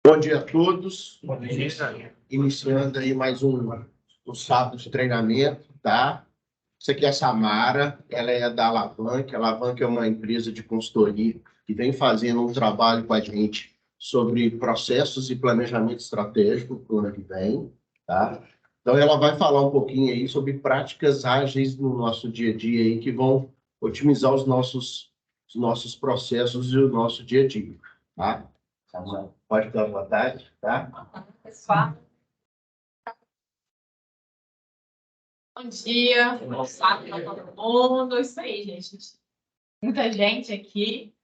Bom dia a todos. Bom dia. Iniciando aí mais um sábado de treinamento, tá? Isso aqui é a Samara, ela é da Alavanca. A Alavanca é uma empresa de consultoria que vem fazendo um trabalho com a gente sobre processos e planejamento estratégico para o ano que vem, tá? Então, ela vai falar um pouquinho aí sobre práticas ágeis no nosso dia a dia aí que vão otimizar os nossos processos e o nosso dia a dia, tá? Pode dar boa tarde, tá? Pessoal. Bom dia, bom sábado para todo mundo. Isso aí, gente. Muita gente aqui.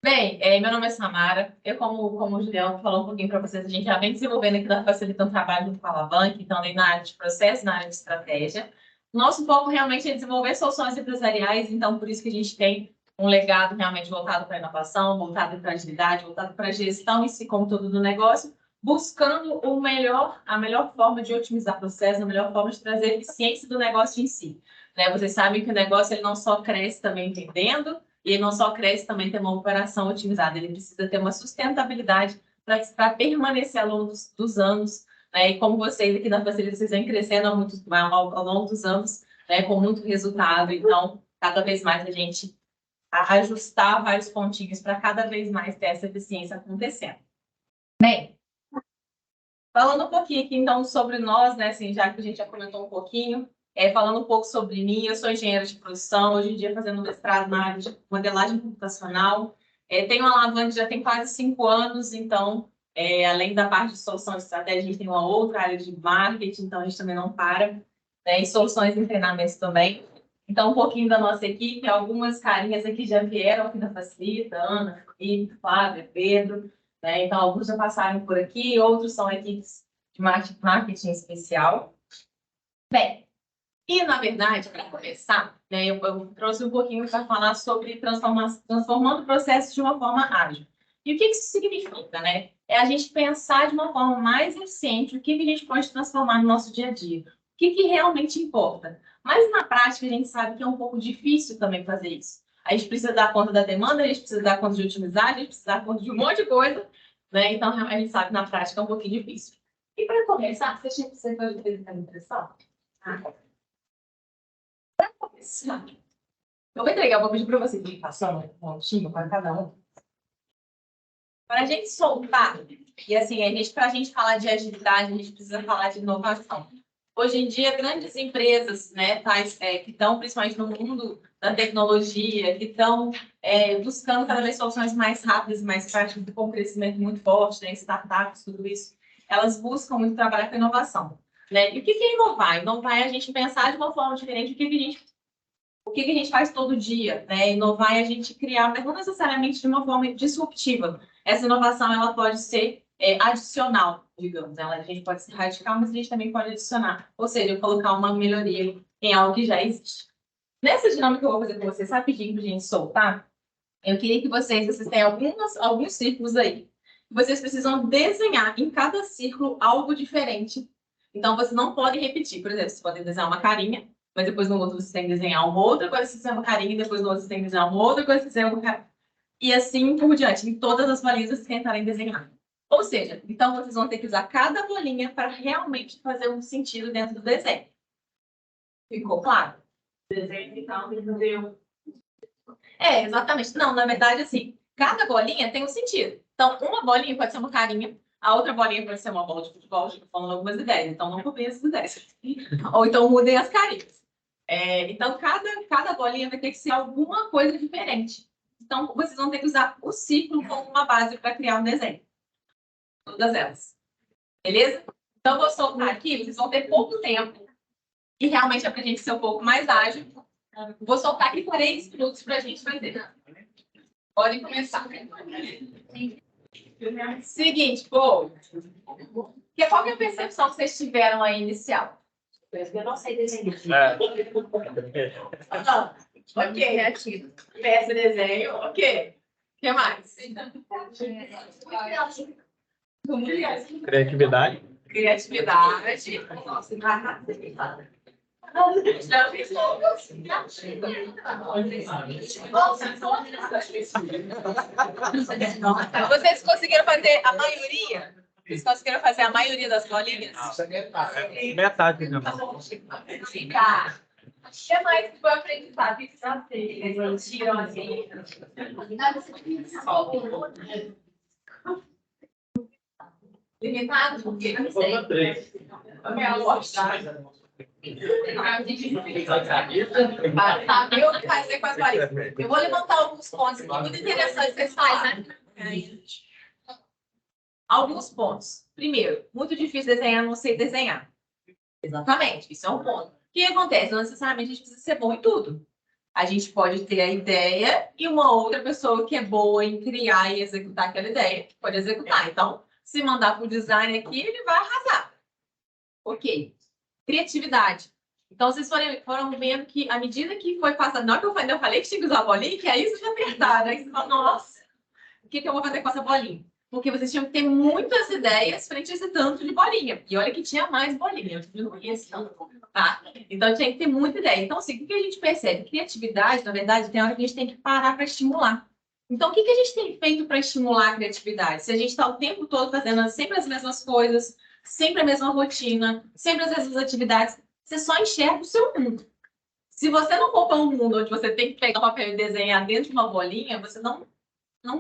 Bem, meu nome é Samara. Eu, como o Julião falou um pouquinho para vocês, a gente já vem desenvolvendo aqui da Facilitando Trabalho com a Alavanca, então, ali na área de processo, na área de estratégia. Nosso foco realmente é desenvolver soluções empresariais, então, por isso que a gente tem um legado realmente voltado para a inovação, voltado para a agilidade, voltado para a gestão em si, como todo do negócio, buscando a melhor forma de otimizar processo, a melhor forma de trazer eficiência do negócio em si. Né? Vocês sabem que o negócio ele não só cresce também vendendo, e ele não só cresce, também tem uma operação otimizada, ele precisa ter uma sustentabilidade para permanecer ao longo dos anos, né? E como vocês aqui da Facilita, vocês vêm crescendo ao longo dos anos, né? Com muito resultado, então, cada vez mais a gente ajustar vários pontinhos para cada vez mais ter essa eficiência acontecendo. Bem, falando um pouquinho aqui, então, sobre nós, né, assim, já que a gente já comentou um pouquinho, falando um pouco sobre mim, eu sou engenheira de produção, hoje em dia fazendo mestrado na área de modelagem computacional. Tenho uma Alavanca já tem quase 5 anos, então, além da parte de solução de estratégia, a gente tem uma outra área de marketing, então a gente também não para, né, e soluções e treinamentos também. Então, um pouquinho da nossa equipe, algumas carinhas aqui já vieram aqui da Facilita, Ana, Felipe, Flávia, Pedro, né? Então, alguns já passaram por aqui, outros são equipes de marketing especial. Bem, e na verdade, para começar, né, eu trouxe um pouquinho para falar sobre transformando processos de uma forma ágil. E o que isso significa, né? É a gente pensar de uma forma mais eficiente o que a gente pode transformar no nosso dia a dia. O que realmente importa. Mas na prática, a gente sabe que é um pouco difícil também fazer isso. A gente precisa dar conta da demanda, a gente precisa dar conta de otimizar, a gente precisa dar conta de um monte de coisa, né? Então, a gente sabe que na prática é um pouquinho difícil. E para começar, você pode ter a impressão? Eu vou entregar, vou pedir para você ir passando um pontinho para cada um. Para a gente soltar, e assim, para a gente falar de agilidade, a gente precisa falar de inovação. Hoje em dia, grandes empresas, né, que estão principalmente no mundo da tecnologia, que estão buscando cada vez soluções mais rápidas e mais práticas, com um crescimento muito forte, né, startups, tudo isso, elas buscam muito trabalhar com inovação. Né? E o que é inovar? Inovar é a gente pensar de uma forma diferente o que a gente faz todo dia, né? Inovar é a gente criar, mas não necessariamente de uma forma disruptiva. Essa inovação ela pode ser adicional, digamos. A gente pode ser radical, mas a gente também pode adicionar. Ou seja, colocar uma melhoria em algo que já existe. Nessa dinâmica que eu vou fazer com vocês, rapidinho, para a gente soltar, eu queria que vocês tenham alguns círculos aí. Vocês precisam desenhar em cada círculo algo diferente. Então, vocês não podem repetir. Por exemplo, vocês podem desenhar uma carinha, mas depois no outro você tem que desenhar uma outra coisa, você tem uma carinha, e depois no outro você tem que desenhar uma outra coisa, você tem uma carinha. E assim por diante, em todas as balizas que tentarem desenhar. Ou seja, então vocês vão ter que usar cada bolinha para realmente fazer um sentido dentro do desenho. Ficou claro? Desenho, então, entendeu? Exatamente. Não, na verdade, assim, cada bolinha tem um sentido. Então, uma bolinha pode ser uma carinha, a outra bolinha pode ser uma bola de futebol, estou falando algumas ideias, então não copiem essas ideias. Ou então mudem as carinhas. Então, cada bolinha vai ter que ser alguma coisa diferente. Então, vocês vão ter que usar o círculo como uma base para criar um desenho. Todas elas. Beleza? Então, eu vou soltar aqui, vocês vão ter pouco tempo. E realmente é para a gente ser um pouco mais ágil. Vou soltar aqui 3 minutos para a gente fazer. Podem começar. Seguinte, qual que é a percepção que vocês tiveram aí inicial? Eu não sei desenhar. Ok, criativo. Peça desenho, ok. O que mais? Criatividade. Criatividade. Nossa, Já fiz todos. Vocês conseguiram fazer a maioria? Vocês conseguiram fazer a maioria das bolinhas? Metade, né? Tá. O que mais que foi aprendizado? O que vocês tiram assim? Limitado? Por quê? Não sei. Saber o que fazer com as bolinhas. Eu vou levantar alguns pontos aqui muito interessantes que vocês fazem, né? Alguns pontos. Primeiro, muito difícil desenhar, não sei desenhar. Exatamente, isso é um ponto. O que acontece? Não necessariamente a gente precisa ser bom em tudo. A gente pode ter a ideia e uma outra pessoa que é boa em criar e executar aquela ideia pode executar. Então, se mandar para o design aqui, ele vai arrasar. Ok. Criatividade. Então, vocês foram vendo que, à medida que foi passando, na hora que eu falei que tinha que usar a bolinha, que aí vocês apertaram. Aí vocês falam, nossa, o que eu vou fazer com essa bolinha? Porque vocês tinham que ter muitas ideias frente a esse tanto de bolinha. E olha que tinha mais bolinha, eu diminuí esse tanto, tá? Então, tinha que ter muita ideia. Então, assim, o que a gente percebe? Criatividade, na verdade, tem hora que a gente tem que parar para estimular. Então, o que a gente tem feito para estimular a criatividade? Se a gente está o tempo todo fazendo sempre as mesmas coisas, sempre a mesma rotina, sempre as mesmas atividades, você só enxerga o seu mundo. Se você não for para um mundo onde você tem que pegar o papel e desenhar dentro de uma bolinha, você não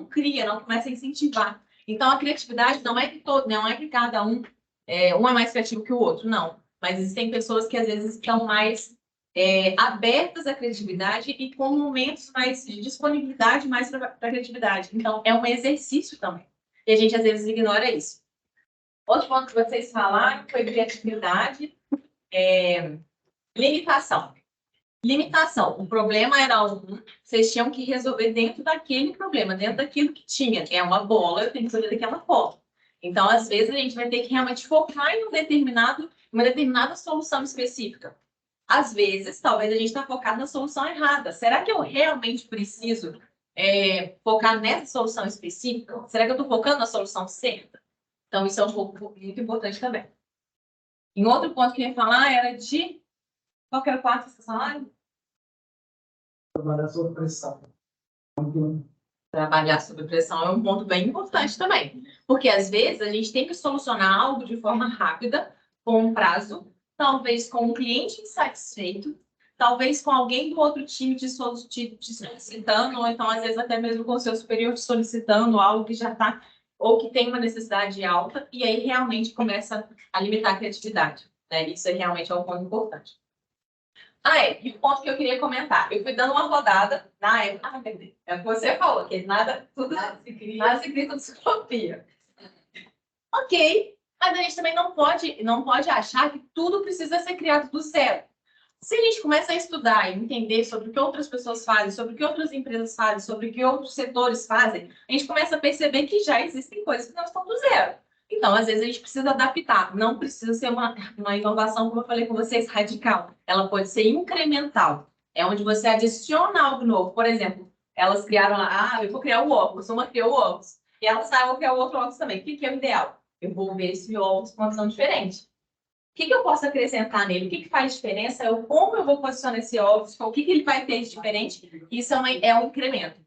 cria, não começa a incentivar. Então, a criatividade não é que não é que cada um é mais criativo que o outro, não. Mas existem pessoas que às vezes estão mais abertas à criatividade e com momentos mais de disponibilidade mais para a criatividade. Então, é um exercício também. E a gente às vezes ignora isso. Outro ponto que vocês falaram foi criatividade, limitação. Limitação. O problema era vocês tinham que resolver dentro daquele problema, dentro daquilo que tinha. É uma bola, eu tenho que fazer daquela forma. Então, às vezes, a gente vai ter que realmente focar em uma determinada solução específica. Às vezes, talvez a gente está focado na solução errada. Será que eu realmente preciso focar nessa solução específica? Será que eu estou focando na solução certa? Então, isso é um pouco muito importante também. Em outro ponto que eu ia falar era de... Qual que era o quarto que vocês falaram? Trabalhar sob pressão. Trabalhar sob pressão é um ponto bem importante também. Porque, às vezes, a gente tem que solucionar algo de forma rápida, com um prazo, talvez com um cliente insatisfeito, talvez com alguém do outro time te solicitando, ou então, às vezes, até mesmo com o seu superior te solicitando algo que já está, ou que tem uma necessidade alta, e aí realmente começa a limitar a criatividade. Né? Isso realmente é um ponto importante. E o ponto que eu queria comentar. Eu fui dando uma rodada na época. É o que você falou, que nada se cria, tudo se copia. Ok. Mas a gente também não pode achar que tudo precisa ser criado do zero. Se a gente começa a estudar e entender sobre o que outras pessoas fazem, sobre o que outras empresas fazem, sobre o que outros setores fazem, a gente começa a perceber que já existem coisas que não estão do zero. Então, às vezes, a gente precisa adaptar. Não precisa ser uma inovação, como eu falei com vocês, radical. Ela pode ser incremental. É onde você adiciona algo novo. Por exemplo, elas criaram lá, eu vou criar o óculos, uma criou o óculos. E elas vão criar o outro óculos também. O que é o ideal? Eu vou ver esse óculos com uma visão diferente. O que eu posso acrescentar nele? O que faz diferença? Como eu vou posicionar esse óculos? O que ele vai ter de diferente? Isso é um incremento.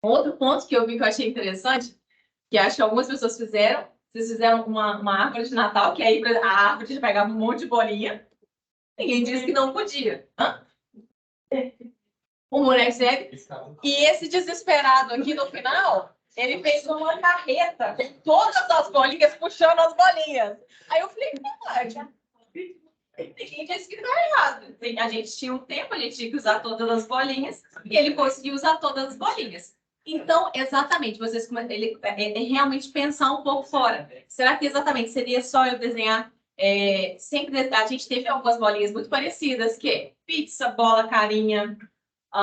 Outro ponto que eu vi que eu achei interessante, que acho que algumas pessoas fizeram, vocês fizeram uma árvore de Natal, que aí a árvore pegava um monte de bolinha. Ninguém disse que não podia. O moleque segue. E esse desesperado aqui no final, ele fez uma carreta com todas as bolinhas puxando as bolinhas. Aí eu falei, ninguém disse que tá errado. A gente tinha um tempo, a gente tinha que usar todas as bolinhas, e ele conseguiu usar todas as bolinhas. Então, exatamente, ele realmente pensar um pouco fora. Será que exatamente seria só eu desenhar? Sempre a gente teve algumas bolinhas muito parecidas, que é pizza, bola, carinha,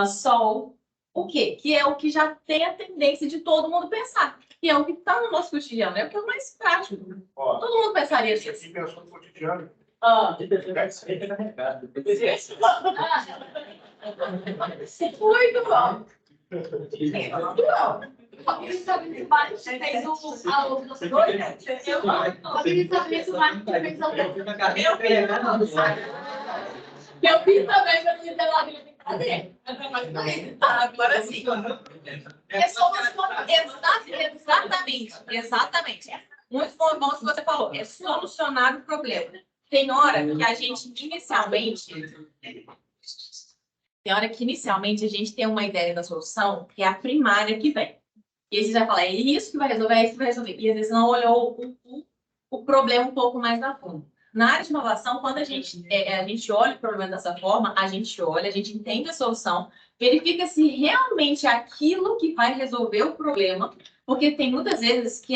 sol. O quê? Que é o que já tem a tendência de todo mundo pensar. Que é o que está no nosso cotidiano, é o que é o mais prático. Todo mundo pensaria assim. Assim pensou no cotidiano. Muito bom. Eu fiz também para me lá de brincadeira. Agora sim. É solucionar. Exatamente. Muito bom que você falou. É solucionar o problema. Tem hora que a gente inicialmente a gente tem uma ideia da solução que é a primária que vem. E aí você já fala, é isso que vai resolver, é isso que vai resolver. E às vezes não olhou o problema um pouco mais a fundo. Na área de inovação, quando a gente olha o problema dessa forma, a gente entende a solução, verifica se realmente é aquilo que vai resolver o problema, porque tem muitas vezes que,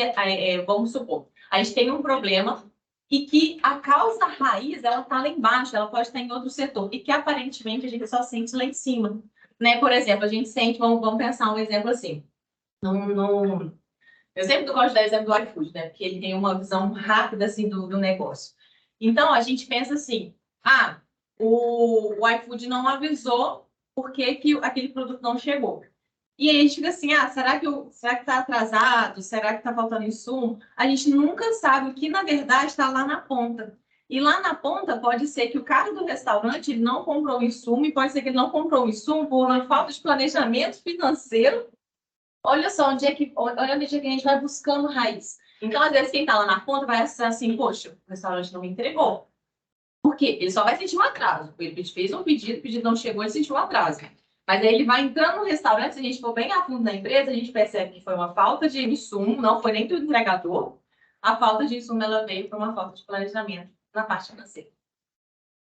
vamos supor, a gente tem um problema e que a causa raiz, ela está lá embaixo, ela pode estar em outro setor, e que aparentemente a gente só sente lá em cima. Né? Por exemplo, a gente sente, vamos pensar um exemplo assim, eu sempre gosto de dar exemplo do iFood, né? Porque ele tem uma visão rápida assim do negócio. Então a gente pensa assim: o iFood não avisou por que aquele produto não chegou. E aí a gente fica assim: será que está atrasado? Será que está faltando insumo? A gente nunca sabe o que na verdade está lá na ponta. E lá na ponta pode ser que o cara do restaurante ele não comprou o insumo, e pode ser que ele não comprou o insumo por uma falta de planejamento financeiro. Olha só onde é que a gente vai buscando raiz. Então, às vezes, quem está lá na ponta vai achar assim, poxa, o restaurante não me entregou. Por quê? Ele só vai sentir um atraso. Ele fez um pedido, o pedido não chegou, ele sentiu um atraso. Mas aí ele vai entrando no restaurante, se a gente for bem a fundo na empresa, a gente percebe que foi uma falta de insumo, não foi nem do entregador. A falta de insumo ela veio por uma falta de planejamento na parte financeira.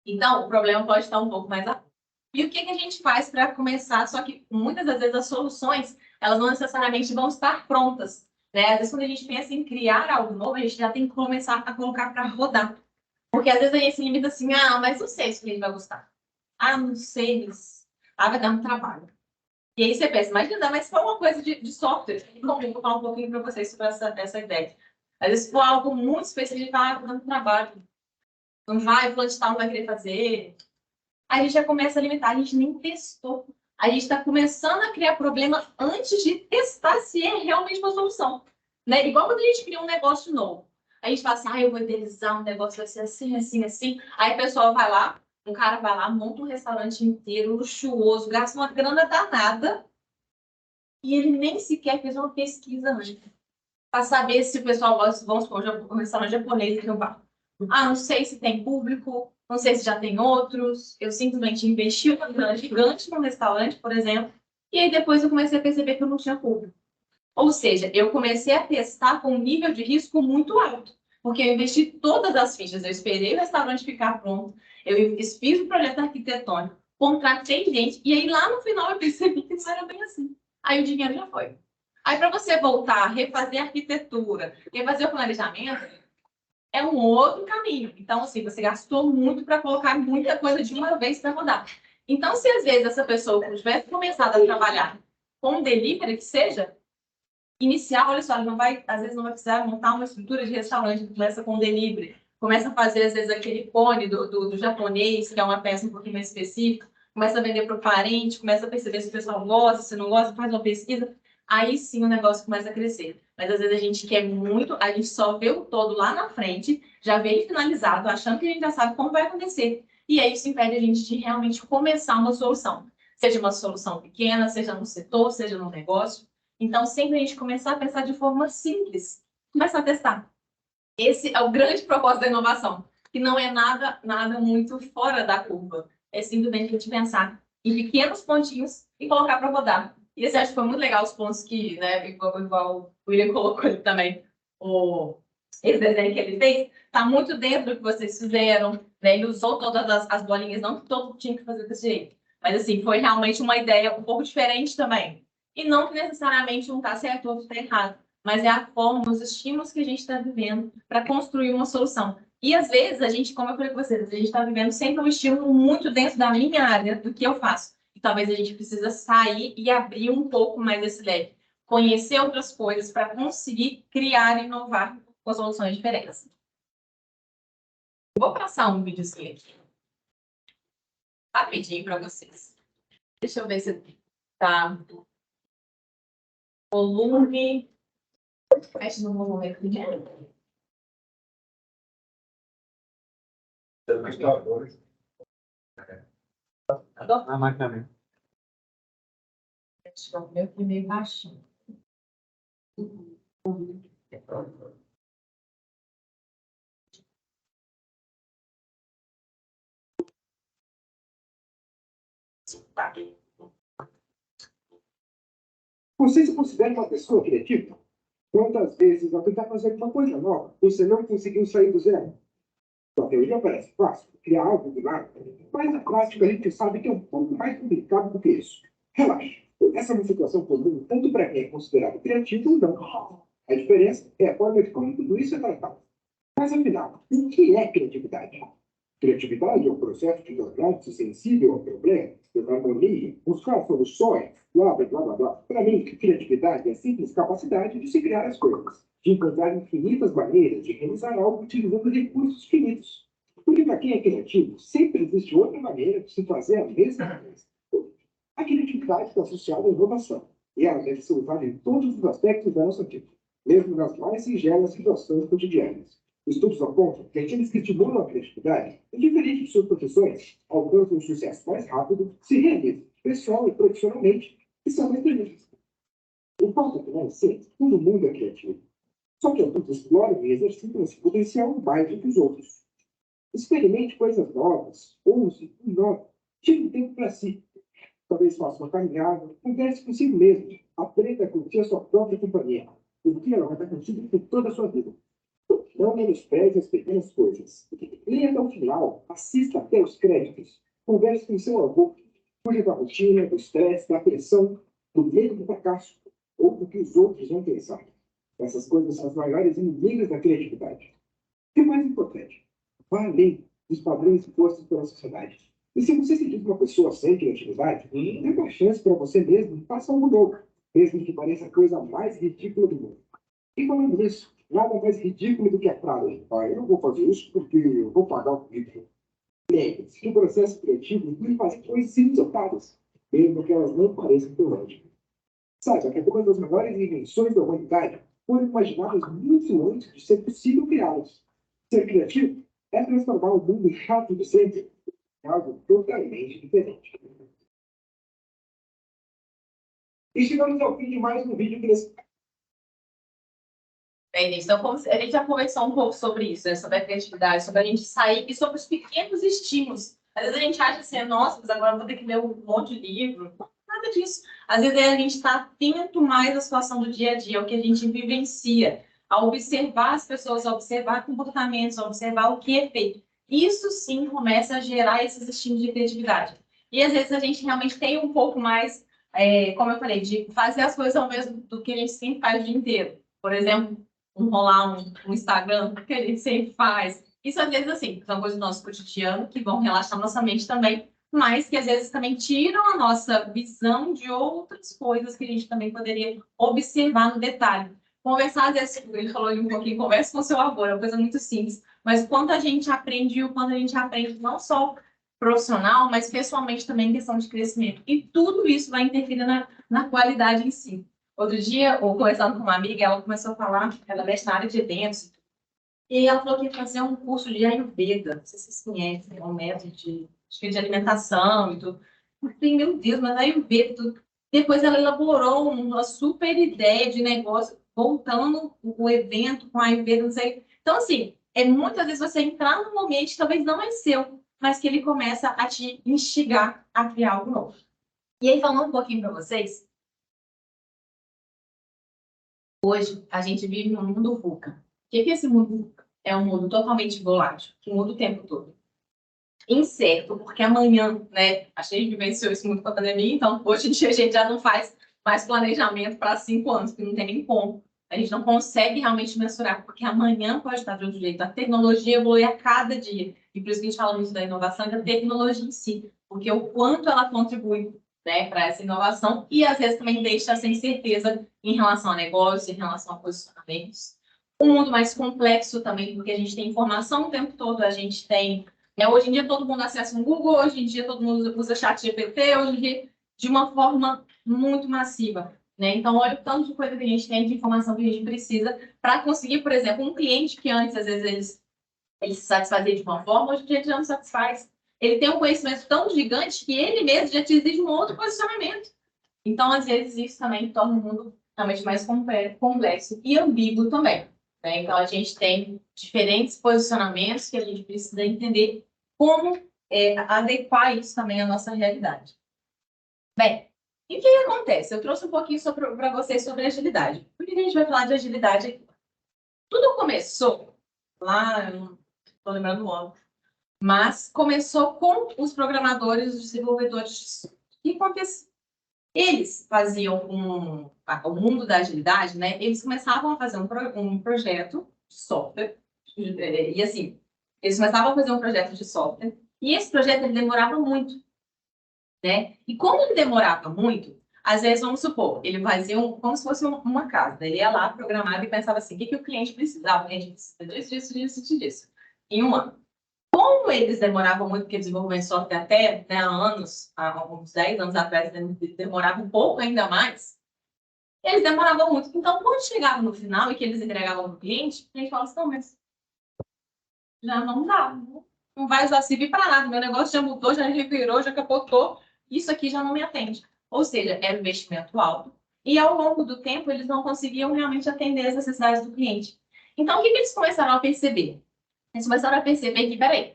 Então, o problema pode estar um pouco mais a fundo. E o que a gente faz para começar? Só que muitas das vezes as soluções elas não necessariamente vão estar prontas. Né? Às vezes, quando a gente pensa em criar algo novo, a gente já tem que começar a colocar para rodar. Porque às vezes a gente se limita assim, mas não sei se ele vai gostar. Não sei, mas vai dar um trabalho. E aí você pensa, imagina, mas se for uma coisa de software, vou falar um pouquinho para vocês sobre essa ideia. Às vezes, se for algo muito específico, vai dando trabalho. Não vai, o plano de tal não vai querer fazer. Aí a gente já começa a limitar, a gente nem testou. A gente está começando a criar problema antes de testar se é realmente uma solução. Né? Igual quando a gente cria um negócio novo. A gente fala assim, eu vou idealizar um negócio, vai ser assim, assim, assim. Aí o pessoal vai lá, um cara vai lá, monta um restaurante inteiro, luxuoso, gasta uma grana danada, e ele nem sequer fez uma pesquisa antes. Para saber se o pessoal gosta, vamos supor, um restaurante japonês que eu vá. Não sei se tem público, não sei se já tem outros. Eu simplesmente investi uma grana gigante num restaurante, por exemplo, e aí depois eu comecei a perceber que eu não tinha público. Ou seja, eu comecei a testar com um nível de risco muito alto, porque eu investi todas as fichas. Eu esperei o restaurante ficar pronto, eu fiz o projeto arquitetônico, contratei gente, e aí lá no final eu percebi que não era bem assim. Aí o dinheiro já foi. Aí para você voltar, refazer a arquitetura, refazer o planejamento, é um outro caminho. Então, assim, você gastou muito para colocar muita coisa de uma vez para rodar. Então, se às vezes essa pessoa tivesse começado a trabalhar com delivery, que seja, inicial, olha só, às vezes não vai precisar montar uma estrutura de restaurante, começa com delivery, começa a fazer, às vezes, aquele cone do japonês, que é uma peça um pouquinho mais específica, começa a vender para o parente, começa a perceber se o pessoal gosta, se não gosta, faz uma pesquisa, aí sim o negócio começa a crescer. Mas às vezes a gente quer muito, a gente só vê o todo lá na frente, já vê ele finalizado, achando que a gente já sabe como vai acontecer. E aí isso impede a gente de realmente começar uma solução. Seja uma solução pequena, seja no setor, seja no negócio. Então, sempre a gente começar a pensar de forma simples. Começar a testar. Esse é o grande propósito da inovação, que não é nada muito fora da curva. É simplesmente a gente pensar em pequenos pontinhos e colocar para rodar. E esse acho que foi muito legal os pontos que, né, igual o William colocou ali também, esse desenho que ele fez, está muito dentro do que vocês fizeram, né? Ele usou todas as bolinhas, não que todo tinha que fazer desse jeito. Mas, assim, foi realmente uma ideia um pouco diferente também. E não que necessariamente um está certo ou outro está errado, mas é a forma, os estímulos que a gente está vivendo para construir uma solução. E às vezes a gente, como eu falei com vocês, a gente está vivendo sempre um estímulo muito dentro da minha área, do que eu faço. E talvez a gente precisa sair e abrir um pouco mais esse leque, conhecer outras coisas para conseguir criar e inovar com soluções diferentes. Vou passar um videozinho aqui, rapidinho para vocês. Deixa eu ver se tá. Volume. Mexe no volume aqui. Na máquina. Deixa eu ver aqui meio baixinho. Você se considera uma pessoa criativa? Quantas vezes, ao tentar fazer uma coisa nova, você não conseguiu sair do zero? A teoria parece fácil, criar algo do nada, mas na prática a gente sabe que é um pouco mais complicado do que isso. Relaxa, essa é uma situação comum tanto para quem é considerado criativo ou não. A diferença é a forma de como tudo isso é tratado. Mas afinal, o que é criatividade? Criatividade é um processo de tornar-se sensível ao problema, ter harmonia, buscar soluções, blá, blá, blá, blá, blá. Para mim, criatividade é a simples capacidade de se criar as coisas, de encontrar infinitas maneiras de realizar algo utilizando recursos finitos. Porque para quem é criativo, sempre existe outra maneira de se fazer a mesma coisa. A criatividade está associada à inovação, e ela deve ser usada em todos os aspectos da nossa vida, mesmo nas mais singelas situações cotidianas. Estudos apontam que aqueles que estimulam a criatividade, indiferente de suas profissões, alcançam um sucesso mais rápido, se realizam pessoal e profissionalmente e são mais felizes. O fato é que, na essência, todo mundo é criativo. Só que alguns exploram e exercitam esse potencial mais do que os outros. Experimente coisas novas, ouse e inove. Tire um tempo para si. Talvez faça uma caminhada, converse consigo mesmo. Aprenda a curtir a sua própria companhia. Porque ela vai estar contigo por toda a sua vida. Não menospreze as pequenas coisas. Leia até o final, assista até os créditos, converse com seu avô, fuja da rotina, do estresse, da pressão, do medo do fracasso ou do que os outros vão pensar. Essas coisas são as maiores inimigas da criatividade. E o mais importante, vá além dos padrões impostos pela sociedade. E se você se diz uma pessoa sem criatividade, dê uma chance para você mesmo e faça algo novo, mesmo que pareça a coisa mais ridícula do mundo. E falando nisso, nada mais ridículo do que a frase: eu não vou fazer isso porque eu vou pagar o vídeo. Lembre-se que o processo criativo inclui fazer coisas inusitadas, mesmo que elas não pareçam tão lógicas. Saiba que algumas das maiores invenções da humanidade foram imaginadas muito antes de ser possível criá-las. Ser criativo é transformar o mundo chato de sempre em algo totalmente diferente. E chegamos ao fim de mais um vídeo desse. Bem, gente, então, como a gente já conversou um pouco sobre isso, né, sobre a criatividade, sobre a gente sair e sobre os pequenos estímulos. Às vezes a gente acha assim, nossa, mas agora eu vou ter que ler um monte de livro. Nada disso. Às vezes a gente está atento mais à situação do dia a dia, ao que a gente vivencia, a observar as pessoas, a observar comportamentos, a observar o que é feito. Isso sim começa a gerar esses estímulos de criatividade. E às vezes a gente realmente tem um pouco mais, como eu falei, de fazer as coisas ao mesmo do que a gente sempre faz o dia inteiro. Por exemplo, enrolar um Instagram, que a gente sempre faz. Isso, às vezes, assim, são coisas do nosso cotidiano que vão relaxar nossa mente também, mas que, às vezes, também tiram a nossa visão de outras coisas que a gente também poderia observar no detalhe. Conversar, às vezes, ele falou um pouquinho, conversa com o seu avô, é uma coisa muito simples, mas o quanto a gente aprende e o quanto a gente aprende não só profissional, mas pessoalmente também em questão de crescimento. E tudo isso vai interferir na qualidade em si. Outro dia, eu conversando com uma amiga, ela começou a falar, ela mexe na área de eventos, e ela falou que ia fazer um curso de Ayurveda, não sei se vocês conhecem, é um método de alimentação e tudo. Eu falei, meu Deus, mas Ayurveda, tudo. Depois ela elaborou uma super ideia de negócio, voltando o evento com a Ayurveda, não sei. Então, assim, muitas vezes você entrar num ambiente que talvez não é seu, mas que ele começa a te instigar a criar algo novo. E aí, falando um pouquinho para vocês, hoje, a gente vive num mundo VUCA. O que é esse mundo VUCA? É um mundo totalmente volátil, que muda o tempo todo. Incerto, porque amanhã, né? A gente vivenciou isso muito com a pandemia, então hoje em dia a gente já não faz mais planejamento para 5 anos, porque não tem nem como. A gente não consegue realmente mensurar, porque amanhã pode estar de outro jeito. A tecnologia evolui a cada dia. E por isso que a gente fala muito da inovação e da tecnologia em si, porque o quanto ela contribui, né, para essa inovação e às vezes também deixa sem certeza em relação a negócio, em relação a posicionamentos. Um mundo mais complexo também, porque a gente tem informação o tempo todo, a gente tem... hoje em dia todo mundo acessa o Google, hoje em dia todo mundo usa ChatGPT, hoje em dia de uma forma muito massiva, né? Então, olha o tanto de coisa que a gente tem, de informação que a gente precisa para conseguir, por exemplo, um cliente que antes, às vezes, ele se satisfazia de uma forma, hoje em dia já não satisfaz. ele tem um conhecimento tão gigante que ele mesmo já te exige um outro posicionamento. Então, às vezes, isso também torna o mundo realmente mais complexo e ambíguo também. Né? Então, a gente tem diferentes posicionamentos que a gente precisa entender como adequar isso também à nossa realidade. Bem, e o que acontece? Eu trouxe um pouquinho para vocês sobre agilidade. Por que a gente vai falar de agilidade aqui? Tudo começou lá, eu não estou lembrando o ano, mas começou com os programadores, os desenvolvedores. O que aconteceu? Eles faziam o mundo da agilidade, né? Eles começavam a fazer um projeto de software, e assim, eles começavam a fazer um projeto de software, e esse projeto ele demorava muito, né? E como ele demorava muito, às vezes, vamos supor, ele fazia como se fosse uma casa, né? Ele ia lá, programava e pensava assim, o que o cliente precisava? O cliente precisa disso. Em um ano. Como eles demoravam muito, porque desenvolvimento de software até né, há uns 10 anos atrás, demorava um pouco ainda mais, eles demoravam muito. Então, quando chegava no final e que eles entregavam para o cliente, a gente fala assim, não, mas já não dá, não vai usar CV para nada, meu negócio já mudou, já revirou, já capotou, isso aqui já não me atende. Ou seja, era um investimento alto e ao longo do tempo eles não conseguiam realmente atender as necessidades do cliente. Então, o que eles começaram a perceber? Eles começaram a perceber que, peraí,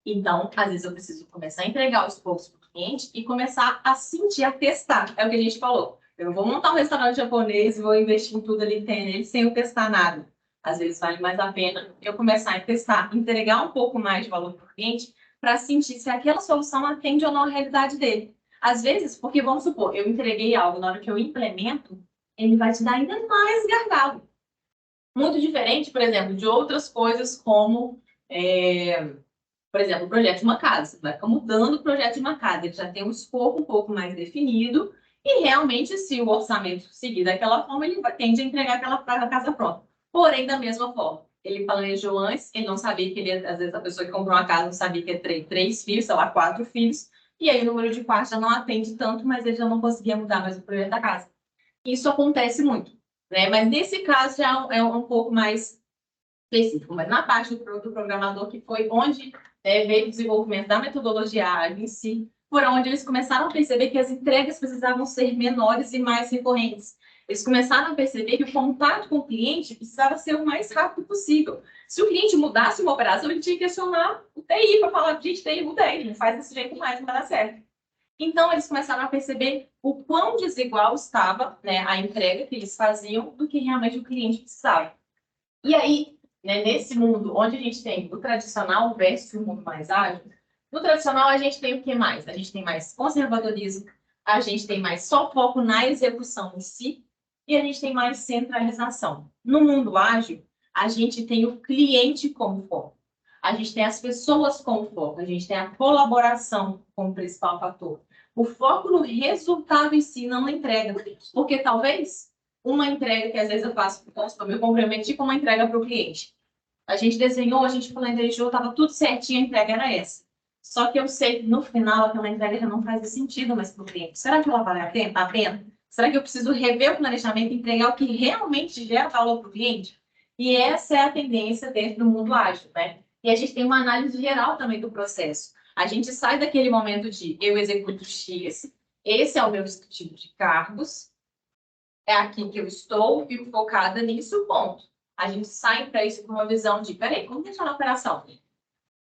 então, às vezes eu preciso começar a entregar os poucos para o cliente e começar a sentir, a testar. É o que a gente falou. Eu não vou montar um restaurante japonês e vou investir em tudo ali que tem nele sem eu testar nada. Às vezes vale mais a pena eu começar a testar, entregar um pouco mais de valor para o cliente para sentir se aquela solução atende ou não a realidade dele. Às vezes, porque vamos supor, eu entreguei algo, na hora que eu implemento, ele vai te dar ainda mais gargalo. Muito diferente, por exemplo, de outras coisas como... por exemplo, o projeto de uma casa. Você vai ficar mudando o projeto de uma casa. Ele já tem um escopo um pouco mais definido e realmente, se o orçamento seguir daquela forma, ele tende a entregar aquela casa pronta. Porém, da mesma forma, ele planejou antes, ele não sabia que ele, às vezes, a pessoa que comprou uma casa não sabia que ia ter 3 filhos, sei lá, 4 filhos, e aí o número de quartos já não atende tanto, mas ele já não conseguia mudar mais o projeto da casa. Isso acontece muito, né? Mas nesse caso já é um pouco mais específico, mas na parte do programador, que foi onde veio o desenvolvimento da metodologia ágil em si, por onde eles começaram a perceber que as entregas precisavam ser menores e mais recorrentes. Eles começaram a perceber que o contato com o cliente precisava ser o mais rápido possível. Se o cliente mudasse uma operação, ele tinha que acionar o TI para falar, gente, TI, mudei, não faz desse jeito mais, não vai dar certo. Então, eles começaram a perceber o quão desigual estava né, a entrega que eles faziam do que realmente o cliente precisava. E aí, né, nesse mundo onde a gente tem o tradicional versus o mundo mais ágil, no tradicional a gente tem o que mais? A gente tem mais conservadorismo, a gente tem mais só foco na execução em si e a gente tem mais centralização. No mundo ágil, a gente tem o cliente como foco, a gente tem as pessoas como foco, a gente tem a colaboração como principal fator. O foco no resultado em si, não na entrega, porque talvez uma entrega que às vezes eu faço, eu me comprometi com uma entrega para o cliente. A gente desenhou, a gente planejou, estava tudo certinho, a entrega era essa. Só que eu sei que no final aquela entrega já não faz sentido mais para o cliente. Será que ela vale a pena? Será que eu preciso rever o planejamento e entregar o que realmente gera valor para o cliente? E essa é a tendência dentro do mundo ágil, né? E a gente tem uma análise geral também do processo. A gente sai daquele momento de eu executo X, esse é o meu tipo de cargos, é aqui que eu estou, fico focada nisso, ponto. A gente sai para isso com uma visão de, peraí, como funciona a operação?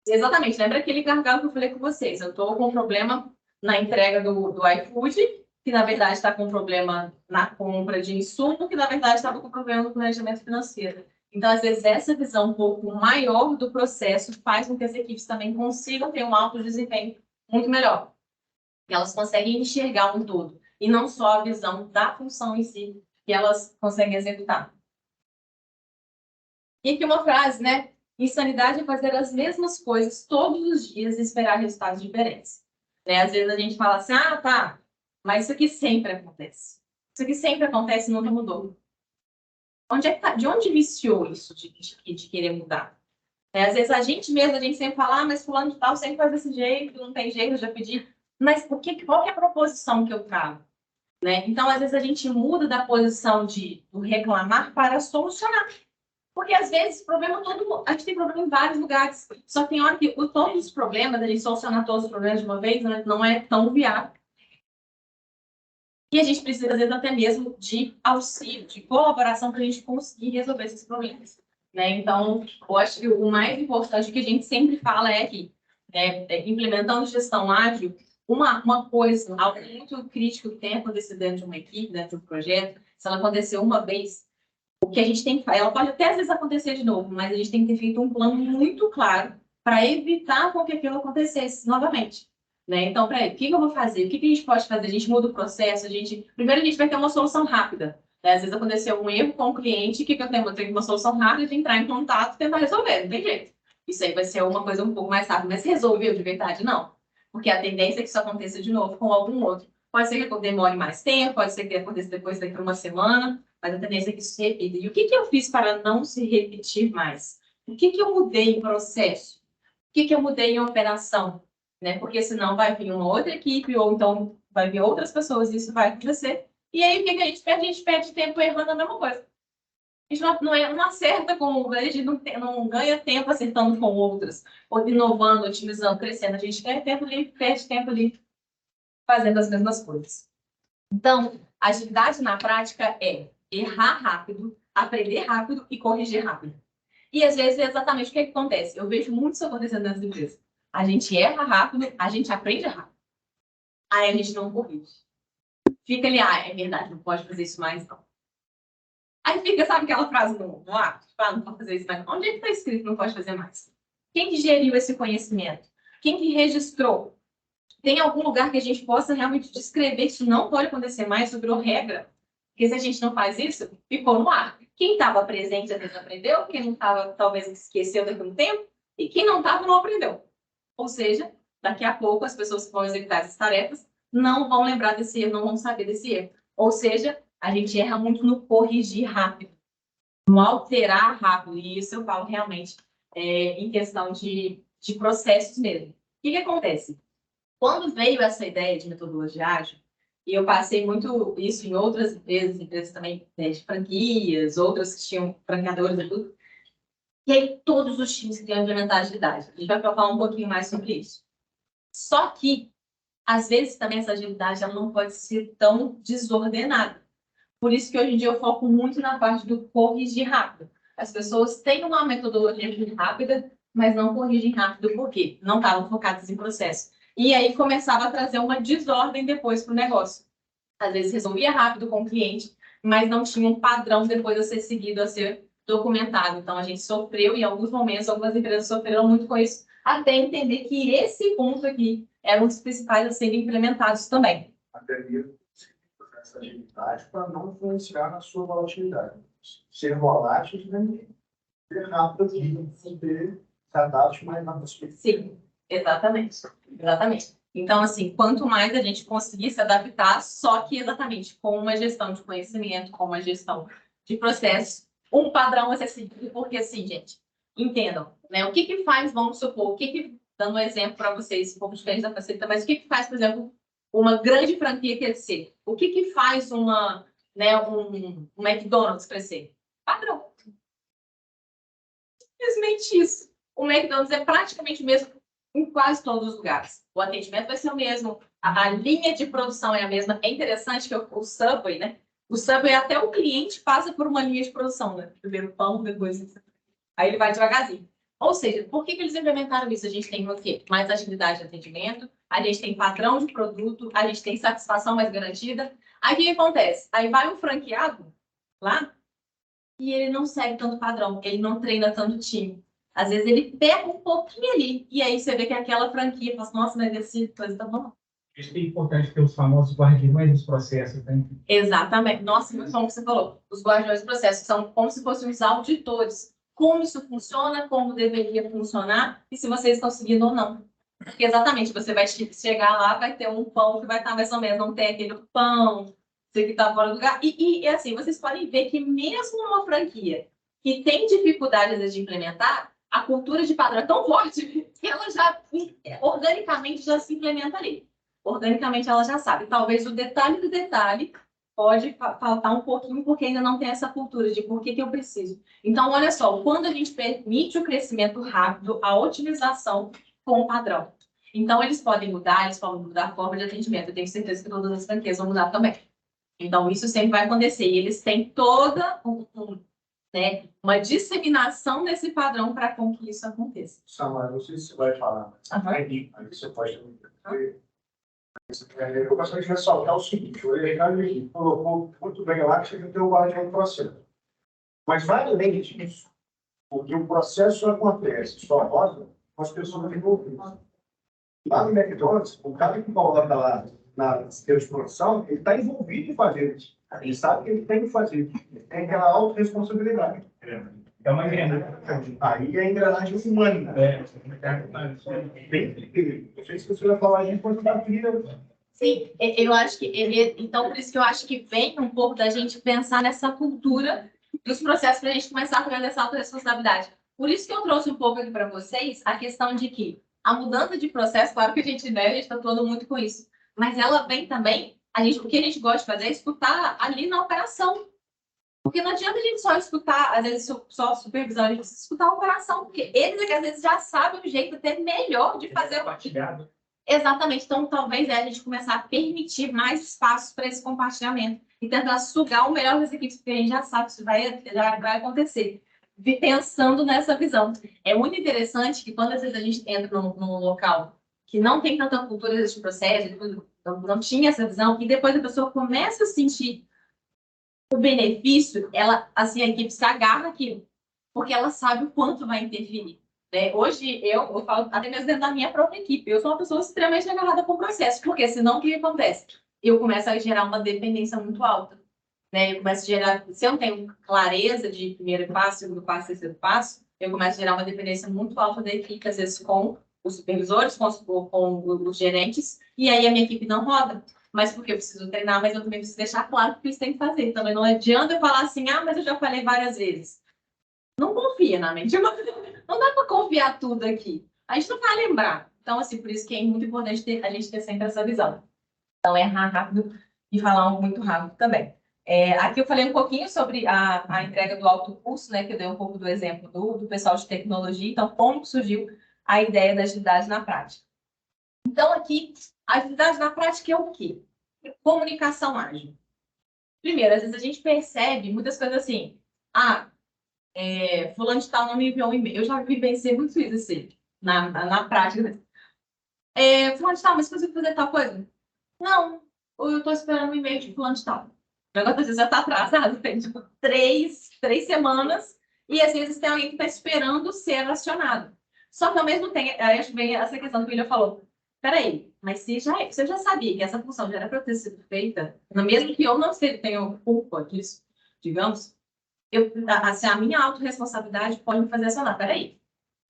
Exatamente, lembra aquele gargalo que eu falei com vocês? Eu estou com um problema na entrega do iFood, que na verdade está com um problema na compra de insumo, que na verdade estava com um problema no planejamento financeiro. Então, às vezes, essa visão um pouco maior do processo faz com que as equipes também consigam ter um alto desempenho muito melhor. E elas conseguem enxergar um todo, e não só a visão da função em si, que elas conseguem executar. E aqui uma frase, né? Insanidade é fazer as mesmas coisas todos os dias e esperar resultados diferentes. Né? Às vezes a gente fala assim, ah, tá, mas isso aqui sempre acontece. Isso aqui sempre acontece e nunca mudou. Onde é que tá? De onde iniciou isso de querer mudar? Às vezes a gente mesmo, a gente sempre fala, ah, mas fulano de tal sempre faz desse jeito, não tem jeito, eu já pedi. Mas qual que é a proposição que eu trago? Né? Então, às vezes a gente muda da posição do reclamar para solucionar. Porque, às vezes, o problema todo... A gente tem problema em vários lugares. Só que tem hora que todos os problemas, a gente solucionar todos os problemas de uma vez, né, não é tão viável. E a gente precisa, às vezes, até mesmo de auxílio, de colaboração para a gente conseguir resolver esses problemas. Né? Então, eu acho que o mais importante que a gente sempre fala é que, implementando gestão ágil, uma coisa, algo muito crítico que tem acontecido dentro de uma equipe, dentro de um projeto, se ela acontecer uma vez, o que a gente tem que fazer, ela pode até às vezes acontecer de novo, mas a gente tem que ter feito um plano muito claro para evitar com que aquilo acontecesse novamente. Né? Então, peraí, o que eu vou fazer? O que a gente pode fazer? A gente muda o processo, primeiro a gente vai ter uma solução rápida. Né? Às vezes aconteceu um erro com o cliente, o que eu tenho? Eu tenho uma solução rápida de entrar em contato e tentar resolver, não tem jeito. Isso aí vai ser uma coisa um pouco mais rápida, mas resolveu de verdade? Não. Porque a tendência é que isso aconteça de novo com algum outro. Pode ser que demore mais tempo, pode ser que aconteça depois daqui a uma semana, mas a tendência é que isso se repita. E o que eu fiz para não se repetir mais? O que eu mudei em processo? O que eu mudei em operação? Né? Porque senão vai vir uma outra equipe, ou então vai vir outras pessoas, e isso vai acontecer. E aí, o que a gente perde? A gente perde tempo errando a mesma coisa. A gente não acerta com... A gente não ganha tempo acertando com outras, ou inovando, otimizando, crescendo. A gente perde tempo ali fazendo as mesmas coisas. Então, agilidade na prática é errar rápido, aprender rápido e corrigir rápido. E, às vezes, é exatamente o que acontece. Eu vejo muito isso acontecendo nas empresas. A gente erra rápido, a gente aprende rápido. Aí a gente não corrige. Fica ali, é verdade, não pode fazer isso mais, não. Aí fica, sabe aquela frase no ato? Não pode fazer isso mais. Onde é que está escrito que não pode fazer mais? Quem que geriu esse conhecimento? Quem que registrou? Tem algum lugar que a gente possa realmente descrever que isso não pode acontecer mais, isso virou regra? Porque se a gente não faz isso, ficou no ar. Quem estava presente, às vezes aprendeu. Quem não estava, talvez esqueceu daqui a um tempo. E quem não estava, não aprendeu. Ou seja, daqui a pouco as pessoas que vão executar essas tarefas não vão lembrar desse erro, não vão saber desse erro. Ou seja, a gente erra muito no corrigir rápido, no alterar rápido. E isso eu falo realmente em questão de processos mesmo. O que acontece? Quando veio essa ideia de metodologia ágil, e eu passei muito isso em outras empresas também, de franquias, outras que tinham franqueadores e tudo, e aí todos os times queriam implementar agilidade. A gente vai falar um pouquinho mais sobre isso. Só que, às vezes, também essa agilidade ela não pode ser tão desordenada. Por isso que hoje em dia eu foco muito na parte do corrigir rápido. As pessoas têm uma metodologia rápida, mas não corrigem rápido. Por quê? Não estavam focadas em processo. E aí começava a trazer uma desordem depois para o negócio. Às vezes resolvia rápido com o cliente, mas não tinha um padrão depois a ser seguido, a ser documentado. Então, a gente sofreu, em alguns momentos, algumas empresas sofreram muito com isso, até entender que esse ponto aqui era um dos principais a serem implementados também. Até mesmo essa agilidade para não influenciar na sua volatilidade. Ser volátil, né? Ser rápido, se adapte mais na perspectiva. Sim, exatamente. Exatamente. Então, assim, quanto mais a gente conseguir se adaptar, só que exatamente com uma gestão de conhecimento, com uma gestão de processo, um padrão vai ser seguido, porque assim, gente, entendam, né? O que faz, vamos supor, dando um exemplo para vocês, um pouco diferente da facilita, mas o que faz, por exemplo, uma grande franquia crescer? O que faz um McDonald's crescer? Padrão. Simplesmente isso. O McDonald's é praticamente o mesmo em quase todos os lugares. O atendimento vai ser o mesmo, a linha de produção é a mesma. É interessante que o Subway, né? O Subway, até o cliente passa por uma linha de produção, né? Primeiro pão, depois... Aí ele vai devagarzinho. Ou seja, por que eles implementaram isso? A gente tem o quê? Mais agilidade de atendimento, a gente tem padrão de produto, a gente tem satisfação mais garantida. Aí o que acontece? Aí vai um franqueado lá e ele não segue tanto padrão, ele não treina tanto time. Às vezes ele pega um pouquinho ali, e aí você vê que aquela franquia fala, nossa, mas esse coisa tá bom. Isso é importante ter os famosos guardiões dos processos, né? Exatamente. Nossa, muito bom que você falou. Os guardiões dos processos são como se fossem os auditores. Como isso funciona, como deveria funcionar, e se vocês estão seguindo ou não. Porque exatamente, você vai chegar lá, vai ter um pão que vai estar mais ou menos, não tem aquele pão, você que está fora do lugar. E assim, vocês podem ver que mesmo numa franquia que tem dificuldade, às vezes, de implementar, a cultura de padrão é tão forte que ela já, organicamente, já se implementa ali. Organicamente, ela já sabe. Talvez o detalhe do detalhe pode faltar um pouquinho, porque ainda não tem essa cultura de por que eu preciso. Então, olha só, quando a gente permite o crescimento rápido, a otimização com o padrão. Então, eles podem mudar a forma de atendimento. Eu tenho certeza que todas as franquias vão mudar também. Então, isso sempre vai acontecer. E eles têm toda né, uma disseminação desse padrão para que isso aconteça. Samara, não sei se você vai falar, aí você pode. Eu gostaria de ressaltar o seguinte: o Ricardo colocou muito bem lá que você tem o guarda de um processo. Mas vai além disso, porque o processo acontece só roda com as pessoas envolvidas. Lá no McDonald's, o cara que coloca lá na esteira de produção, ele está envolvido em fazer isso. Ele sabe que ele tem que fazer. Ele tem aquela autorresponsabilidade. É uma engrenagem. Aí é a engrenagem humana. Não sei se você vai falar disso, mas está aqui. Sim, eu acho que então por isso que eu acho que vem um pouco da gente pensar nessa cultura dos processos para a gente começar a cuidar dessa autorresponsabilidade. Por isso que eu trouxe um pouco aqui para vocês a questão de que a mudança de processo, claro que a gente está atuando muito com isso, mas ela vem também, o que a gente gosta de fazer é escutar ali na operação. Porque não adianta a gente só escutar, às vezes só supervisão, a gente precisa escutar a operação, porque eles às vezes já sabem o jeito até melhor de fazer o compartilhado. Exatamente. Então, talvez a gente começar a permitir mais espaços para esse compartilhamento e tentar sugar o melhor das equipes, porque a gente já sabe que isso já vai acontecer. Pensando nessa visão. É muito interessante que quando às vezes a gente entra num local que não tem tanta cultura desse processo, não tinha essa visão, e depois a pessoa começa a sentir o benefício, assim, a equipe se agarra aquilo, porque ela sabe o quanto vai interferir. Né? Hoje, eu falo até mesmo dentro da minha própria equipe, eu sou uma pessoa extremamente agarrada com o processo, porque senão o que acontece? Eu começo a gerar uma dependência muito alta. Né? Eu começo a gerar, se eu não tenho clareza de primeiro passo, segundo passo, terceiro passo, eu começo a gerar uma dependência muito alta da equipe, às vezes com os supervisores, com os gerentes, e aí a minha equipe não roda. Mas porque eu preciso treinar, mas eu também preciso deixar claro o que eles têm que fazer. Também não adianta eu falar assim, mas eu já falei várias vezes. Não confia na mente. Não dá para confiar tudo aqui. A gente não vai lembrar. Então, assim, por isso que é muito importante a gente ter sempre essa visão. Então, errar rápido e falar muito rápido também. Aqui eu falei um pouquinho sobre a entrega do alto curso, né? Que eu dei um pouco do exemplo do pessoal de tecnologia. Então, como surgiu a ideia da agilidade na prática? Então, aqui, a agilidade na prática é o quê? Comunicação ágil. Primeiro, às vezes a gente percebe muitas coisas assim. Fulano de tal não me enviou um e-mail. Eu já vivenciei muito isso, assim, na prática. Fulano de tal, mas você fazer tal coisa? Não, eu estou esperando um e-mail de fulano de tal. O negócio às vezes já está atrasado, tem tipo 3 semanas, e às vezes tem alguém que está esperando ser acionado. Só que ao mesmo tempo, aí vem essa questão que o William falou. Peraí, mas se eu já sabia que essa função já era para ter sido feita, mesmo que eu não tenha culpa disso, digamos, assim, a minha autorresponsabilidade pode me fazer acionar. Peraí,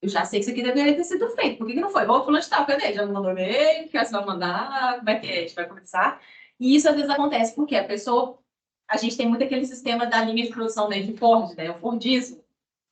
eu já sei que isso aqui deveria ter sido feito. Por que não foi? Ô, fulano de tal, cadê? Já não mandou e-mail? Que você vai mandar? Como é que é? A gente vai começar? E isso às vezes acontece porque a gente tem muito aquele sistema da linha de produção né, de Ford, né? O Fordismo.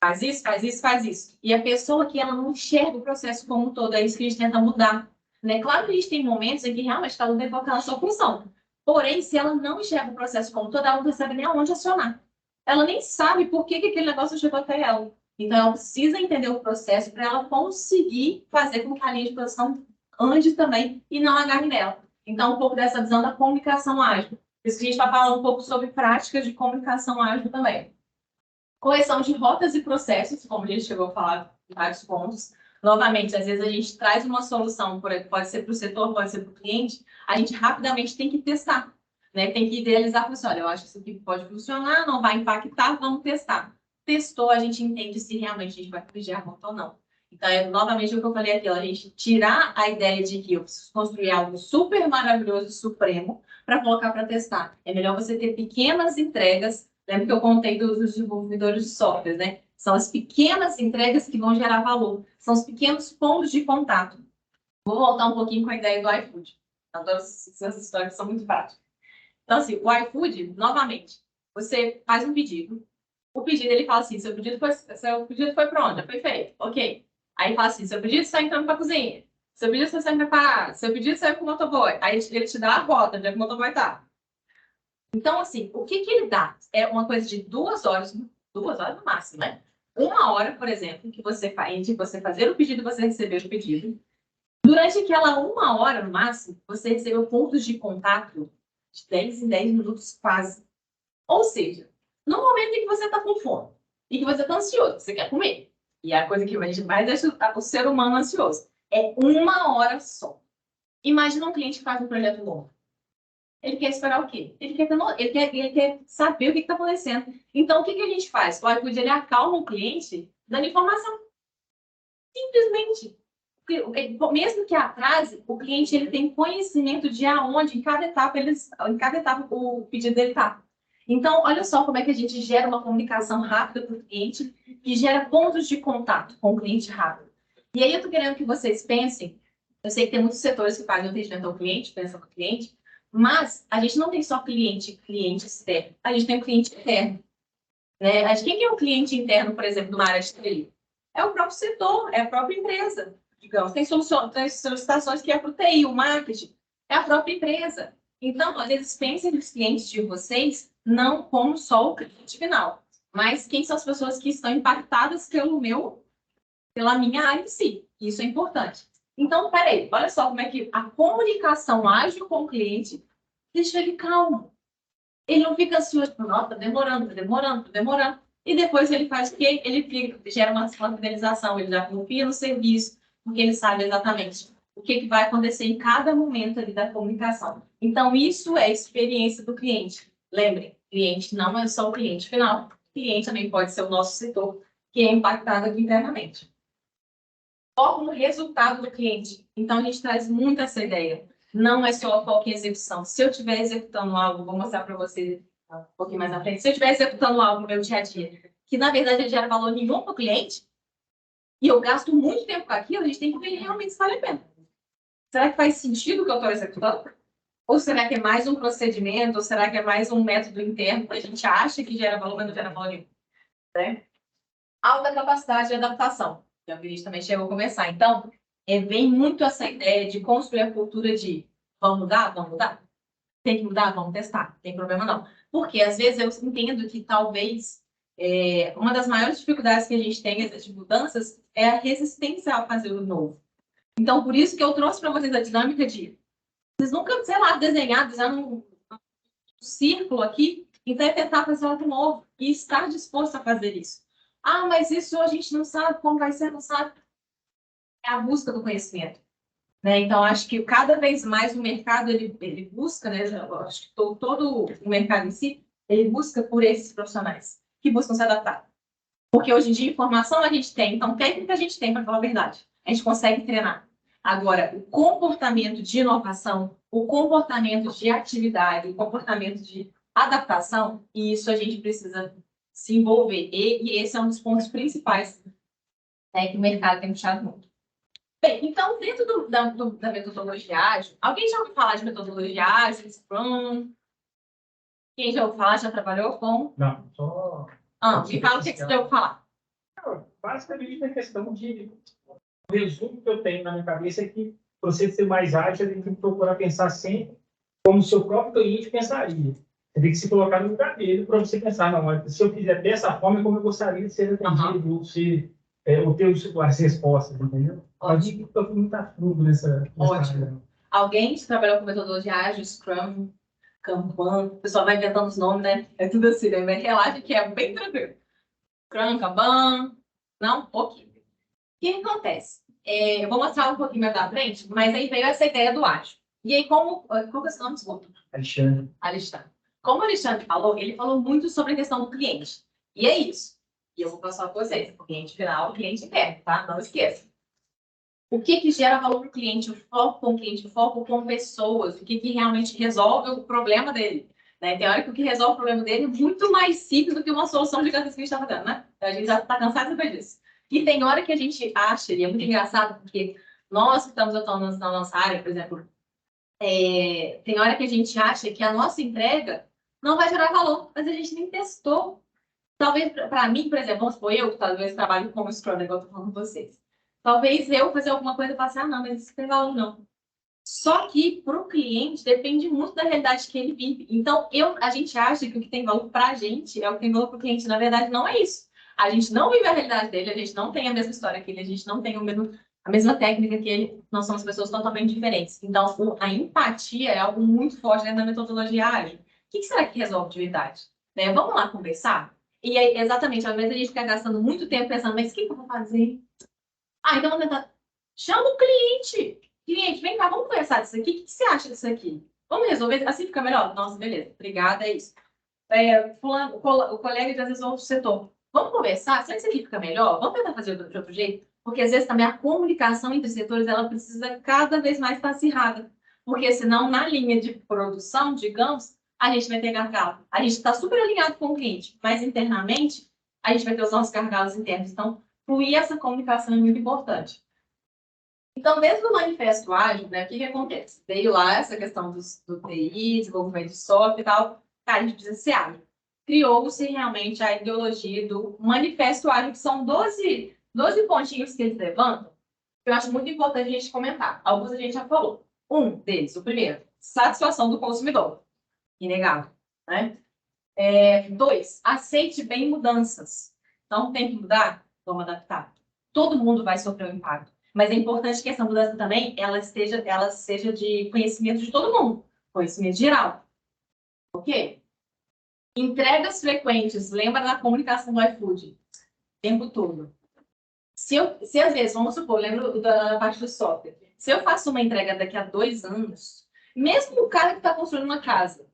Faz isso, faz isso, faz isso. E a pessoa que ela não enxerga o processo como um todo, é isso que a gente tenta mudar. Né? Claro que a gente tem momentos em que realmente cada um tem que focar na sua função. Porém, se ela não enxerga o processo como um todo, ela não sabe nem aonde acionar. Ela nem sabe por que aquele negócio chegou até ela. Então, ela precisa entender o processo para ela conseguir fazer com que a linha de produção ande também e não agarre nela. Então, um pouco dessa visão da comunicação ágil. Por isso que a gente está falando um pouco sobre práticas de comunicação ágil também. Correção de rotas e processos, como a gente chegou a falar em vários pontos. Novamente, às vezes a gente traz uma solução, pode ser para o setor, pode ser para o cliente, a gente rapidamente tem que testar. Né? Tem que idealizar, assim, olha, eu acho que isso aqui pode funcionar, não vai impactar, vamos testar. Testou, a gente entende se realmente a gente vai corrigir a rota ou não. Então, novamente, o que eu falei aqui, a gente tirar a ideia de que eu preciso construir algo super maravilhoso e supremo para colocar para testar. É melhor você ter pequenas entregas. Lembra que eu contei dos desenvolvedores de software, né? São as pequenas entregas que vão gerar valor. São os pequenos pontos de contato. Vou voltar um pouquinho com a ideia do iFood. Adoro essas histórias, são muito práticas. Então, assim, o iFood, novamente, você faz um pedido. O pedido, ele fala assim, seu pedido foi para onde? Foi feito. Ok. Aí fala assim, seu pedido está entrando para a cozinha. Seu pedido está sendo preparado. Seu pedido saiu com o motoboy. Aí ele te dá a rota, onde é que o motoboy está. Então, assim, o que ele dá? É uma coisa de 2 horas no máximo, né? 1 hora, por exemplo, que você faz, entre você fazer o pedido e você receber o pedido. Durante aquela 1 hora, no máximo, você recebeu pontos de contato de 10 em 10 minutos quase. Ou seja, no momento em que você está com fome e que você está ansioso, você quer comer, e a coisa que a gente mais deixa o ser humano ansioso, é 1 hora só. Imagina um cliente que faz um projeto longo. Ele quer esperar o quê? Ele quer saber o que está acontecendo. Então, o que a gente faz? O iFood, ele acalma o cliente dando informação. Simplesmente. Mesmo que atrase, o cliente ele tem conhecimento de aonde, em cada etapa o pedido dele está. Então, olha só como é que a gente gera uma comunicação rápida para o cliente e gera pontos de contato com o cliente rápido. E aí eu estou querendo que vocês pensem, eu sei que tem muitos setores que fazem atendimento ao cliente, pensam no cliente, mas a gente não tem só cliente externo, a gente tem um cliente interno. Né? Quem é o cliente interno, por exemplo, de uma área de TI? É o próprio setor, é a própria empresa. Digamos, tem solicitações que é para o TI, o marketing, é a própria empresa. Então, às vezes, pensem nos clientes de vocês não como só o cliente final, mas quem são as pessoas que estão impactadas pela minha área em si. Isso é importante. Então, peraí, olha só como é que a comunicação ágil com o cliente deixa ele calmo. Ele não fica ansioso, nossa, tá demorando. E depois ele faz o quê? Ele gera uma fidelização, ele já confia no serviço, porque ele sabe exatamente o que vai acontecer em cada momento ali da comunicação. Então, isso é a experiência do cliente. Lembrem, cliente não é só o cliente final, cliente também pode ser o nosso setor, que é impactado aqui internamente. Foco no resultado do cliente. Então, a gente traz muito essa ideia. Não é só foco em execução. Se eu estiver executando algo, vou mostrar para vocês um pouquinho mais na frente. Se eu estiver executando algo no meu dia a dia, que na verdade não gera valor nenhum para o cliente, e eu gasto muito tempo com aquilo, a gente tem que ver realmente se vale a pena. Será que faz sentido o que eu estou executando? Ou será que é mais um procedimento? Ou será que é mais um método interno que a gente acha que gera valor, mas não gera valor nenhum? Né? Alta capacidade de adaptação. Que a Vinícius também chegou a começar. Então, vem muito essa ideia de construir a cultura de vamos mudar? Vamos mudar. Tem que mudar? Vamos testar. Não tem problema não. Porque, às vezes, eu entendo que talvez uma das maiores dificuldades que a gente tem de mudanças é a resistência a fazer o novo. Então, por isso que eu trouxe para vocês a dinâmica de vocês nunca, sei lá, desenhar um círculo aqui, então é tentar fazer algo novo e estar disposto a fazer isso. Ah, mas isso a gente não sabe como vai ser, não sabe. É a busca do conhecimento. Né? Então, acho que cada vez mais o mercado ele busca, né? Eu acho que todo o mercado em si, ele busca por esses profissionais que buscam se adaptar. Porque hoje em dia, informação a gente tem, então técnica a gente tem, para falar a verdade. A gente consegue treinar. Agora, o comportamento de inovação, o comportamento de atividade, o comportamento de adaptação, e isso a gente precisa se envolver. E esse é um dos pontos principais, né, que o mercado tem puxado muito. Bem, então, dentro da metodologia ágil, alguém já ouviu falar de metodologia ágil, Scrum? Quem já ouviu falar, já trabalhou com? Não, só... me fala o que você já ouviu falar. Basicamente, a questão de... O resumo que eu tenho na minha cabeça é que, para você ser mais ágil, você tem que procurar pensar sempre como o seu próprio cliente pensaria. Você tem que se colocar no lugar dele para você pensar, não, se eu fizer dessa forma, como eu gostaria de ser atendido, ou se ou ter as respostas, entendeu? Ótimo. Eu fui muito afundo nessa Ótimo. área. Alguém que trabalhou com metodologia ágil, Scrum, Kanban, o pessoal vai inventando os nomes, né? É tudo assim, né? Mas relaxa que é bem tranquilo. Scrum, Kanban, não? Ok. O que acontece? Eu vou mostrar um pouquinho mais da frente, mas aí veio essa ideia do ágil. E aí, qual é esse nome? Desculpa. Alexandre. Como o Alexandre falou, ele falou muito sobre a questão do cliente. E é isso. E eu vou passar para vocês. O cliente final, o cliente interno, tá? Não esqueça. O que gera valor para o cliente? O foco com o cliente, o foco com pessoas. O que realmente resolve o problema dele. Né? Tem hora que o que resolve o problema dele é muito mais simples do que uma solução gigantesca que a gente está fazendo, né? A gente já está cansado de saber disso. E tem hora que a gente acha, e é muito engraçado, porque nós que estamos atuando na nossa área, por exemplo, tem hora que a gente acha que a nossa entrega não vai gerar valor, mas a gente nem testou. Talvez, para mim, por exemplo, vamos supor, eu talvez trabalho como Scrum, igual eu estou falando com vocês. Talvez eu fazer alguma coisa e falar assim, não, mas isso não tem valor, não. Só que para o cliente depende muito da realidade que ele vive. Então, a gente acha que o que tem valor para a gente é o que tem valor para o cliente. Na verdade, não é isso. A gente não vive a realidade dele, a gente não tem a mesma história que ele, a gente não tem a mesma técnica que ele. Nós somos pessoas totalmente diferentes. Então, a empatia é algo muito forte dentro da metodologia ágil. O que será que resolve de verdade? Né? Vamos lá conversar? E aí, exatamente, ao invés de a gente ficar gastando muito tempo pensando, mas o que eu vou fazer? Então vamos tentar. Chama o cliente. Cliente, vem cá, vamos conversar disso aqui. O que você acha disso aqui? Vamos resolver? Assim fica melhor? Nossa, beleza. Obrigada, é isso. Fulano, o colega de às vezes outro setor. Vamos conversar? Será que isso aqui fica melhor? Vamos tentar fazer de outro jeito? Porque às vezes também a comunicação entre setores ela precisa cada vez mais estar acirrada. Porque senão, na linha de produção, digamos, a gente vai ter gargalo. A gente está super alinhado com o cliente, mas internamente a gente vai ter os nossos gargalos internos. Então, fluir essa comunicação é muito importante. Então, desde o manifesto ágil, né, o que acontece? Veio lá essa questão do TI, desenvolvimento de software e tal, a gente precisa ser ágil. Criou-se realmente a ideologia do manifesto ágil, que são 12 pontinhos que eles levantam, que eu acho muito importante a gente comentar. Alguns a gente já falou. Um deles, o primeiro, satisfação do consumidor. Inegável, né? 2, aceite bem mudanças. Então, tem que mudar? Vamos adaptar. Todo mundo vai sofrer um impacto. Mas é importante que essa mudança também ela seja de conhecimento de todo mundo. Conhecimento geral. Ok? Entregas frequentes. Lembra da comunicação do iFood? O tempo todo. Se às vezes, vamos supor, lembro da parte do software. Se eu faço uma entrega daqui a 2 anos, mesmo o cara que está construindo uma casa,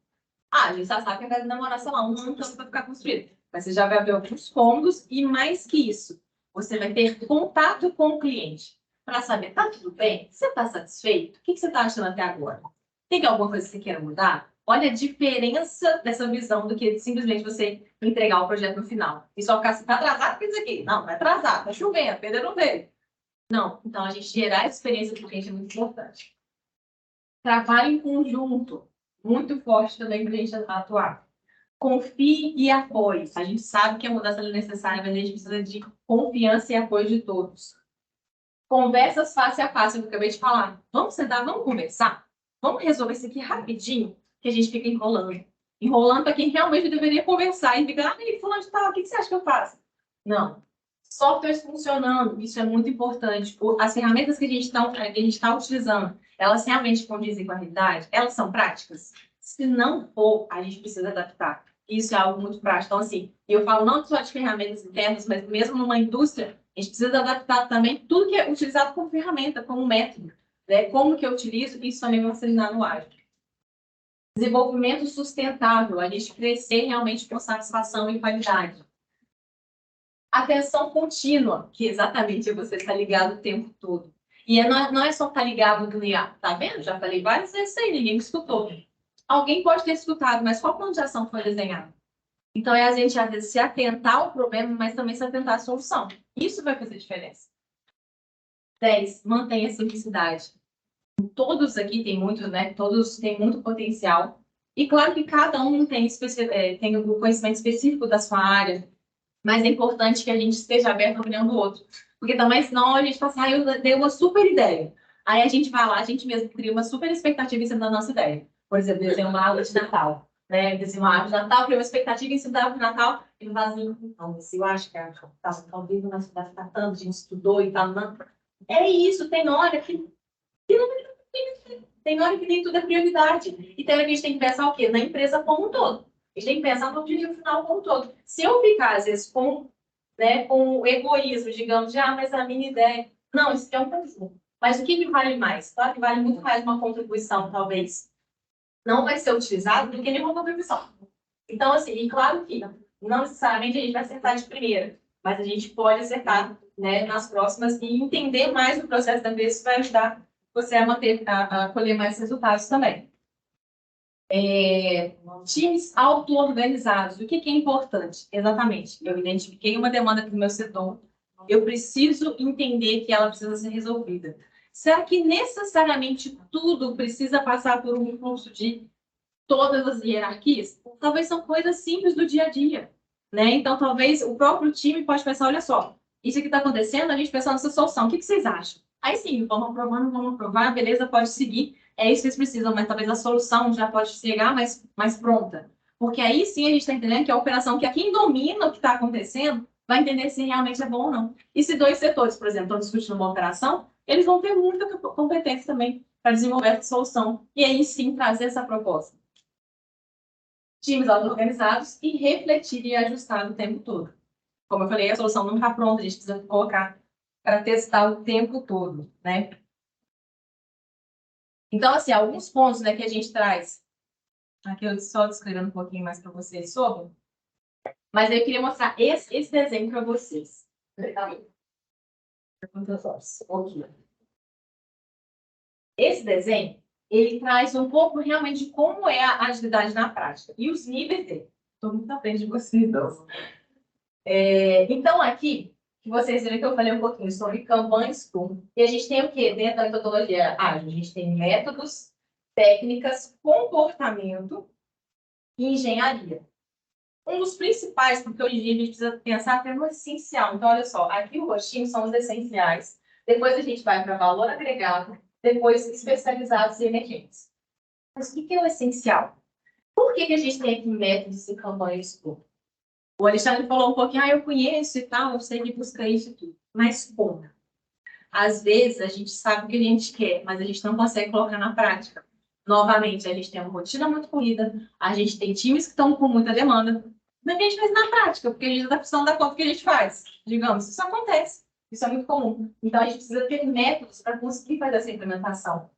a gente já sabe que vai demorar, sei lá, um ano para ficar construído. Mas você já vai ver alguns cômodos e mais que isso, você vai ter contato com o cliente para saber, tá tudo bem? Você está satisfeito? O que você está achando até agora? Tem alguma coisa que você queira mudar? Olha a diferença dessa visão do que simplesmente você entregar o projeto no final. E só ficar assim, tá atrasado, quer dizer aqui. Não, não é atrasado, tá chovendo, Pedro não veio. Não, então a gente gerar essa experiência para o cliente é muito importante. Trabalho em conjunto, muito forte também para a gente atuar. Confie e apoie. A gente sabe que a mudança é necessária, mas a gente precisa de confiança e apoio de todos. Conversas face a face, eu acabei de falar. Vamos sentar, vamos conversar? Vamos resolver isso aqui rapidinho, que a gente fica enrolando. Enrolando para quem realmente deveria conversar. E fica, fulano de tal, o que você acha que eu faço? Não. Softwares funcionando, isso é muito importante. As ferramentas que a gente está utilizando, elas realmente condizem com a realidade? Elas são práticas? Se não for, a gente precisa adaptar. Isso é algo muito prático. Então, assim, eu falo não só de ferramentas internas, mas mesmo numa indústria, a gente precisa adaptar também tudo que é utilizado como ferramenta, como método. Né? Como que eu utilizo, isso também vai ser no ágil. Desenvolvimento sustentável, a gente crescer realmente com satisfação e qualidade. Atenção contínua, que exatamente você está ligado o tempo todo. E não é só estar ligado no IA, tá vendo? Já falei várias vezes aí, ninguém me escutou. Alguém pode ter escutado, mas qual plano de ação foi desenhado? Então, é a gente, às vezes, se atentar ao problema, mas também se atentar à solução. Isso vai fazer diferença. 10, mantenha a simplicidade. Todos aqui têm muito, né? Todos têm muito potencial. E claro que cada um tem o conhecimento específico da sua área, mas é importante que a gente esteja aberto à opinião do outro. Porque também, senão, a gente passa, eu dei uma super ideia. Aí a gente vai lá, a gente mesmo cria uma super expectativa em cima da nossa ideia. Por exemplo, desenhar uma árvore de Natal. Né? Desenhar uma árvore de Natal, cria uma expectativa em cima da árvore de Natal, e no vasinho, não, eu acho que talvez na cidade está tanto, a gente estudou e tal. Não. É isso, tem hora que não tem hora que nem tudo é prioridade. Então, a gente tem que pensar o quê? Na empresa como um todo. A gente tem que pensar no objetivo final como um todo. Se eu ficar, às vezes, com o egoísmo, digamos, de, mas a minha ideia... Não, isso aqui é um conjunto. Mas o que vale mais? Claro que vale muito mais uma contribuição, talvez. Não vai ser utilizado do que nenhuma contribuição. Então, assim, e claro que não necessariamente a gente vai acertar de primeira, mas a gente pode acertar, né, nas próximas e entender mais o processo da vez, vai ajudar você a colher mais resultados também. Times auto-organizados. O que é importante? Exatamente. Eu identifiquei uma demanda para o meu setor. Eu preciso entender que ela precisa ser resolvida. Será que necessariamente tudo precisa passar por um fluxo de todas as hierarquias? Talvez são coisas simples do dia a dia. Né? Então, talvez o próprio time pode pensar, olha só, isso que está acontecendo, a gente pensa nessa solução. O que vocês acham? Aí sim, vamos aprovar, beleza, pode seguir. é isso que eles precisam, mas talvez a solução já pode chegar mais pronta. Porque aí sim a gente está entendendo que a operação, que quem domina o que está acontecendo, vai entender se realmente é bom ou não. E se dois setores, por exemplo, estão discutindo uma operação, eles vão ter muita competência também para desenvolver essa solução. E aí sim trazer essa proposta. Times auto-organizados e refletir e ajustar o tempo todo. Como eu falei, a solução não está pronta, a gente precisa colocar para testar o tempo todo, né? Então, assim, alguns pontos, né, que a gente traz. Aqui eu só descrevendo um pouquinho mais para vocês sobre. Mas eu queria mostrar esse desenho para vocês. Quantas horas? Esse desenho, ele traz um pouco realmente de como é a agilidade na prática. E os níveis dele. Estou muito à frente de vocês, então. Então, aqui, que vocês viram que eu falei um pouquinho sobre Kanban e Scrum. E a gente tem o quê? Dentro da metodologia ágil, a gente tem métodos, técnicas, comportamento e engenharia. Um dos principais, porque hoje em dia a gente precisa pensar que é um essencial. Então, olha só, aqui o roxinho são os essenciais. Depois a gente vai para valor agregado, depois especializados e emergentes. Mas o que é o essencial? Por que a gente tem aqui métodos em Kanban e Scrum? O Alexandre falou um pouquinho, eu conheço e tal, eu sei que busca isso e tudo. Mas como? Às vezes a gente sabe o que a gente quer, mas a gente não consegue colocar na prática. Novamente, a gente tem uma rotina muito corrida, a gente tem times que estão com muita demanda, mas a gente faz na prática, porque a gente está precisando dar conta do que a gente faz. Digamos, isso acontece, isso é muito comum. Então, a gente precisa ter métodos para conseguir fazer essa implementação.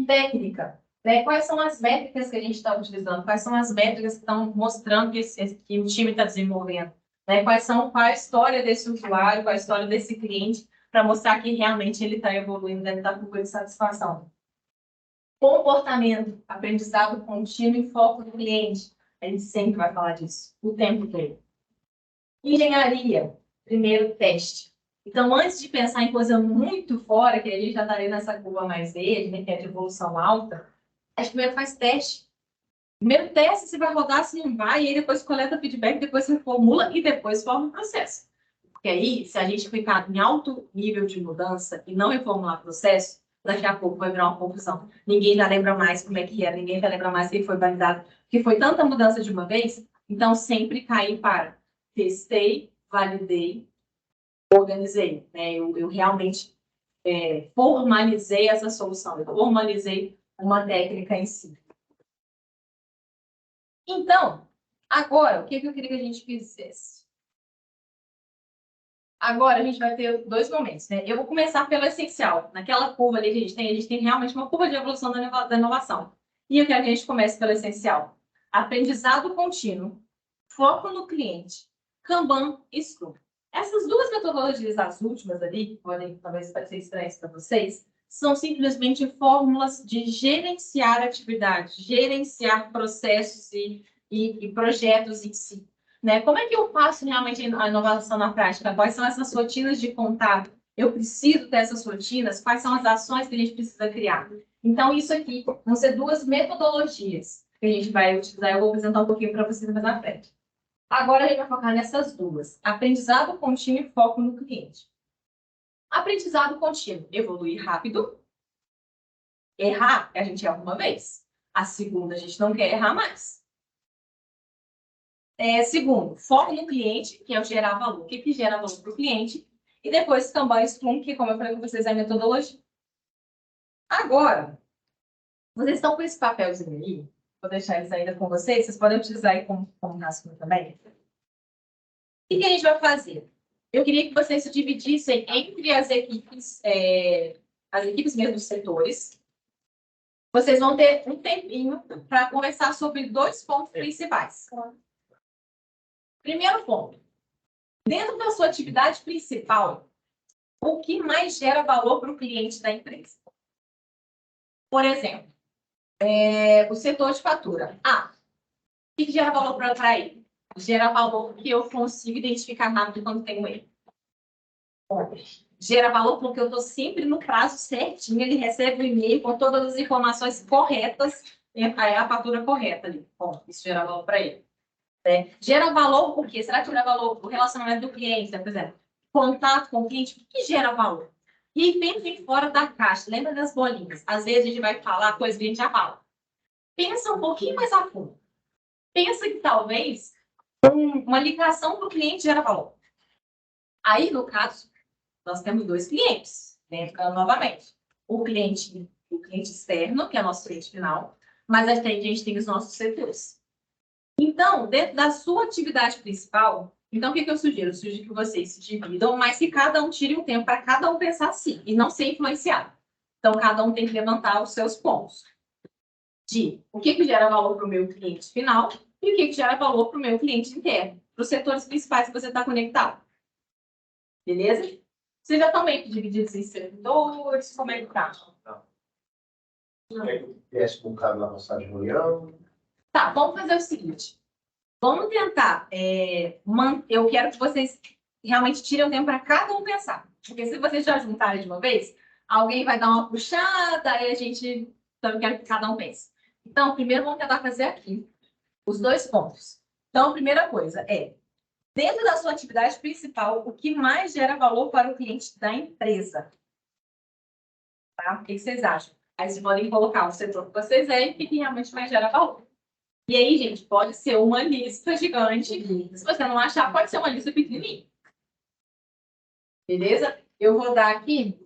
Técnica. Né? Quais são as métricas que a gente está utilizando? Quais são as métricas que estão mostrando que o time está desenvolvendo? Né? Qual a história desse usuário, qual a história desse cliente, para mostrar que realmente ele está evoluindo dentro da curva de satisfação. Comportamento, aprendizado contínuo e foco no cliente. A gente sempre vai falar disso, o tempo todo. Engenharia, primeiro teste. Então, antes de pensar em coisa muito fora, que a gente já estaria nessa curva mais verde, né, que é de evolução alta, a gente primeiro faz teste. Primeiro teste se vai rodar, se não vai, e aí depois coleta feedback, depois reformula e depois forma o processo. Porque aí, se a gente ficar em alto nível de mudança e não reformular o processo, daqui a pouco vai virar uma confusão. Ninguém já lembra mais como é que era, ninguém já lembra mais o que foi validado, porque foi tanta mudança de uma vez, então sempre cair para testei, validei, organizei. Né? Eu realmente formalizei essa solução, eu formalizei uma técnica em si. Então, agora, o que eu queria que a gente fizesse? Agora, a gente vai ter dois momentos, né? Eu vou começar pelo essencial. Naquela curva ali que a gente tem realmente uma curva de evolução da inovação. E eu quero que a gente comece pelo essencial. Aprendizado contínuo, foco no cliente, Kanban e Scrum. Essas duas metodologias, as últimas ali, que podem talvez parecer estranhas para vocês, são simplesmente fórmulas de gerenciar atividades, gerenciar processos e projetos em si. Né? Como é que eu faço realmente a inovação na prática? Quais são essas rotinas de contato? Eu preciso ter essas rotinas? Quais são as ações que a gente precisa criar? Então, isso aqui vão ser duas metodologias que a gente vai utilizar. Eu vou apresentar um pouquinho para vocês mais na frente. Agora, a gente vai focar nessas duas. Aprendizado contínuo e foco no cliente. Aprendizado contínuo. Evoluir rápido. Errar, a gente erra uma vez. A segunda, a gente não quer errar mais. Segundo, foco no cliente, que é o gerar valor. O que gera valor para o cliente? E depois, Kanban e Scrum, que, como eu falei com vocês, é a metodologia. Agora, vocês estão com esse papelzinho aí. Vou deixar eles ainda com vocês. Vocês podem utilizar aí como rascunho também. O que a gente vai fazer? Eu queria que vocês se dividissem entre as equipes mesmo dos setores. Vocês vão ter um tempinho para conversar sobre dois pontos principais. Primeiro ponto. Dentro da sua atividade principal, o que mais gera valor para o cliente da empresa? Por exemplo, o setor de fatura. O que gera valor para ele? Gera valor que eu consigo identificar rápido quando tem um erro. Gera valor porque eu estou sempre no prazo certinho, ele recebe o e-mail com todas as informações corretas, a fatura correta ali. Bom, isso gera valor para ele. Gera valor por quê? Será que gera valor o relacionamento do cliente, por exemplo? Contato com o cliente, o que gera valor? E pensem fora da caixa. Lembra das bolinhas? Às vezes a gente vai falar coisa que a gente já fala. Pensa um pouquinho mais a fundo. Pensa que talvez uma ligação para o cliente gera valor. Aí, no caso, nós temos dois clientes, lembrando novamente. O cliente externo, que é o nosso cliente final, mas a gente tem os nossos setores. Então, dentro da sua atividade principal, então o que eu sugiro? Eu sugiro que vocês se dividam, mas que cada um tire um tempo para cada um pensar assim, e não ser influenciado. Então, cada um tem que levantar os seus pontos. De o que gera valor para o meu cliente final e o que gera valor para o meu cliente interno, para os setores principais que você está conectado. Beleza? Vocês já estão meio que divididos em servidores? Como é que tá? Desce um bocado na nossa reunião. Tá, vamos fazer o seguinte. Vamos tentar. Eu quero que vocês realmente tirem o tempo para cada um pensar. Porque se vocês já juntarem de uma vez, alguém vai dar uma puxada, aí a gente. Então, eu quero que cada um pense. Então, primeiro vamos tentar fazer aqui os dois pontos. Então, a primeira coisa é, dentro da sua atividade principal, o que mais gera valor para o cliente da empresa? Tá? O que vocês acham? Aí vocês podem colocar o setor que vocês e o que realmente mais gera valor. E aí, gente, pode ser uma lista gigante. Se você não achar, pode ser uma lista pequenininha. Beleza? Eu vou dar aqui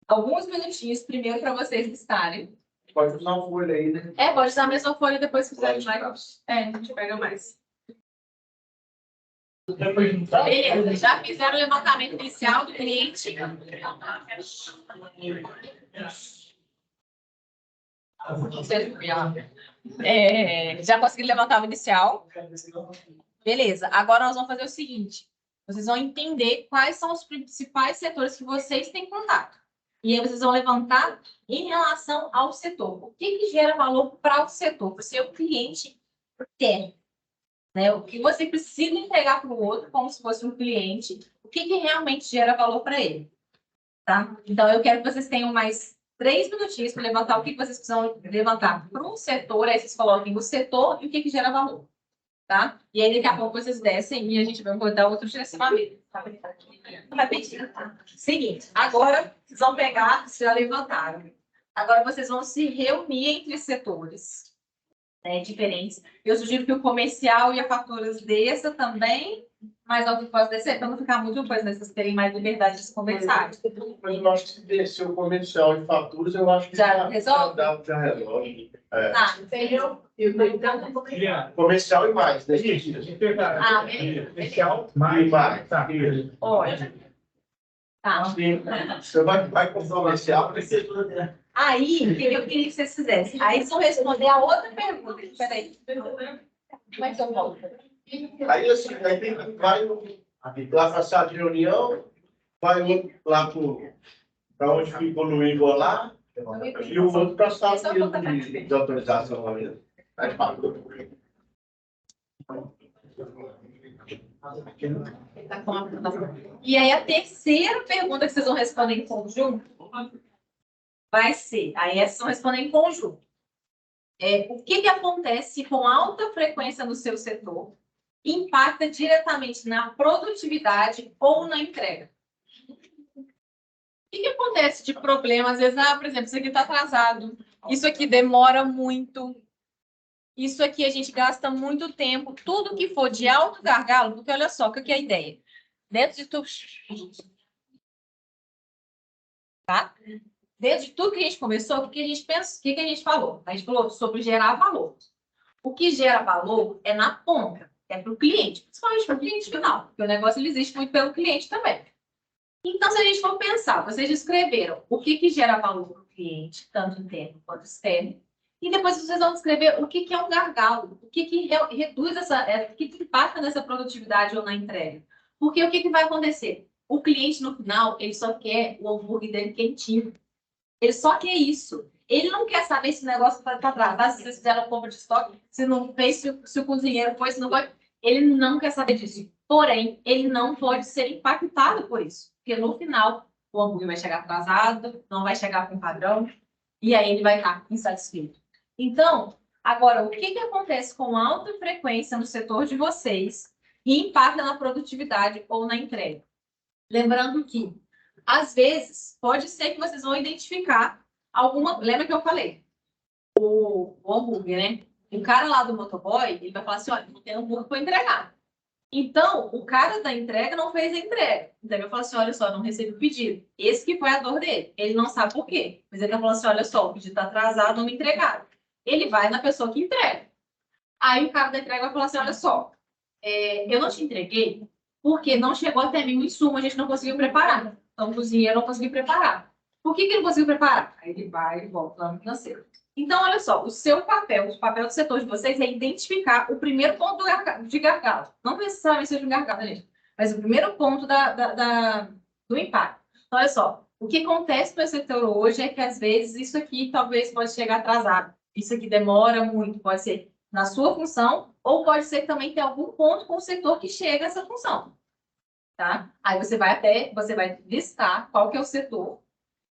alguns minutinhos primeiro para vocês listarem. Pode usar uma folha aí, né? Pode usar a mesma folha depois que quiser mais. A gente pega mais. Beleza, já fizeram o levantamento inicial do cliente. Já consegui levantar o inicial. Beleza, agora nós vamos fazer o seguinte. Vocês vão entender quais são os principais setores que vocês têm contato. E aí vocês vão levantar em relação ao setor. O que gera valor para o setor, para o seu cliente interno? Né? O que você precisa entregar para o outro, como se fosse um cliente, o que realmente gera valor para ele. Tá? Então, eu quero que vocês tenham mais 3 minutinhos para levantar o que vocês precisam levantar para um setor, aí vocês coloquem o setor e o que gera valor. Tá? E aí, daqui a pouco, vocês descem e a gente vai dar outro direcionamento. Seguinte, agora vocês vão pegar, vocês já levantaram. Agora vocês vão se reunir entre setores, né, diferentes. Eu sugiro que o comercial e a faturas desça também, mas alguém pode descer, para não ficar muito coisa, né? Vocês terem mais liberdade de se conversar. Mas eu acho que se descer o comercial e faturas, eu acho que Já resolve? Já resolve. Tá, entendeu? Comercial e mais, né? Beleza. Comercial, E mais. Tá. Olha. Tá. Você vai com o comercial. Aí, o que eu queria que vocês fizessem? Aí vocês vão responder a outra pergunta. Peraí. Como é que eu volto? Aí assim, vai lá para a sala de reunião, vai um lá para onde ficou no Igor lá, e o outro para a sala de autorização lá mesmo. E aí, a terceira pergunta que vocês vão responder em conjunto vai ser, aí essas vão responder em conjunto. O que acontece com alta frequência no seu setor impacta diretamente na produtividade ou na entrega? O que acontece de problema? Às vezes, por exemplo, isso aqui está atrasado, isso aqui demora muito, isso aqui a gente gasta muito tempo, tudo que for de alto gargalo, porque olha só, o que é a ideia? Dentro de tudo... Tá? Dentro de tudo que a gente conversou, o que a gente pensa, o que a gente falou? A gente falou sobre gerar valor. O que gera valor é na ponta, é para o cliente, principalmente para o cliente final, porque o negócio ele existe muito pelo cliente também. Então, se a gente for pensar, vocês descreveram o que gera valor para o cliente, tanto interno quanto externo, e depois vocês vão descrever o que é um gargalo, o que reduz o que impacta nessa produtividade ou na entrega. Porque o que vai acontecer? O cliente, no final, ele só quer o hambúrguer dele quentinho. Ele só quer isso. Ele não quer saber se o negócio está atrasado, se vocês fizeram compra de estoque, se não fez, se o cozinheiro foi, se não foi. Ele não quer saber disso. Porém, ele não pode ser impactado por isso. Porque no final, o hambúrguer vai chegar atrasado, não vai chegar com padrão, e aí ele vai estar insatisfeito. Então, agora, o que acontece com alta frequência no setor de vocês e impacta na produtividade ou na entrega? Lembrando que Às vezes, pode ser que vocês vão identificar alguma... Lembra que eu falei? O hambúrguer, né? O cara lá do motoboy, ele vai falar assim, olha, não tem hambúrguer para entregar. Então, o cara da entrega não fez a entrega. Então, ele vai falar assim, olha só, não recebi o pedido. Esse que foi a dor dele. Ele não sabe por quê. Mas ele vai falar assim, olha só, o pedido está atrasado, não me entregaram. Ele vai na pessoa que entrega. Aí o cara da entrega vai falar assim, olha só, eu não te entreguei porque não chegou até mim o insumo, a gente não conseguiu preparar. Então, o cozinheiro não conseguiu preparar. Por que ele não conseguiu preparar? Aí ele vai e volta lá no financeiro. Então, olha só, o papel do setor de vocês é identificar o primeiro ponto de gargalo. Não necessariamente seja um gargalo, gente, mas o primeiro ponto do impacto. Então, olha só, o que acontece no setor hoje é que, às vezes, isso aqui talvez pode chegar atrasado. Isso aqui demora muito, pode ser na sua função, ou pode ser que também tenha algum ponto com o setor que chega a essa função. Tá? Aí você vai listar qual que é o setor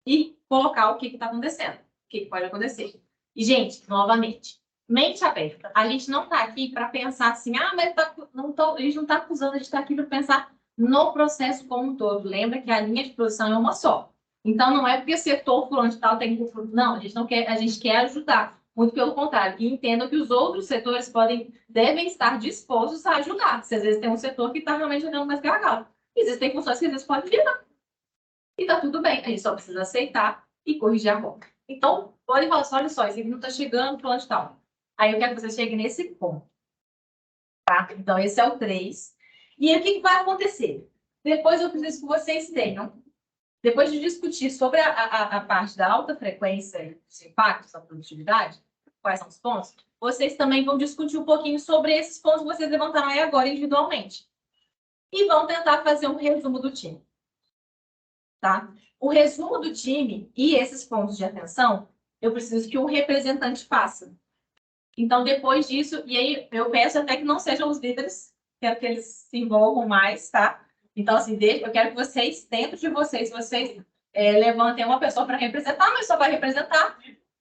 e colocar o que está acontecendo, o que pode acontecer. E, gente, novamente, mente aberta. A gente não está aqui para pensar assim, mas a gente não está acusando, a gente está aqui para pensar no processo como um todo. Lembra que a linha de produção é uma só. Então, não é porque o setor fulano de tal tem que... Não, a gente não quer, a gente quer ajudar. Muito pelo contrário. E entendam que os outros setores devem estar dispostos a ajudar. Se às vezes tem um setor que está realmente dando mais gargalo. Existem funções que às vezes podem virar. E está tudo bem. A gente só precisa aceitar e corrigir a rota. Então, podem falar assim, olha só, esse aqui não está chegando, fulano de tal. Aí eu quero que você chegue nesse ponto. Tá? Então, esse é o 3. E aí, o que vai acontecer? Depois eu preciso que vocês tenham, depois de discutir sobre a parte da alta frequência e os impactos da produtividade, quais são os pontos, vocês também vão discutir um pouquinho sobre esses pontos que vocês levantaram aí agora individualmente. E vão tentar fazer um resumo do time. Tá? O resumo do time e esses pontos de atenção, eu preciso que um representante faça. Então, depois disso, e aí eu peço até que não sejam os líderes, quero que eles se envolvam mais, tá? Então, assim, eu quero que vocês, dentro de vocês levantem uma pessoa para representar, mas só vai representar,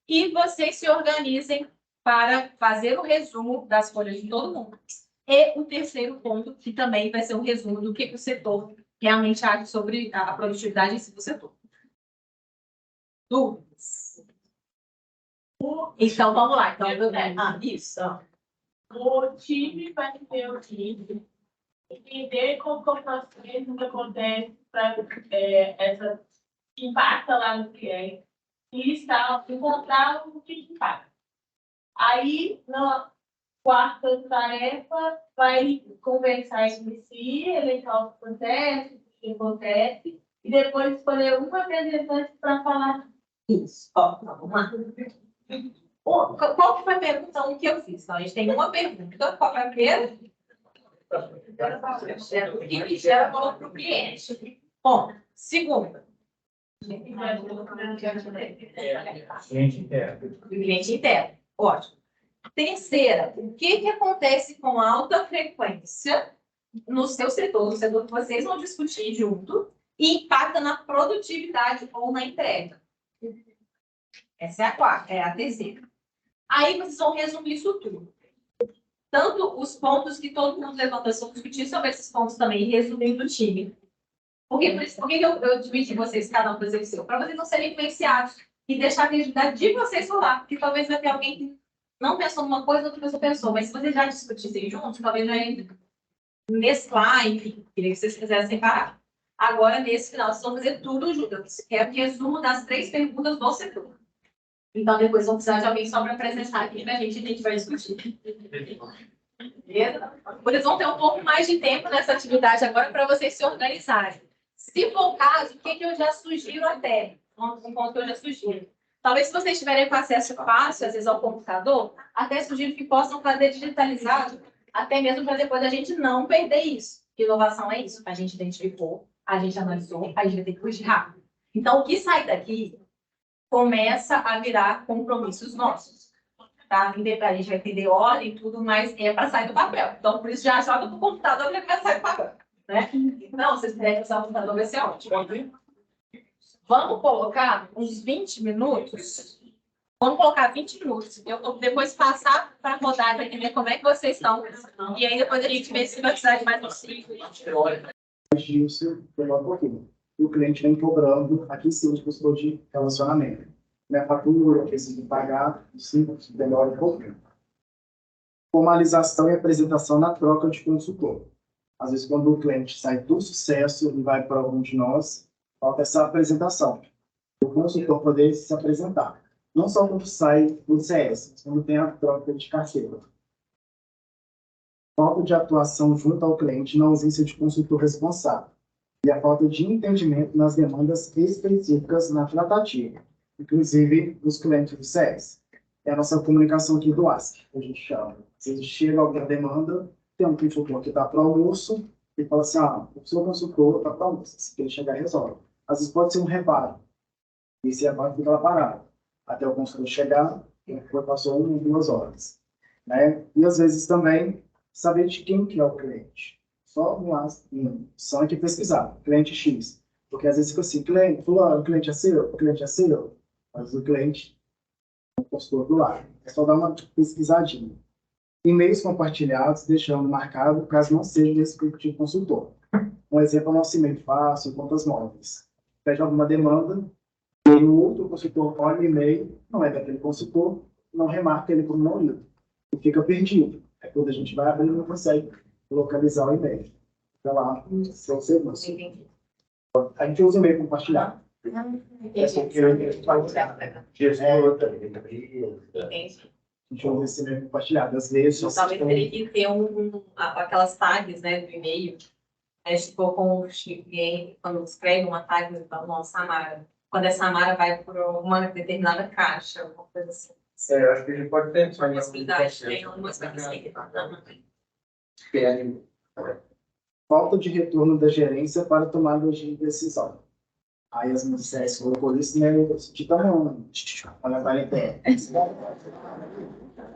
e vocês se organizem para fazer o resumo das folhas de todo mundo. E o terceiro ponto, que também vai ser um resumo do que o setor realmente acha sobre a produtividade em si do setor. Dúvidas? Então, vamos lá. Então, isso. O time vai ter o time, entender como o processo acontece para essa impacta lá no cliente e encontrar o que impacta. Aí, na quarta tarefa, vai conversar entre si, elencar o que acontece, e depois escolher um representante para falar isso. Vamos lá. Qual que foi a pergunta que eu fiz? Então, a gente tem uma pergunta. Qual foi a primeira? O que gera valor para o cliente? Bom, segunda. Cliente interno. Ótimo. Terceira, o que acontece com alta frequência no seu setor, no setor que vocês vão discutir junto, e impacta na produtividade ou na entrega? Essa é a quarta, é a terceira. Aí vocês vão resumir isso tudo. Tanto os pontos que todo mundo levantou, vão discutir sobre esses pontos também, resumindo o time. Por que eu dividi vocês, cada um fazer o seu? Para vocês não serem influenciados e deixar a criatividade de vocês rolar. Porque talvez vai ter alguém que não pensou numa coisa, outra pessoa pensou. Mas se vocês já discutissem juntos, talvez vai mesclar, enfim. Queria que vocês fizessem separar. Agora, nesse final, vocês vão fazer tudo junto. Eu quero que resumo das 3 perguntas do setor. Então, depois vão precisar de alguém só para apresentar aqui para a gente vai discutir. Beleza? Vocês vão ter um pouco mais de tempo nessa atividade agora para vocês se organizarem. Se for o caso, o que eu já sugiro até? Um ponto que eu já sugiro. Talvez se vocês tiverem com acesso fácil, às vezes, ao computador, até sugiro que possam fazer digitalizado, até mesmo para depois a gente não perder isso. Inovação é isso. A gente identificou, a gente analisou, a gente vai ter que corrigir rápido. Então, o que sai daqui começa a virar compromissos nossos. Tá? A gente vai entender ordem e tudo, mas é para sair do papel. Então, por isso, já joga para o computador para vai sair do papel. Né? Não, se vocês puderem usar o computador, vai ser ótimo. Vamos colocar uns 20 minutos. Vamos colocar 20 minutos. Eu vou depois passar para rodar para entender como é que vocês estão. E aí, depois a gente vê se vai precisar de mais uns 5. e o cliente vem cobrando aqui sim de consultor de relacionamento. Minha fatura, eu preciso pagar, sim, demora um pouquinho. Formalização e apresentação na troca de consultor. Às vezes, quando o cliente sai do sucesso e vai para algum de nós, falta essa apresentação. O consultor poder se apresentar. Não só quando sai do CS, mas quando tem a troca de carteira. Falta de atuação junto ao cliente na ausência de consultor responsável. E a falta de entendimento nas demandas específicas na tratativa, inclusive dos clientes do CS. É a nossa comunicação aqui do ASC, que a gente chama. Se chega alguma demanda, tem um consultor que está para o almoço e fala assim, o seu consultor está para o almoço. Se ele chegar, resolve. Às vezes pode ser um reparo. E esse reparo fica lá parado. Até o consultor chegar, passou 1 ou 2 horas. Né? E às vezes também saber de quem que é o cliente. Só só aqui pesquisar, cliente X. Porque às vezes fica assim, fulano, o cliente é seu, o cliente é seu. Mas o cliente é o consultor do lado. É só dar uma pesquisadinha. E-mails compartilhados, deixando marcado, caso não seja desse respectivo consultor. Um exemplo é o nosso e-mail fácil, contas móveis. Pede alguma demanda, e o outro consultor olha o e-mail, não é daquele consultor, não remarca ele como não lido. E fica perdido. É quando a gente vai abrir e não consegue localizar o e-mail. Fica lá, sem segurança. A gente usa o e-mail compartilhado. Entendi. A gente usa esse e-mail compartilhado. Às vezes, Talvez teria que ter aquelas tags, né, do e-mail. Tipo, com o cliente, quando escreve uma tag, então, não, Samara. Quando a Samara vai para uma determinada caixa, alguma coisa assim. Eu acho que a gente pode ter Uma possibilidade, tem algumas coisas que falta de retorno da gerência para tomada de decisão. Aí as mulheres colocou isso, né? Eu senti tão olha para a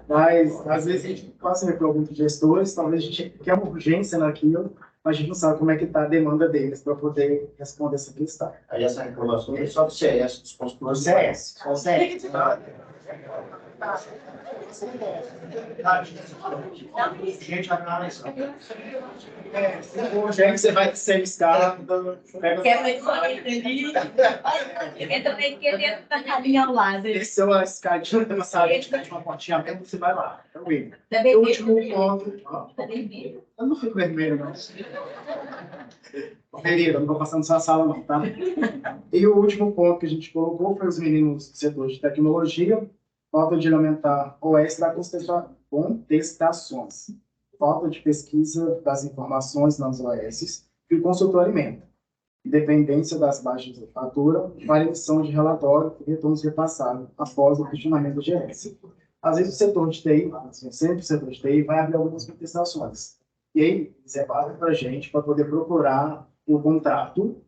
Mas às vezes a gente passa por alguns gestores, talvez a gente quer uma urgência naquilo, mas a gente não sabe como é que está a demanda deles para poder responder essa questão. Aí essa reclamação é só do CS, dos consultores. CS, só CS. Gente, análise. Já que você vai ser escala, pega Eu também queria estar caminho ao lado. desceu a escadinha, tem uma salinha de uma portinha aberta, você vai lá. É o Igor. Tá E o último ponto. Tá bem. Eu não fico vermelho, não. Beleza, não vou passar na sua sala, não, tá? E o último ponto que a gente colocou foi os meninos do setor de tecnologia, falta de alimentar OS da contestações, falta de pesquisa das informações nas OS e o consultor alimenta, dependência das baixas de fatura, variação de relatório e retornos repassados após o questionamento da gerência. Às vezes o setor de TI, sempre o setor de TI, vai abrir algumas contestações. E aí, separa para a gente, para poder procurar o contrato,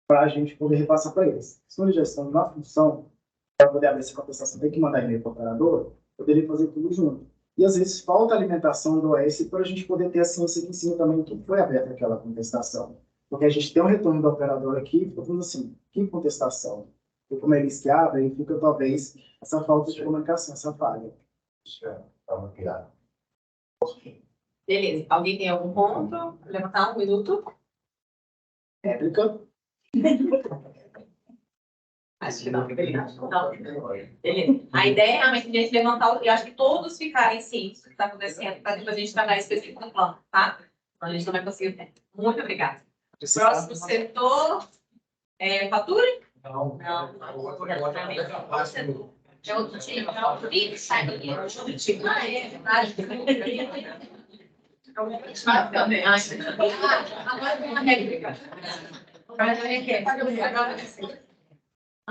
para a gente poder repassar para eles. Se eles já estão na função, para poder abrir essa contestação, tem que mandar e-mail para o operador, poderia fazer tudo junto. E às vezes falta alimentação do OS para a gente poder ter a ciência aqui em cima também que foi aberta aquela contestação. Porque a gente tem um retorno do operador aqui, fica falando assim, que contestação? E como eles que abrem, fica talvez essa falta de comunicação, essa falha. Beleza. Alguém tem algum ponto? Levantar 1 minuto? Réplica. Acho que não. Beleza. Beleza. A ideia é realmente a gente levantar, eu acho que todos ficarem cientes do que está acontecendo, para depois a gente trabalhar específico no plano, tá? Então a gente não vai conseguir ter. Muito obrigada. Próximo setor, fatura? Não. Não. É outro time. É outro time. Sai daqui. É outro time. Ah, é verdade. Vai também. Agora tem uma réplica. Agora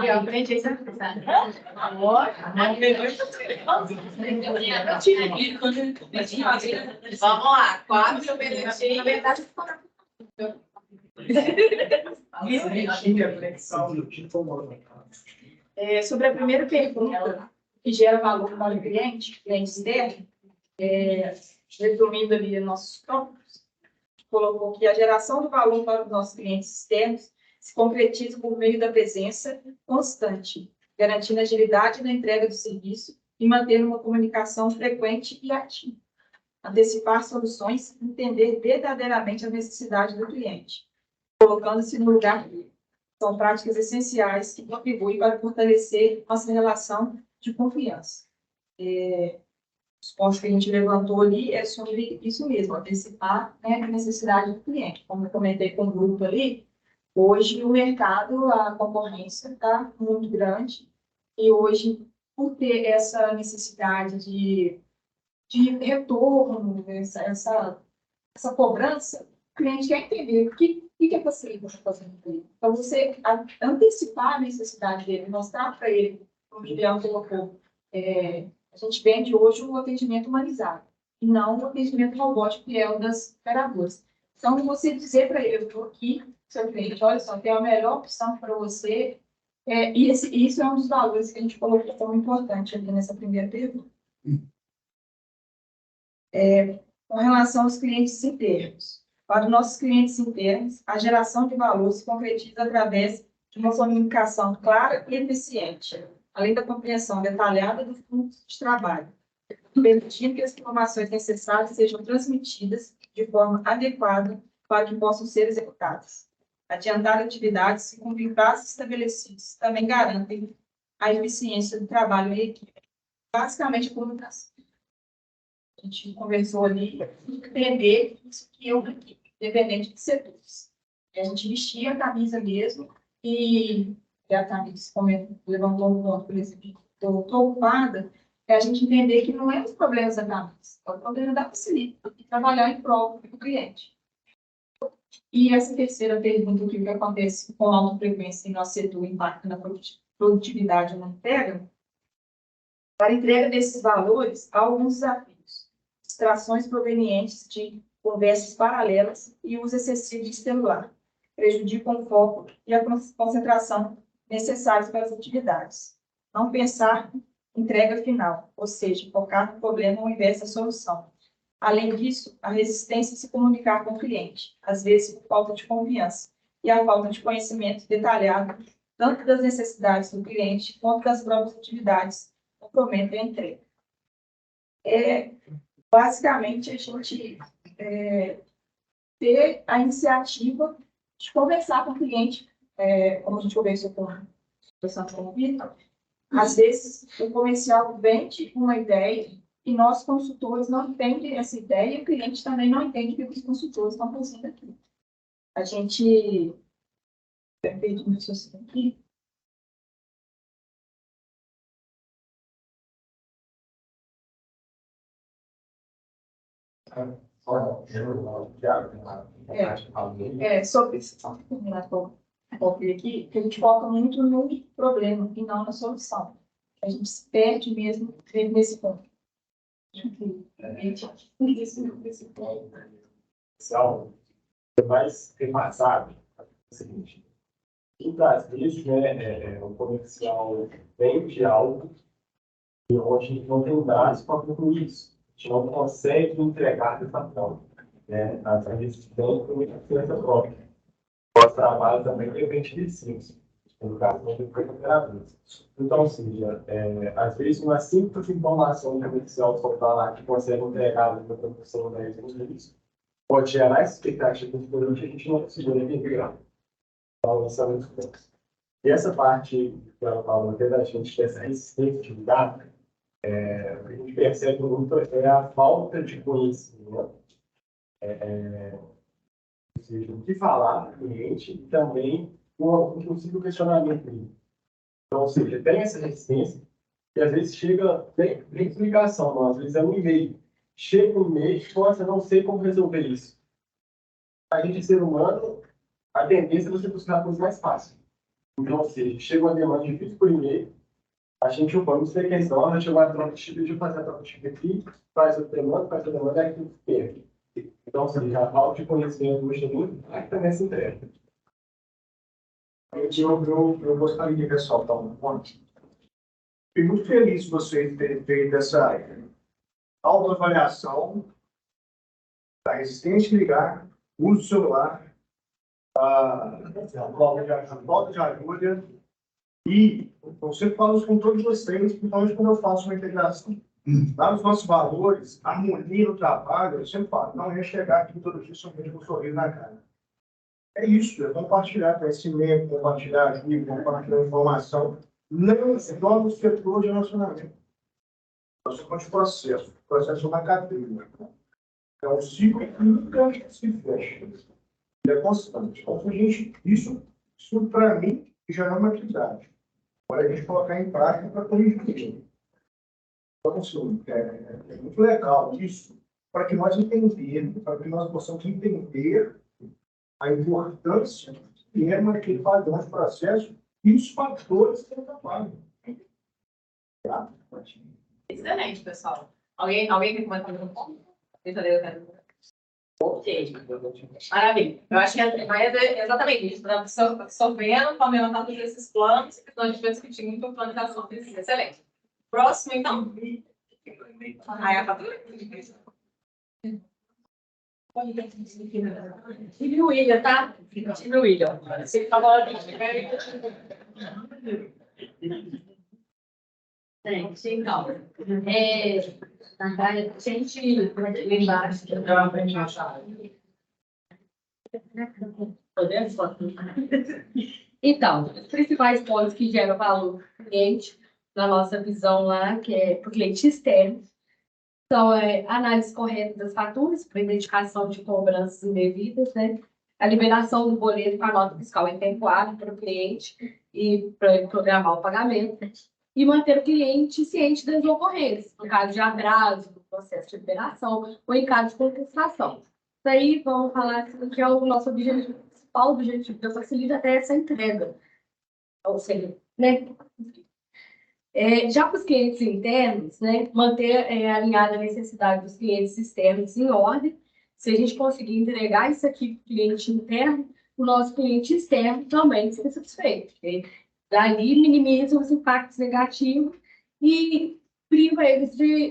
eu aprendi isso. Vamos lá, 4 minutinhos. Sobre a primeira pergunta, que gera valor para o cliente externo, resumindo ali nossos tópicos, colocou que a geração de valor para os nossos clientes externos se concretiza por meio da presença constante, garantindo agilidade na entrega do serviço e mantendo uma comunicação frequente e ativa. Antecipar soluções, entender verdadeiramente a necessidade do cliente. colocando-se no lugar dele. São práticas essenciais que contribuem para fortalecer nossa relação de confiança. Os pontos que a gente levantou ali é sobre isso mesmo, antecipar, né, a necessidade do cliente. Como eu comentei com o grupo ali, hoje o mercado, a concorrência está muito grande e hoje, por ter essa necessidade de retorno, essa cobrança, o cliente quer entender o que é possível você fazendo com ele. Então, você antecipar a necessidade dele, mostrar para ele, como o Julião colocou, a gente vende hoje o atendimento humanizado, e não o atendimento robótico, que é o das operadoras. Então, você dizer para ele, eu estou aqui, seu cliente, olha só, tem a melhor opção para você, e isso é um dos valores que a gente colocou tão importante ali nessa primeira pergunta. Com relação aos clientes internos. Para os nossos clientes internos, a geração de valor se concretiza através de uma comunicação clara e eficiente, além da compreensão detalhada do fluxo de trabalho, permitindo que as informações necessárias sejam transmitidas de forma adequada para que possam ser executadas. Adiantar atividades e cumprir prazos estabelecidos também garantem a eficiência do trabalho em equipe. Basicamente, a comunicação. A gente conversou ali, entender isso que é uma equipe, independente de setores. A gente vestia a camisa mesmo e a camisa, como levantou um ponto, por exemplo, estou ocupada, é a gente entender que não é os problemas da camisa, é o problema da facilita e trabalhar em prol do cliente. E essa terceira pergunta, o que acontece com a alta frequência em nosso setor, impacta na produtividade ou na entrega? Para a entrega desses valores, há alguns desafios. Distrações provenientes de conversas paralelas e uso excessivo de celular prejudicam o foco e a concentração necessários para as atividades. Não pensar entrega final, ou seja, focar no problema ao invés da solução. Além disso, a resistência a se comunicar com o cliente, às vezes por falta de confiança, e a falta de conhecimento detalhado, tanto das necessidades do cliente quanto das próprias atividades, comprometem a entrega. Basicamente, a gente ter a iniciativa de conversar com o cliente, como a gente conversou com o Vitor, às vezes o comercial vende uma ideia e nós, consultores, não entendemos essa ideia e o cliente também não entende o que os consultores estão fazendo aqui. A gente... Perdi meu raciocínio aqui. Sobre isso, só para terminar com aqui, que a gente foca muito no problema e não na solução. A gente se perde mesmo nesse ponto. Você vai repassar o seguinte: muitas vezes, o comercial vende algo e hoje a gente não tem dados para concluir isso. A gente não consegue entregar dessa forma. Às vezes tem muita influência própria. Nosso trabalho também depende de ciência. No caso, não tem coisa operadora. Então, ou seja, às vezes uma simples informação comercial soltar lá que consegue entregar a produção da isso pode gerar essa expectativa de produto que a gente não conseguiu integrar. Então, isso é muito complexo. E essa parte que ela falou, da gente ter essa resistência de dados, o que a gente percebe muito é a falta de conhecimento, ou seja, o que falar para o cliente e também um possível questionamento dele. Então, ou seja, tem essa resistência que às vezes chega, tem explicação, não, às vezes é um e-mail. Chega um e-mail e nossa, não sei como resolver isso. A gente, ser humano, a tendência é você buscar coisas mais fáceis. Então, ou seja, chega uma demanda difícil por e-mail, a gente vamos ter questão, a gente chegou a troca de chip, de fazer a troca de chip aqui, faz a demanda, é aquilo que perde. Então, ou seja, a falta de conhecimento do instituto também nessa entrega. Eu gostaria de ressaltar um ponto. Fiquei muito feliz de vocês terem feito essa autoavaliação da resistência de ligar, uso do celular, a falta de ajuda. E eu sempre falo isso com todos vocês, principalmente quando eu faço uma integração. Lá nos nossos valores, harmonia no trabalho, eu sempre falo, não ia chegar aqui todo dia somente com um sorriso na cara. É isso, é compartilhar conhecimento, compartilhar ajuda, compartilhar informação, não só no setor de relacionamento. Nós somos processo. O processo é uma cadeia. É um ciclo que nunca se fecha. É constante. Então, isso para mim, já é uma atividade. Agora a gente colocar em prática para corrigir. Então, assim, é muito legal isso, para que nós entendamos, para que nós possamos entender a importância que é naquele padrão de processo e os fatores que trabalham. Tá? Excelente, pessoal. Alguém quer comentar algum ponto? Ok. Maravilha. Eu acho que a ideia é exatamente isso. Absorvendo, complementando todos esses planos, que a gente vai discutir muito a planificação. Excelente. Próximo, então. Aí a fatura. Tive o William, tá? Tive o William. Você que falou ali. Gente, então, a gente embaixo. Então, os principais pontos que geram valor para o cliente, na nossa visão lá, que é para o cliente externo, são a análise correta das faturas, para identificação de cobranças indevidas, né? A liberação do boleto com a nota fiscal em tempo hábil para o cliente e para programar o pagamento. E manter o cliente ciente das ocorrências, no caso de atraso, do processo de liberação ou em caso de contestação. Isso aí, vamos falar assim, que é o nosso objetivo, principal objetivo, que facilita até essa entrega. Ou seja, né? Já para os clientes internos, né, manter alinhada a necessidade dos clientes externos em ordem. Se a gente conseguir entregar isso aqui para o cliente interno, o nosso cliente externo também fica satisfeito. Okay? Dali minimiza os impactos negativos e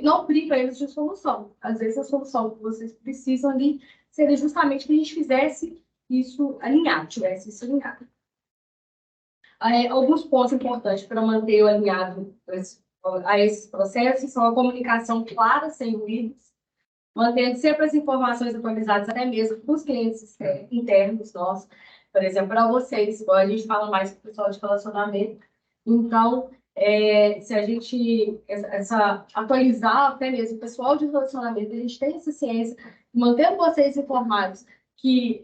não priva eles de solução. Às vezes a solução que vocês precisam ali seria justamente que a gente fizesse isso alinhado, tivesse isso alinhado. Alguns pontos importantes para manter o alinhado a esses processos são a comunicação clara, sem ruídos, mantendo sempre as informações atualizadas, até mesmo para os clientes internos nossos. Por exemplo, para vocês, a gente fala mais com o pessoal de relacionamento. Então, se a gente atualizar até mesmo o pessoal de relacionamento, a gente tem essa ciência, mantendo vocês informados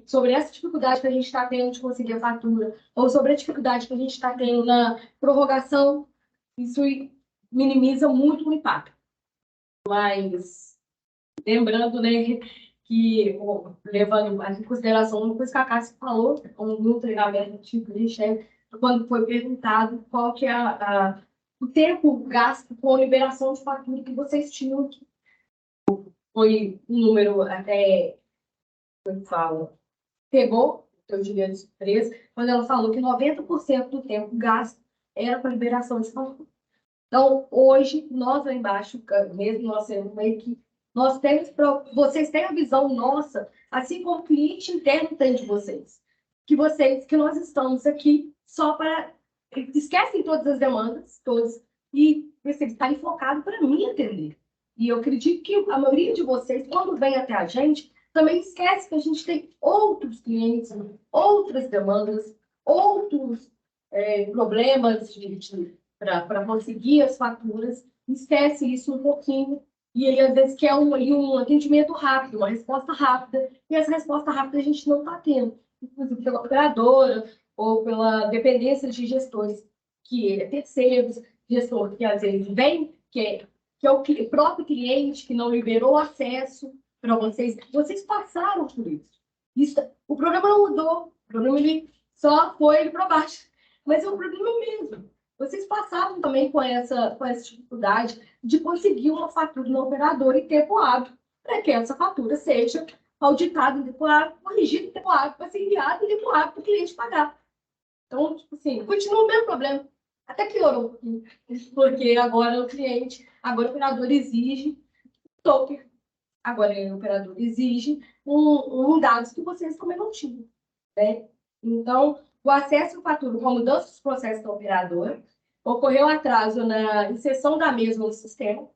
sobre essa dificuldade que a gente está tendo de conseguir a fatura, ou sobre a dificuldade que a gente está tendo na prorrogação, isso minimiza muito o impacto. Mas, lembrando, né, que, levando em consideração uma coisa que a Cássia falou, no treinamento tipo de chefe, quando foi perguntado qual que é o tempo gasto com a liberação de fatura que vocês tinham, foi um número até, como fala, pegou, eu diria de surpresa, quando ela falou que 90% do tempo gasto era com a liberação de fatura. Então, hoje, nós lá embaixo, mesmo nós sendo uma equipe, nós temos, vocês têm a visão nossa, assim como o cliente interno tem de vocês. Que nós estamos aqui só para... Esquecem todas as demandas, todas, e vocês estarem focados para mim atender. E eu acredito que a maioria de vocês, quando vem até a gente, também esquece que a gente tem outros clientes, outras demandas, outros problemas para conseguir as faturas. Esquece isso um pouquinho. E aí, às vezes, quer um atendimento rápido, uma resposta rápida, e essa resposta rápida a gente não está tendo, inclusive pela operadora ou pela dependência de gestores, que é terceiros, gestor que às vezes vem, que é o próprio cliente que não liberou acesso para vocês. Vocês passaram por isso. O programa não mudou, o programa só foi para baixo, mas é um problema mesmo. Vocês passavam também com essa dificuldade de conseguir uma fatura no operador em tempo hábil, para que essa fatura seja auditada em tempo hábil, corrigida em tempo hábil, para ser enviada em tempo hábil para o cliente pagar. Então, tipo assim, continua o mesmo problema. Até piorou um pouquinho, porque agora o operador exige token. Agora o operador exige dados que vocês também não tinham, né? Então, o acesso à fatura com a mudança dos processos da operadora, ocorreu atraso na inserção da mesma no sistema,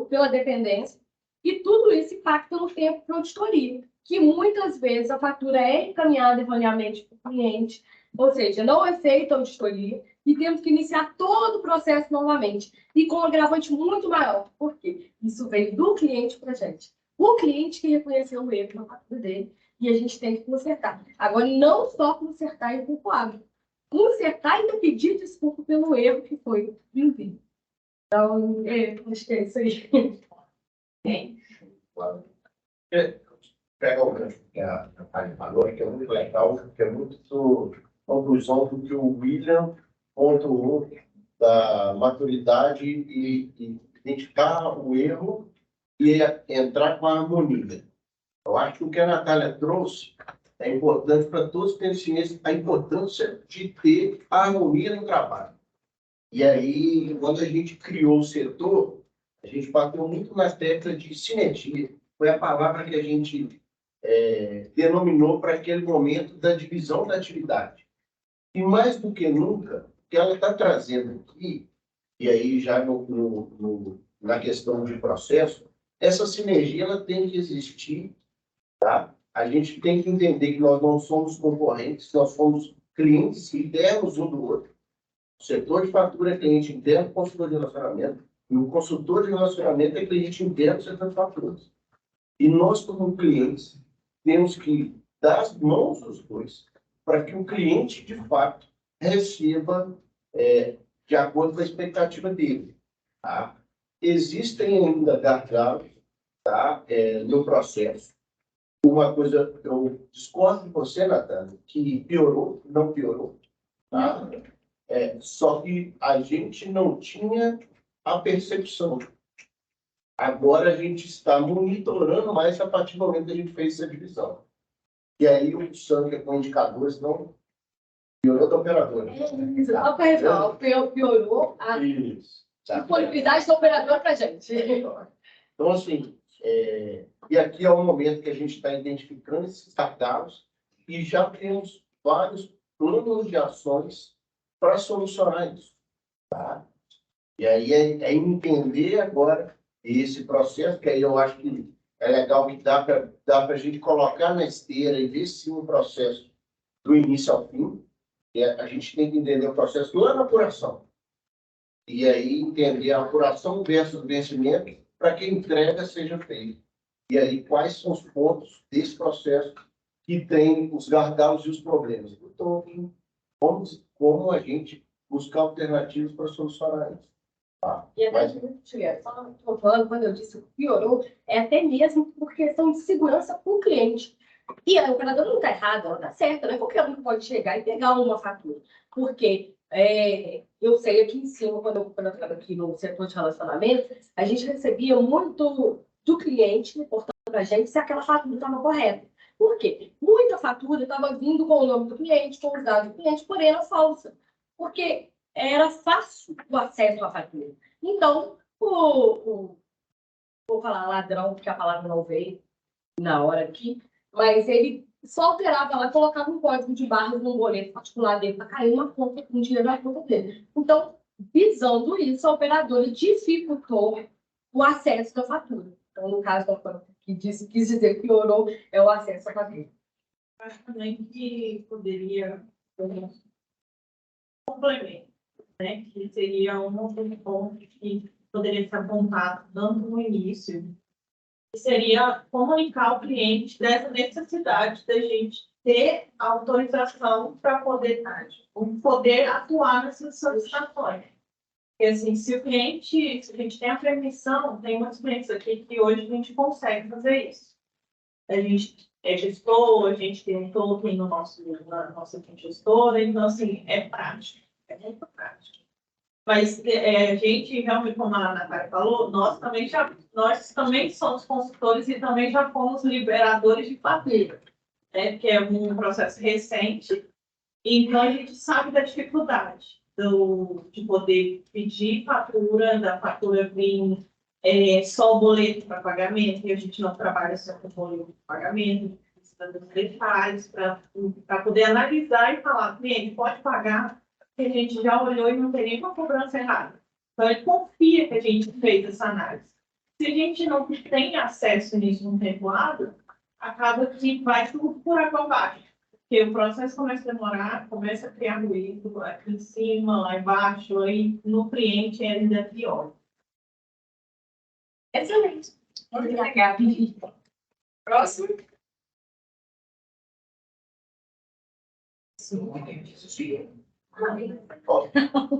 pela dependência, e tudo isso impacta no tempo para auditoria. que muitas vezes a fatura é encaminhada erroneamente para o cliente, ou seja, não é feita a auditoria e temos que iniciar todo o processo novamente. E com um agravante muito maior. Por quê? Isso veio do cliente para a gente. O cliente que reconheceu o erro na fatura dele e a gente tem que consertar. Agora, não só consertar e culpar. Consertar e pedir desculpa pelo erro que foi do envio. Então, acho que é isso aí. Claro. Pega o gancho que a Thalia falou, que é muito legal, que é muito conclusão do que o William pontuou da maturidade e identificar o erro e entrar com a harmonia. Eu acho que o que a Natália trouxe é importante para todos terem ciência a importância de ter a harmonia no trabalho. E aí, quando a gente criou o setor, a gente bateu muito na tecla de sinergia. Foi a palavra que a gente denominou para aquele momento da divisão da atividade. E mais do que nunca, o que ela está trazendo aqui, e aí já na questão de processo, essa sinergia ela tem que existir, tá? A gente tem que entender que nós não somos concorrentes, nós somos clientes internos um do outro. O setor de fatura é cliente interno do consultor de relacionamento, e o consultor de relacionamento é cliente interno do setor de faturas. E nós, como clientes, temos que dar as mãos aos dois para que o cliente, de fato, receba de acordo com a expectativa dele. Tá? Existem ainda gargalos, tá? No processo. Uma coisa, eu discordo de você, Natália, que piorou, não piorou. Tá? Só que a gente não tinha a percepção. Agora a gente está monitorando mais a partir do momento que a gente fez essa divisão. E aí o sangue com indicadores não piorou da operadora. Piorou a disponibilidade da operadora para a gente. Então, assim, e aqui é o momento que a gente está identificando esses gargalos e já temos vários planos de ações para solucionar isso. Tá? E aí é entender agora esse processo, que aí eu acho que é legal que dá para a gente colocar na esteira e ver sim o processo do início ao fim. E a gente tem que entender o processo lá na apuração. E aí entender a apuração versus o vencimento para que a entrega seja feita. E aí quais são os pontos desse processo que tem os gargalos e os problemas. Então, como a gente buscar alternativas para solucionar isso. E até só estou falando, quando eu disse que piorou, é até mesmo por questão de segurança para o cliente. E a operadora não está errada, ela está certa, não é qualquer um que pode chegar e pegar uma fatura. Porque eu sei aqui em cima, quando eu estava aqui no setor de relacionamento, a gente recebia muito do cliente reportando para a gente se aquela fatura estava correta. Por quê? Muita fatura estava vindo com o nome do cliente, com os dados do cliente, porém era falsa. Porque era fácil o acesso à fatura. Então, vou falar ladrão, porque a palavra não veio na hora aqui, mas ele só alterava lá, colocava um código de barras num boleto particular dele para cair uma conta com dinheiro na conta dele. Então, visando isso, a operadora dificultou o acesso da fatura. Então, no caso da que quis dizer que piorou, é o acesso à fatura. Acho também que poderia ter um complemento, né? Que seria um ponto que poderia ser apontado tanto no início, que seria comunicar ao cliente dessa necessidade da gente ter autorização para poder atuar nessas solicitações. Porque, assim, se a gente tem a permissão, tem muitos clientes aqui que hoje a gente consegue fazer isso. A gente é gestor, a gente tem um token na nossa gestora, então, assim, é prático, é muito prático. Mas a gente, realmente, como a Natália falou, nós também somos consultores e também já fomos liberadores de fatura, né? Que é um processo recente, então a gente sabe da dificuldade de poder pedir fatura, da fatura vir só o boleto para pagamento, e a gente não trabalha só com boleto de pagamento, precisa dos detalhes para poder analisar e falar, cliente, pode pagar, que a gente já olhou e não tem nenhuma cobrança errada. Então, ele confia que a gente fez essa análise. Se a gente não tem acesso nisso no tempo hábil, acaba que vai tudo por água abaixo. Porque o processo começa a demorar, começa a criar ruído aqui em cima, lá embaixo, aí no cliente é ainda pior. Excelente. Muito obrigada. Próximo.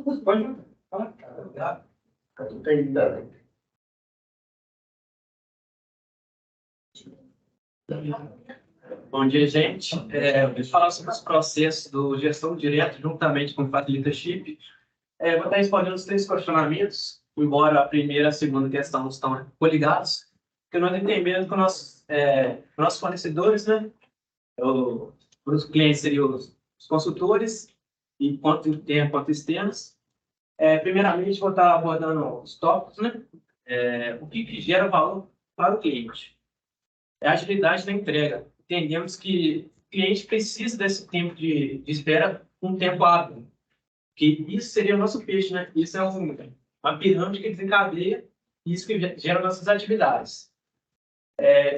Pode falar. Bom dia, gente. Eu vou falar sobre os processos do gestão direta juntamente com o Facilita Chip. Vou estar respondendo os 3 questionamentos, embora a primeira e a segunda questão não estão coligados, porque nós entendemos que nossos fornecedores, né, os clientes seriam os consultores, e quanto internos quanto externos. Primeiramente, vou estar abordando os tópicos, né, o que gera valor para o cliente. É a agilidade da entrega. Entendemos que o cliente precisa desse tempo de espera, um tempo hábil, que isso seria o nosso peixe, né? Isso é uma pirâmide que desencadeia isso que gera nossas atividades.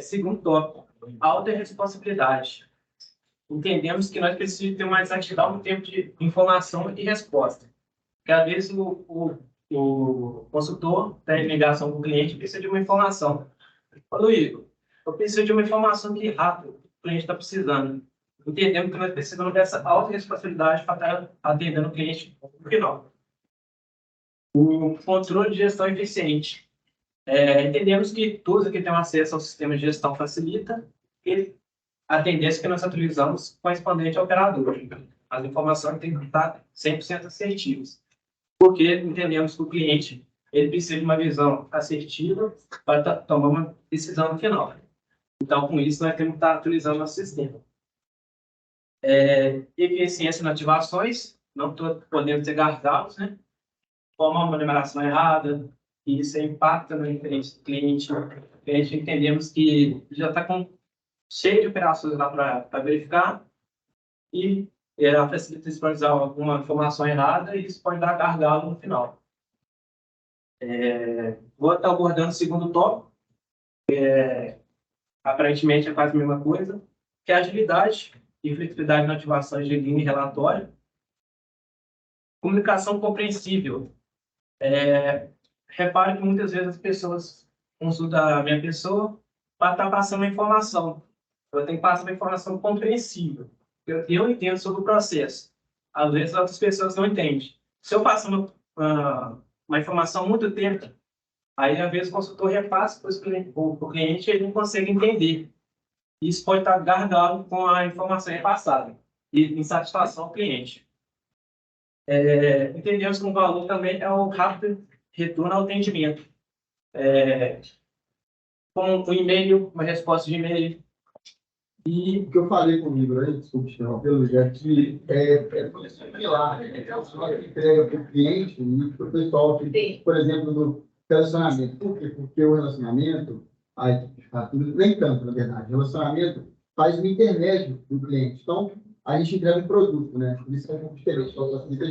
Segundo tópico, alta responsabilidade. Entendemos que nós precisamos ter uma exatidão no tempo de informação e resposta. Porque, às vezes, o consultor está em ligação com o cliente precisa de uma informação. Ô, Igor, eu preciso de uma informação que rápido o cliente está precisando. Entendemos que nós precisamos dessa alta responsabilidade para estar atendendo o cliente no final. O controle de gestão eficiente. Entendemos que todos aqui têm acesso ao sistema de gestão facilita a tendência que nós atualizamos correspondente ao operador. As informações têm que estar 100% assertivas. Porque entendemos que o cliente ele precisa de uma visão assertiva para tomar uma decisão no final. Então, com isso, nós temos que estar atualizando nosso sistema. Eficiência nas ativações, não podendo ter gargalos, né? Como uma numeração errada, e isso impacta na experiência do cliente. A gente entendemos que já está cheio de operações lá para verificar, e a facilita disponibilizar alguma informação errada, e isso pode dar gargalo no final. Vou estar abordando o segundo tópico, aparentemente é quase a mesma coisa, que é a agilidade e flexibilidade na ativação de linha e relatório. Comunicação compreensível. Repare que muitas vezes as pessoas consultam a minha pessoa para estar passando a informação. Eu tenho que passar uma informação compreensível. Eu entendo sobre o processo. Às vezes outras pessoas não entendem. Se eu passo uma informação muito tempo, aí às vezes o consultor repassa para o cliente e ele não consegue entender. Isso pode estar gargalo com a informação repassada e insatisfação ao cliente. Entendemos que o valor também é o rápido retorno ao atendimento. Com um e-mail, uma resposta de e-mail. E o que eu falei comigo aí, desculpe, pelo jeito, que é similar, a entrega para o cliente e para o pessoal, que, por exemplo, do relacionamento. Por quê? Porque o relacionamento, a equipe de fatura, nem tanto, na verdade, o relacionamento faz o intermédio do cliente. Então, a gente entrega um produto, né? Por isso é um pouco diferente. O facilita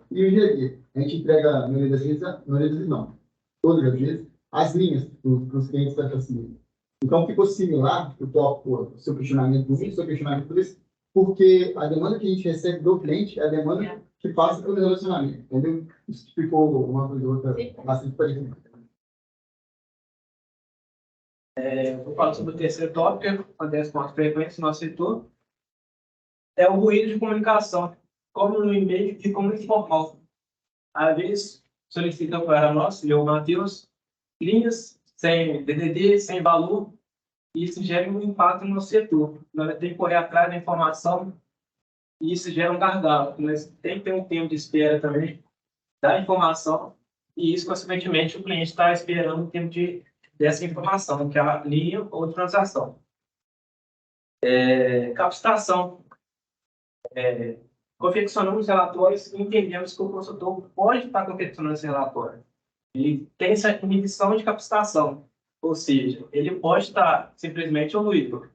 e o GD. A gente entrega, na maioria das vezes não. Todas as vezes, as linhas para os clientes da facilita. Então, ficou similar o tópico, o seu questionamento do seu questionamento por isso, porque a demanda que a gente recebe do cliente é a demanda que passa pelo relacionamento, entendeu? Isso ficou uma coisa ou outra bastante parecida. Vou falar sobre o terceiro tópico, que acontece com as frequências no nosso setor. É o ruído de comunicação, como no e-mail e como informal. Às vezes, solicitam para nós, eu, Matheus, linhas sem DDD, sem valor, e isso gera um impacto no nosso setor. Nós temos que correr atrás da informação, e isso gera um gargalo. Nós temos que ter um tempo de espera também da informação, e isso, consequentemente, o cliente está esperando o tempo dessa informação, que é a linha ou transação. Capacitação. Confeccionamos relatórios e entendemos que o consultor pode estar confeccionando esse relatório. Ele tem essa inibição de capacitação, ou seja, ele pode estar simplesmente Igor,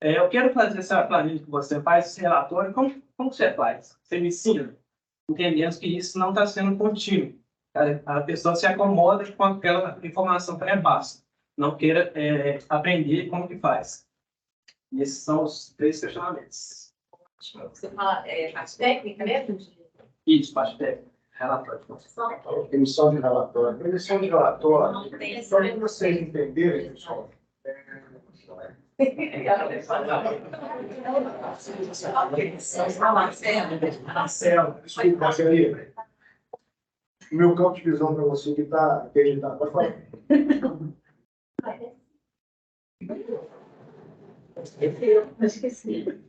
eu quero fazer essa planilha que você faz, esse relatório, como você faz? Você me ensina? Entendemos que isso não está sendo contínuo. A pessoa se acomoda com aquela informação que é básica, não queira aprender como que faz. E esses são os 3 questionamentos. Você fala parte técnica mesmo? Isso, parte técnica. Relatório. Emissão de relatório. Emissão de relatório. Não tem Só para vocês entenderem, pessoal. Marcelo, desculpa, Marcelinho. O meu campo de visão para você que está acreditado. Pode falar. Eu esqueci.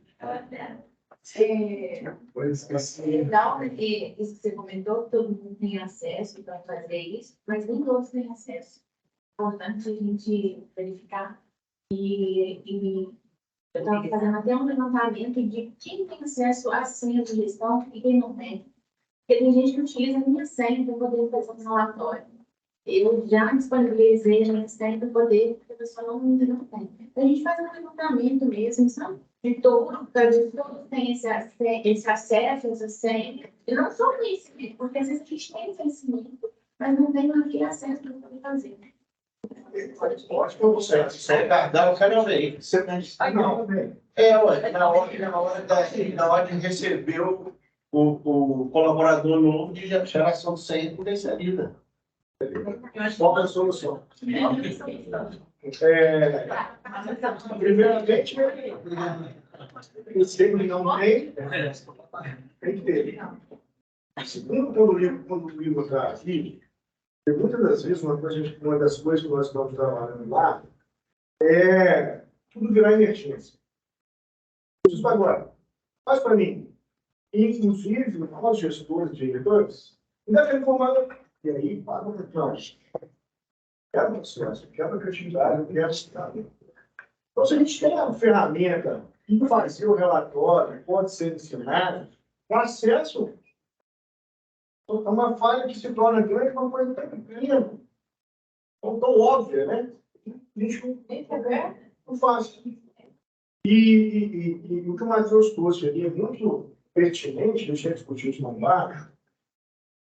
Legal, isso que você comentou, que todo mundo tem acesso para fazer isso, mas nem todos têm acesso. É importante a gente verificar e eu estava fazendo até um levantamento de quem tem acesso à senha de gestão e quem não tem. Porque tem gente que utiliza a minha senha para poder fazer um relatório. Eu já disponibilizei a minha senha para poder, porque a pessoa não tem. Então, a gente faz um levantamento mesmo, sabe? De todo, para ver se todos têm esse acesso, essa senha. E não só conhecimento, porque às vezes a gente tem conhecimento, mas não tem aquele acesso para poder fazer. Pode que você Guardar, eu quero ver. Você tem que não, Ué, na hora de receber o colaborador novo de geração de senha por terceirida. Qual é a solução? Primeiramente, você não tem que ter. Segundo, quando o livro está aqui, muitas das vezes, uma das coisas que nós estamos trabalhando lá é tudo virar emergência. Isso agora. Faz para mim. Inclusive, nós gestores, diretores, ainda tem informado. E aí, para o processo. Quero processo, quero criatividade, quero estado. Então, se a gente tem uma ferramenta que fazer o relatório, pode ser ensinado, o acesso é uma falha que se torna grande, uma coisa tão pequena, tão óbvia, né? A gente não faz. E o que o Matheus trouxe ali é muito pertinente, deixa eu discutir isso lá embaixo,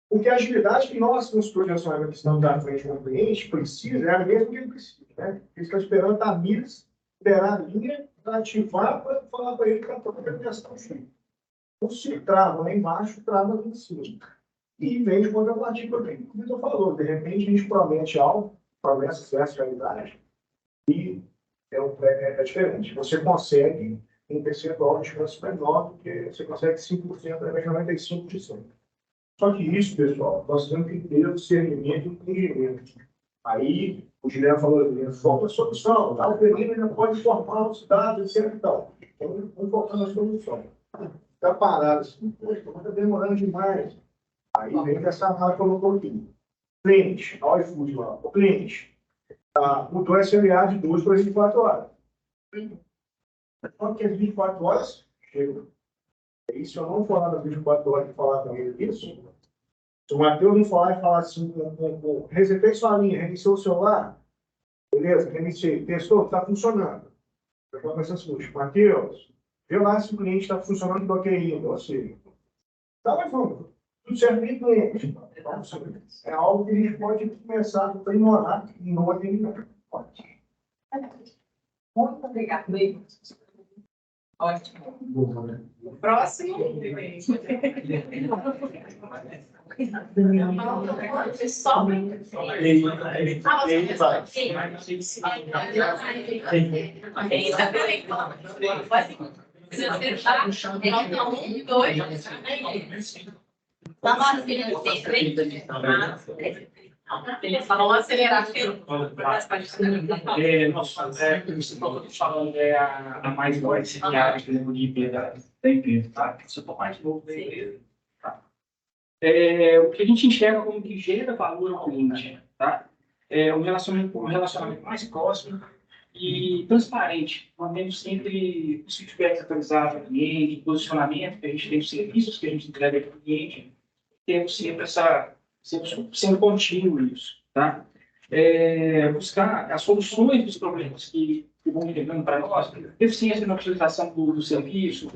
porque a agilidade que nós, nos projecionamentos que estamos à frente com o cliente, precisa, é a mesma que ele precisa. Né? Ele está esperando a Tamires liberar a linha para ativar, para falar para ele que está toda a questão. Então, se trava lá embaixo, trava lá em cima. E vem de contrapartida também. Como eu falou, de repente a gente promete algo, promessa essa realidade, e é diferente. Você consegue um percentual de chance menor, porque você consegue 5%, ao invés de 95%. Só que isso, pessoal, nós temos que ter o discernimento e o entendimento. Aí, o Guilherme falou, foca a solução, tá? O período ainda pode formar os dados, etc. Então, vamos focar na solução. Está parado assim, poxa, está demorando demais. Aí vem que essa marca colocou aqui. Cliente, a iFood lá, o cliente, mudou SLA de 2 para 24 horas. Só que as 24 horas, chega. E se eu não falar das 24 horas e falar com ele isso, se o Matheus não falar e falar assim, resetei sua linha, reiniciou o celular, beleza, reiniciei, testou, está funcionando. Eu vou começar assim, Matheus, vê lá se o cliente está funcionando do QI, ou seja, tá levando, tudo certo bem cliente. É algo que a gente pode começar a aprimorar no atendimento. Muito obrigada, Leite. Ótimo. Próximo. Só. Eles falam acelerar falando a mais forte que a área da empresa, tá? Se eu for mais novo da empresa, tá? O que a gente enxerga como que gera valor ao cliente, tá? Um relacionamento mais próximo e transparente, mantendo sempre os feedbacks atualizados ao cliente, posicionamento que a gente tem, os serviços que a gente entrega para o cliente, temos sempre sendo contínuo isso, tá? Buscar as soluções dos problemas que vão chegando para nós, deficiência na utilização do serviço,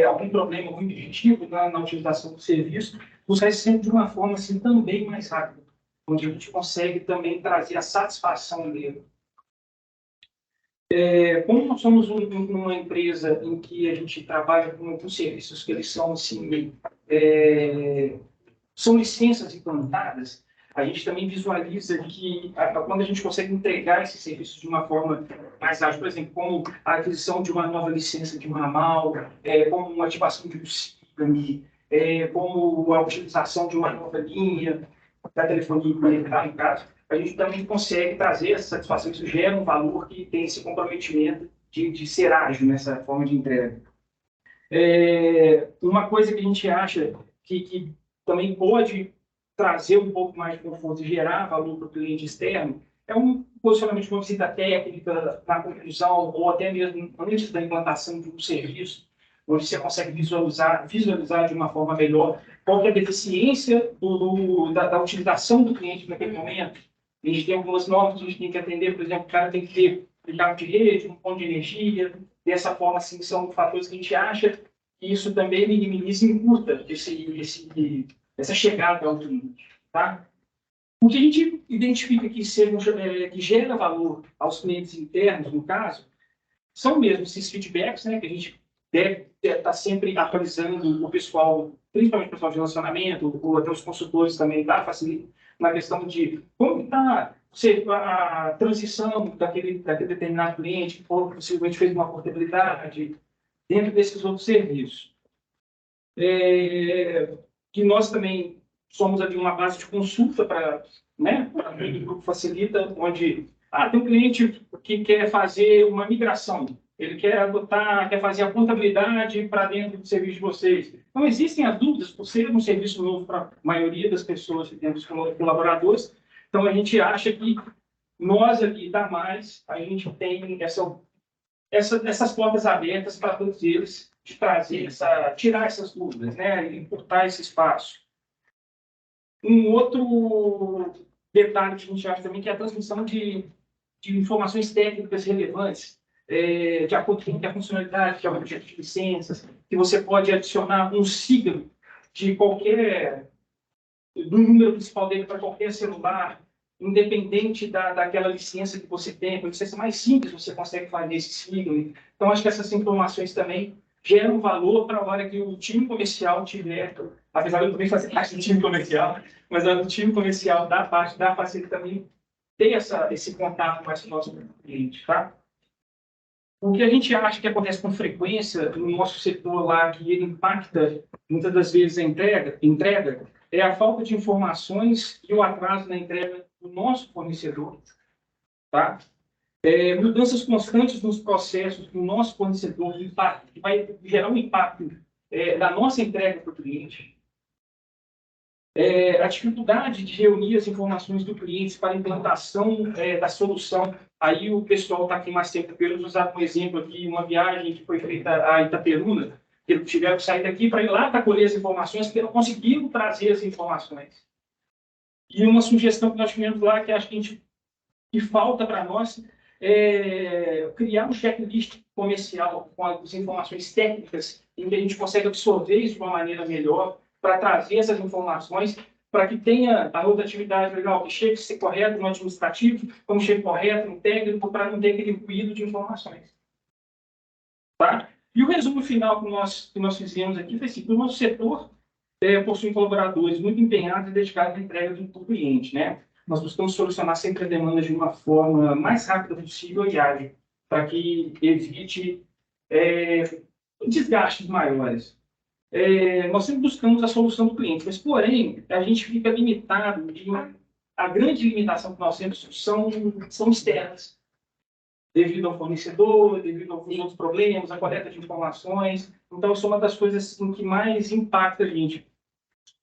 algum problema, algum objetivo na utilização do serviço, buscar isso sempre de uma forma assim, também mais rápida, onde a gente consegue também trazer a satisfação dele. Como nós somos uma empresa em que a gente trabalha com serviços que eles são, assim, são licenças implantadas, a gente também visualiza que quando a gente consegue entregar esses serviços de uma forma mais ágil, por exemplo, como a aquisição de uma nova licença de um ramal, como a ativação de um SIGAM, como a utilização de uma nova linha da telefonia conectada, no caso, a gente também consegue trazer essa satisfação. Isso gera um valor que tem esse comprometimento de ser ágil nessa forma de entrega. Uma coisa que a gente acha que também pode trazer um pouco mais de conforto e gerar valor para o cliente externo é um posicionamento de uma visita técnica na conclusão ou até mesmo antes da implantação de um serviço, onde você consegue visualizar de uma forma melhor qual é a deficiência da utilização do cliente naquele momento. A gente tem algumas normas que a gente tem que atender, por exemplo, o cara tem que ter um cabo de rede, um ponto de energia. Dessa forma, assim, são fatores que a gente acha que isso também minimiza e encurta essa chegada ao cliente. Tá? O que a gente identifica que gera valor aos clientes internos, no caso, são mesmo esses feedbacks, né, que a gente deve estar sempre atualizando o pessoal, principalmente o pessoal de relacionamento, ou até os consultores também, tá? Facilita na questão de como está a transição daquele determinado cliente, que possivelmente fez uma portabilidade dentro desses outros serviços. Que nós também somos ali uma base de consulta para, né, o grupo facilita, onde tem um cliente que quer fazer uma migração, ele quer fazer a portabilidade para dentro do serviço de vocês. Então, existem as dúvidas, por ser um serviço novo para a maioria das pessoas que temos colaboradores. Então, a gente acha que nós aqui, da Mais, a gente tem essas portas abertas para todos eles, de trazer tirar essas dúvidas, né, e encurtar esse espaço. Um outro detalhe que a gente acha também que é a transmissão de informações técnicas relevantes, de acordo com a funcionalidade, que é o objeto de licenças, que você pode adicionar um signo do número principal dele para qualquer celular, independente daquela licença que você tem. Com licença mais simples, você consegue fazer esse signo. Então, acho que essas informações também geram valor para a hora que o time comercial tiver, apesar de eu também fazer parte do time comercial, mas o time comercial da parte da facilita também ter esse contato mais próximo com o cliente, tá? O que a gente acha que acontece com frequência no nosso setor lá, que ele impacta muitas das vezes a entrega é a falta de informações e o atraso na entrega do nosso fornecedor, tá? Mudanças constantes nos processos do nosso fornecedor, que vai gerar um impacto da nossa entrega para o cliente. A dificuldade de reunir as informações do cliente para a implantação da solução. Aí o pessoal está aqui mais tempo, eu usar como exemplo aqui uma viagem que foi feita a Itaperuna, que eles tiveram que sair daqui para ir lá para colher as informações, porque não conseguiram trazer as informações. E uma sugestão que nós tivemos lá, que acho que falta para nós, é criar um checklist comercial com as informações técnicas, em que a gente consegue absorver isso de uma maneira melhor, para trazer essas informações, para que tenha a rotatividade legal, que chegue a ser correto no administrativo, como chegue correto no técnico, para não ter aquele ruído de informações. Tá? E o resumo final que nós fizemos aqui foi assim, que o nosso setor possui colaboradores muito empenhados e dedicados à entrega do cliente, né? Nós buscamos solucionar sempre a demanda de uma forma mais rápida possível e ágil, para que evite desgastes maiores. Nós sempre buscamos a solução do cliente, mas, porém, a gente fica limitado, a grande limitação que nós temos são externas, devido ao fornecedor, devido aos outros problemas, a coleta de informações. Então, isso é uma das coisas que mais impacta a gente.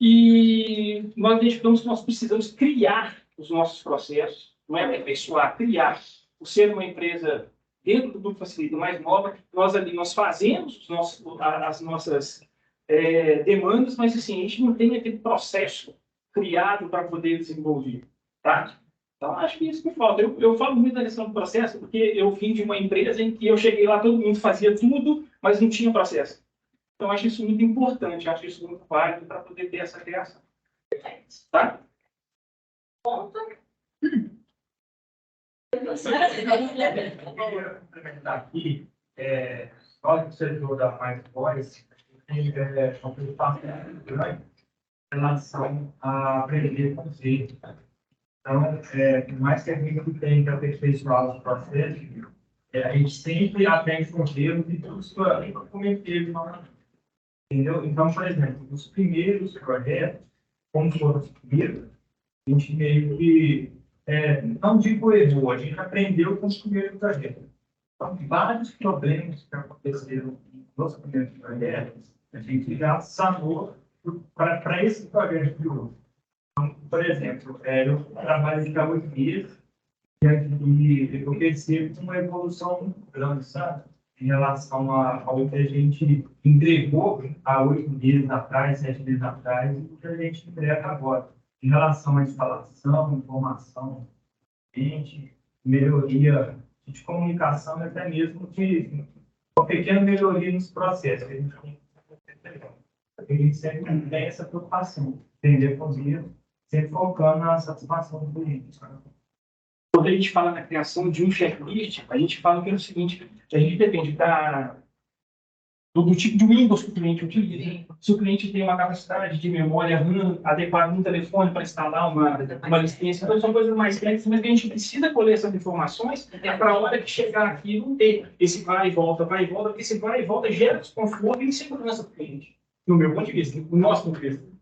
E nós identificamos que nós precisamos criar os nossos processos, não é aperfeiçoar, criar. Por ser uma empresa dentro do Grupo Facilita mais nova, nós fazemos as nossas demandas, mas assim, a gente não tem aquele processo criado para poder desenvolver. Tá? Então, acho que isso me falta. Eu falo muito da questão do processo, porque eu vim de uma empresa em que eu cheguei lá, todo mundo fazia tudo, mas não tinha processo. Então, acho isso muito importante, acho isso muito válido para poder ter essa criação. Tá? Ponto. complementar aqui, nós do setor da Mais Voice, uma preocupação grande em relação a aprender com os erros. Então, por mais que a gente tenha que aperfeiçoar os processos, a gente sempre aprende com os erros e busca cometer eles novamente. Entendeu? Então, por exemplo, os primeiros projetos, como foram os primeiros, a gente meio que, não digo errou, a gente aprendeu com os primeiros projetos. Então, vários problemas que aconteceram nos primeiros projetos, a gente já sanou para esse projeto de hoje. Então, por exemplo, eu trabalho de 8 meses e eu percebo uma evolução muito grande, sabe? Em relação ao que a gente entregou há 8 meses atrás, 7 meses atrás, e o que a gente entrega agora. Em relação à instalação, informação, melhoria de comunicação, até mesmo de uma pequena melhoria nos processos. A gente sempre tem essa preocupação, entender com os erros, sempre focando na satisfação do cliente. Quando a gente fala na criação de um checklist, a gente fala que é o seguinte, a gente depende do tipo de Windows que o cliente utiliza. Se o cliente tem uma capacidade de memória RAM adequada no telefone para instalar uma licença, então são coisas mais técnicas, mas a gente precisa colher essas informações para a hora que chegar aqui não ter esse vai e volta, porque esse vai e volta gera desconforto e insegurança para o cliente, no meu ponto de vista, no nosso ponto de vista.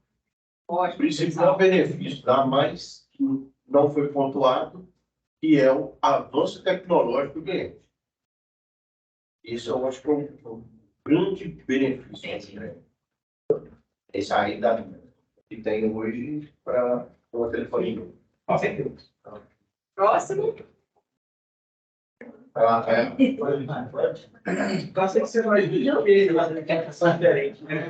O principal benefício da Mais, que não foi pontuado, que é o avanço tecnológico do cliente. Isso eu acho que é um grande benefício. Né? Esse ainda que tem hoje para o telefone. Com certeza. Próximo. Eu sei que você vai ver lá da questão diferente, né?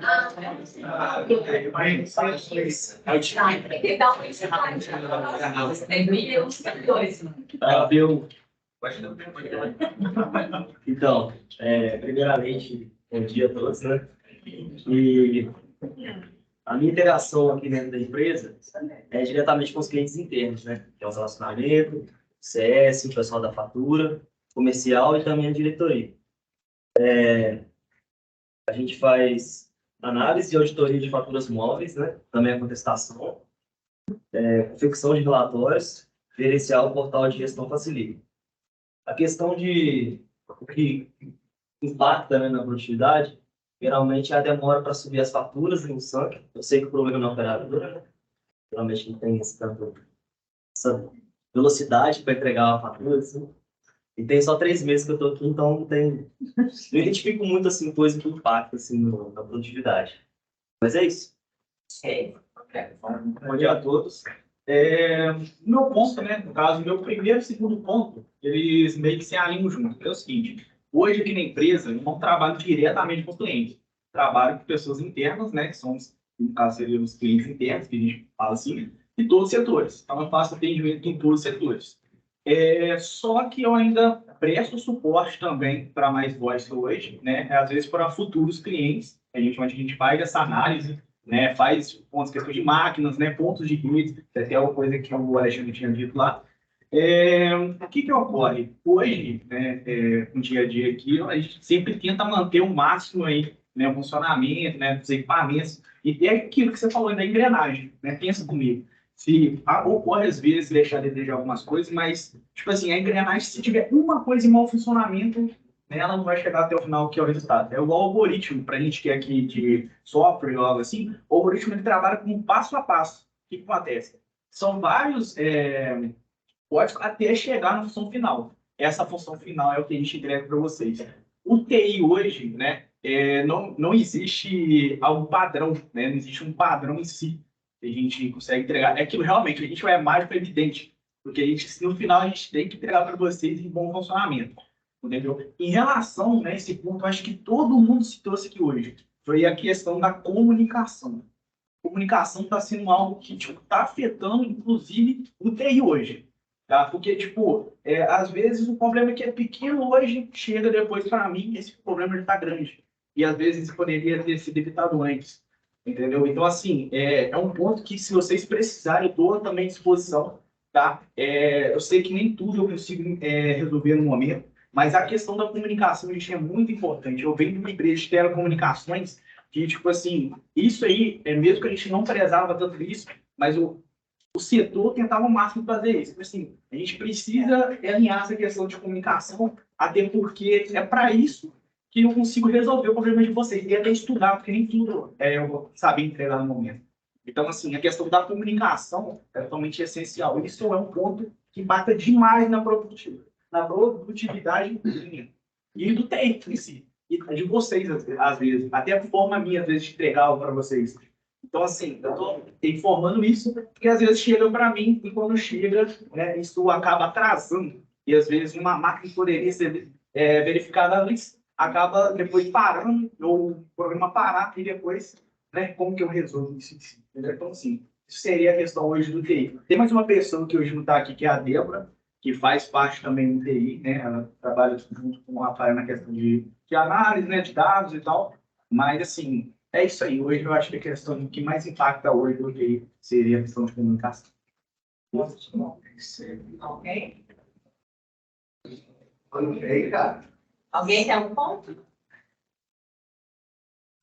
Então, primeiramente, bom dia a todos, né? E a minha interação aqui dentro da empresa é diretamente com os clientes internos, né? Que é o relacionamento, CS, o pessoal da fatura, comercial e também a diretoria. A gente faz análise e auditoria de faturas móveis, né? Também a contestação, confecção de relatórios, gerenciar o portal de gestão facilita. A questão de o que impacta, né, na produtividade, geralmente é a demora para subir as faturas no SANC. Eu sei que o problema não é operadora, né? Geralmente não tem essa velocidade para entregar a fatura, assim. E tem só 3 meses que eu estou aqui, então não identifico muito assim, coisa que impacta assim, na produtividade. Mas é isso. Bom dia a todos. Meu ponto, né, no caso, meu primeiro e segundo ponto, eles meio que se alinham juntos. É o seguinte, hoje aqui na empresa, eu não trabalho diretamente com os clientes. Trabalho com pessoas internas, né, que são, no caso, seriam os clientes internos, que a gente fala assim, e todos os setores. Então, eu faço atendimento em todos os setores. Só que eu ainda presto suporte também para Mais Voice hoje, né? Às vezes para futuros clientes, onde a gente faz essa análise, né? Faz pontos, questões de máquinas, né? Pontos de redes, até uma coisa que o Alexandre tinha dito lá. O que ocorre? Hoje, né, no dia a dia aqui, a gente sempre tenta manter o máximo aí, né, o funcionamento, né, dos equipamentos, e é aquilo que você falou da engrenagem, né? Pensa comigo. Se ocorre, às vezes, deixar de desejar algumas coisas, mas, tipo assim, a engrenagem, se tiver uma coisa em mau funcionamento, né, ela não vai chegar até o final, que é o resultado. É igual o algoritmo, para a gente que é aqui de software ou algo assim, o algoritmo ele trabalha com um passo a passo. O que acontece? São vários códigos até chegar na função final. Essa função final é o que a gente entrega para vocês. O TI hoje, né, não existe algo padrão, né, não existe um padrão em si. A gente consegue entregar. É aquilo realmente, a gente é mágico evidente. Porque a gente, no final, a gente tem que entregar para vocês em bom funcionamento. Entendeu? Em relação a esse ponto, eu acho que todo mundo se trouxe aqui hoje. Foi a questão da comunicação. A comunicação está sendo algo que está afetando, inclusive, o TI hoje. Tá? Porque, às vezes o problema que é pequeno hoje chega depois para mim, esse problema já está grande. E às vezes poderia ter sido evitado antes. Entendeu? Então, assim, é um ponto que, se vocês precisarem, eu estou também à disposição tá? Eu sei que nem tudo eu consigo resolver no momento, mas a questão da comunicação, gente, é muito importante. Eu venho de uma empresa de telecomunicações que, tipo assim, isso aí, mesmo que a gente não prezava tanto isso, mas o setor tentava ao máximo fazer isso. Tipo assim, a gente precisa alinhar essa questão de comunicação, até porque é para isso que eu consigo resolver o problema de vocês. E até estudar, porque nem tudo eu vou saber entregar no momento. Então, assim, a questão da comunicação é totalmente essencial. Isso é um ponto que impacta demais na produtividade e do TI em si. E de vocês, às vezes. Até a forma minha, às vezes, de entregar algo para vocês. Então, assim, eu estou informando isso, porque às vezes chegam para mim, e quando chega, né, isso acaba atrasando. E às vezes uma máquina que poderia ser verificada antes, acaba depois parando, ou o programa parar, e depois, né, como que eu resolvo isso em si? Então, assim, isso seria a questão hoje do TI. Tem mais uma pessoa que hoje não está aqui, que é a Débora, que faz parte também do TI, né? Ela trabalha junto com o Rafael na questão de análise, né, de dados e tal. Mas, assim, é isso aí. Hoje eu acho que a questão que mais impacta hoje do TI seria a questão de comunicação. Ok? Ok, cara. Alguém tem algum ponto?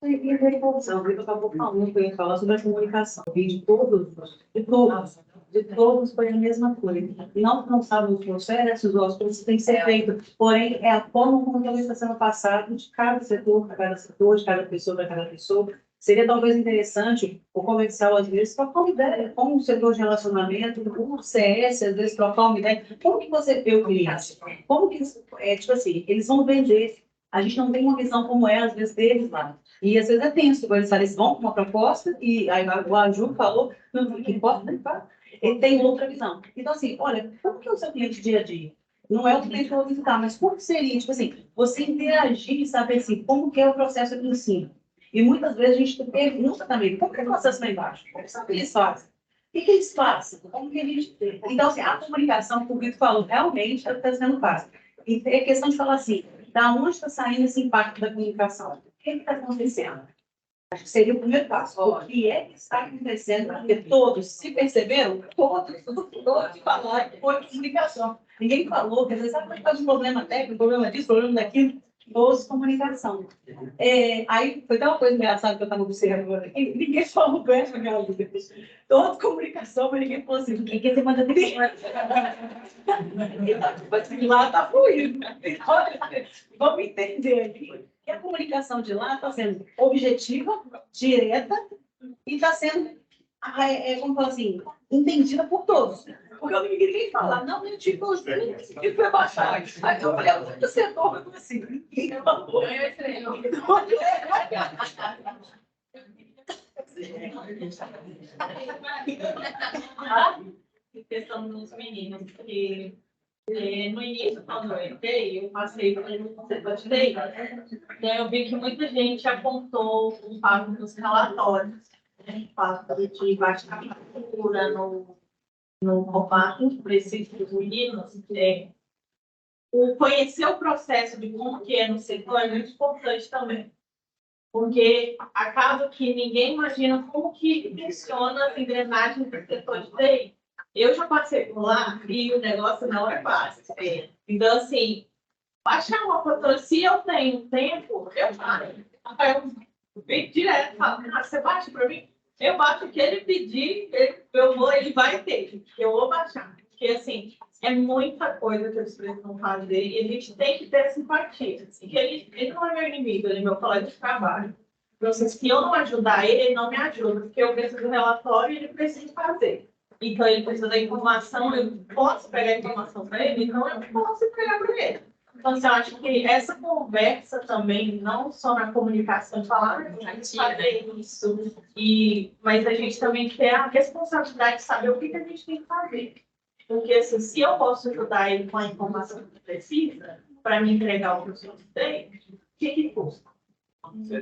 O Vitor acabou falando que eu ia falar sobre a comunicação. De todos foi a mesma coisa. Não sabem os processos, as coisas que têm que ser feitas. Porém, é a forma como ele está sendo passado de cada setor para cada setor, de cada pessoa para cada pessoa. Seria talvez interessante o comercial, às vezes, trocar uma ideia, como o setor de relacionamento, como o CS, às vezes, trocar uma ideia. Como que você vê o cliente? Como que, tipo assim, eles vão vender. A gente não tem uma visão como é, às vezes, deles lá. E às vezes é tenso, eles vão com uma proposta, e aí o Aju falou, não, que importa, ele tem outra visão. Então, assim, olha, como que é o seu cliente dia a dia? Não é o que tem que visitar, mas como seria, tipo assim, você interagir e saber, assim, como que é o processo aqui em cima? E muitas vezes a gente pergunta também, como que é o processo lá embaixo? Como que eles fazem? O que eles fazem? Como que a gente... Então, assim, a comunicação, como o Vitor falou, realmente está sendo fácil. E é questão de falar assim, da onde está saindo esse impacto da comunicação? O que está acontecendo? Acho que seria o primeiro passo. O que é que está acontecendo? Porque todos se perceberam, todos falaram que foi comunicação. Ninguém falou, quer dizer, sabe qual é o problema técnico, problema disso, problema daquilo? Todos comunicação. Aí foi até uma coisa engraçada que eu estava observando aqui, ninguém falou com essa galera. Toda comunicação, mas ninguém falou assim, o que você manda dizer? Lá está fluindo. Vamos entender aqui. Que a comunicação de lá está sendo objetiva, direta, e está sendo, como fala assim, entendida por todos. Porque eu ninguém falar, não, eu tive que foi baixar. Aí eu falei, o setor, eu assim, ninguém falou. Questão dos meninos, porque no início, quando eu entrei, eu passei por um setor de TI, então eu vi que muita gente apontou o fato dos relatórios, o fato de baixa captura no formato específico dos meninos. O conhecer o processo de como que é no setor é muito importante também, porque acaba que ninguém imagina como que funciona as engrenagens do setor de TI. Eu já passei por lá e o negócio não é fácil. Então, assim, baixar uma fatura, se eu tenho tempo, eu paro. Eu venho direto, falo, você baixa para mim? Eu baixo o que ele pedir, ele vai ter, eu vou baixar. Porque, assim, é muita coisa que eles precisam fazer e a gente tem que ter simpatia. Assim, que ele não é meu inimigo, ele é meu colega de trabalho. Então, se eu não ajudar ele, ele não me ajuda, porque eu preciso do relatório e ele precisa fazer. Então, ele precisa da informação, eu posso pegar a informação para ele, então eu posso pegar para ele. Então, eu acho que essa conversa também, não só na comunicação, de falar, a gente fazer isso, mas a gente também ter a responsabilidade de saber o que a gente tem que fazer. Porque, assim, se eu posso ajudar ele com a informação que precisa, para me entregar o que eu tenho, o que custa?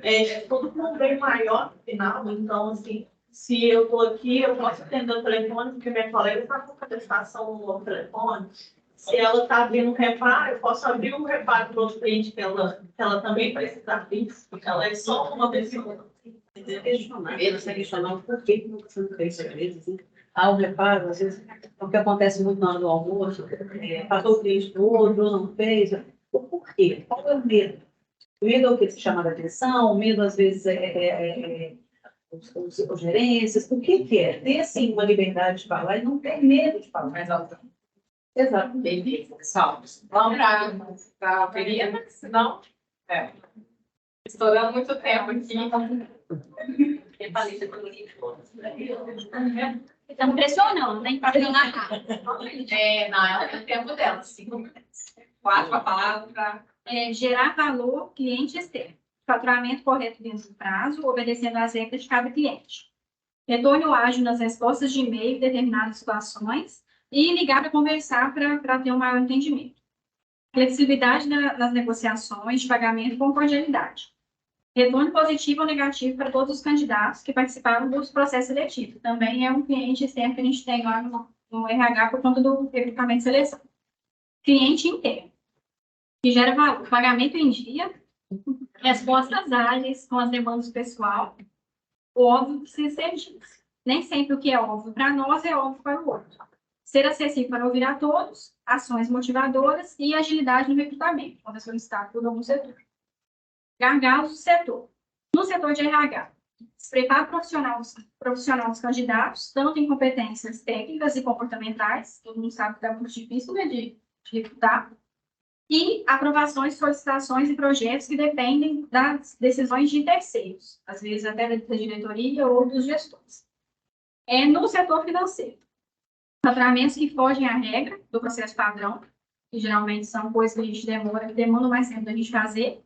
É tudo com um bem maior no final, então, assim, se eu estou aqui, eu posso atender o telefone, porque minha colega está com contestação no telefone. Se ela está abrindo um reparo, eu posso abrir um reparo para outro cliente que ela também precisa abrir, porque ela é só uma pessoa. Questionar, você questionar o porquê que não está sendo feito às vezes, né? ao reparo, às vezes, o que acontece muito na hora do almoço, passou o cliente do outro, não fez. Por quê? Qual é o medo? O medo é o que se chama de atenção, o medo, às vezes, os gerências. O que é? Ter, sim, uma liberdade de falar e não ter medo de falar. Mais alto. Exato. Beleza, pessoal. Vamos para a perina, senão... Estourando muito tempo aqui. Tá me impressionando, nem para pressionar nada. Não, ela tem o tempo dela, 5 minutos. 4 a palavra. Gerar valor cliente externo. Faturamento correto dentro do prazo, obedecendo às regras de cada cliente. Retorno ágil nas respostas de e-mail em determinadas situações e ligar para conversar para ter um maior entendimento. Flexibilidade nas negociações de pagamento com cordialidade. Retorno positivo ou negativo para todos os candidatos que participaram do processo seletivo. Também é um cliente externo que a gente tem lá no RH por conta do recrutamento e seleção. Cliente interno, que gera valor. Pagamento em dia, respostas ágeis com as demandas do pessoal. O óbvio precisa ser dito. Nem sempre o que é óbvio para nós é óbvio para o outro. Ser acessível para ouvir a todos, ações motivadoras e agilidade no recrutamento, quando é solicitado por algum setor. Gargalos do setor. No setor de RH, despreparo profissional dos candidatos, tanto em competências técnicas e comportamentais, todo mundo sabe que é muito difícil, né, de recrutar, e aprovações, solicitações e projetos que dependem das decisões de terceiros, às vezes até da diretoria ou dos gestores. No setor financeiro, faturamentos que fogem à regra do processo padrão, que geralmente são coisas que a gente demanda mais tempo da gente fazer.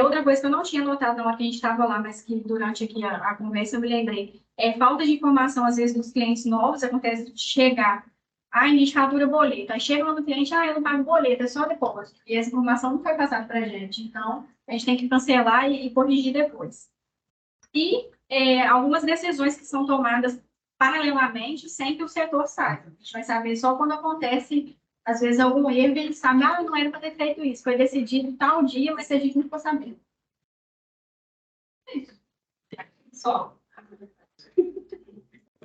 Outra coisa que eu não tinha notado na hora que a gente estava lá, mas que durante aqui a conversa eu me lembrei, falta de informação, às vezes, dos clientes novos, acontece de chegar, a gente fatura boleto, aí chega no cliente, eu não pago boleto, é só depósito, e essa informação não foi passada para a gente, então a gente tem que cancelar e corrigir depois. E algumas decisões que são tomadas paralelamente, sem que o setor saiba. A gente vai saber só quando acontece, às vezes, algum erro, e ele sabe, não era para ter feito isso, foi decidido tal dia, mas a gente não ficou sabendo. Só.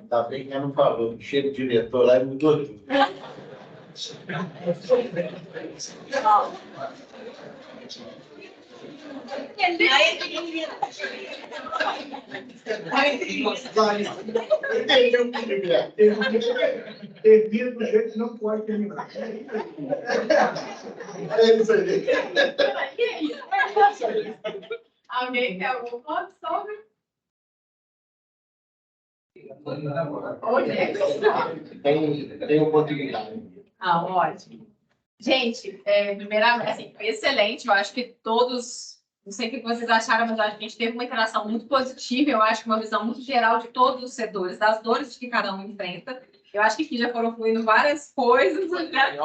Tá bem que ela não falou, chega o diretor lá e mudou tudo. Entendeu o que é? Termina do jeito que não pode terminar. É isso aí. Alguém quer algum ponto sobre? Tem oportunidade. Ótimo. Gente, primeiramente, assim, foi excelente. Eu acho que todos, não sei o que vocês acharam, mas eu acho que a gente teve uma interação muito positiva. Eu acho que uma visão muito geral de todos os setores, das dores que cada um enfrenta. Eu acho que aqui já foram fluindo várias coisas. Né?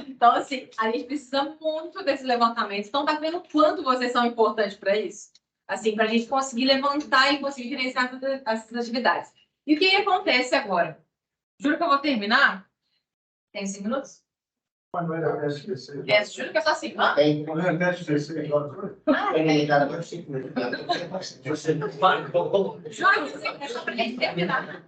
Então, assim, a gente precisa muito desse levantamento. Então, tá vendo quanto vocês são importantes para isso? Assim, para a gente conseguir levantar e conseguir gerenciar essas atividades. E o que acontece agora? Juro que eu vou terminar. Tem 5 minutos? Juro que é só 5. Tem. Tem, cara, agora 5 minutos. Você não vai. Juro que é só para a gente terminar.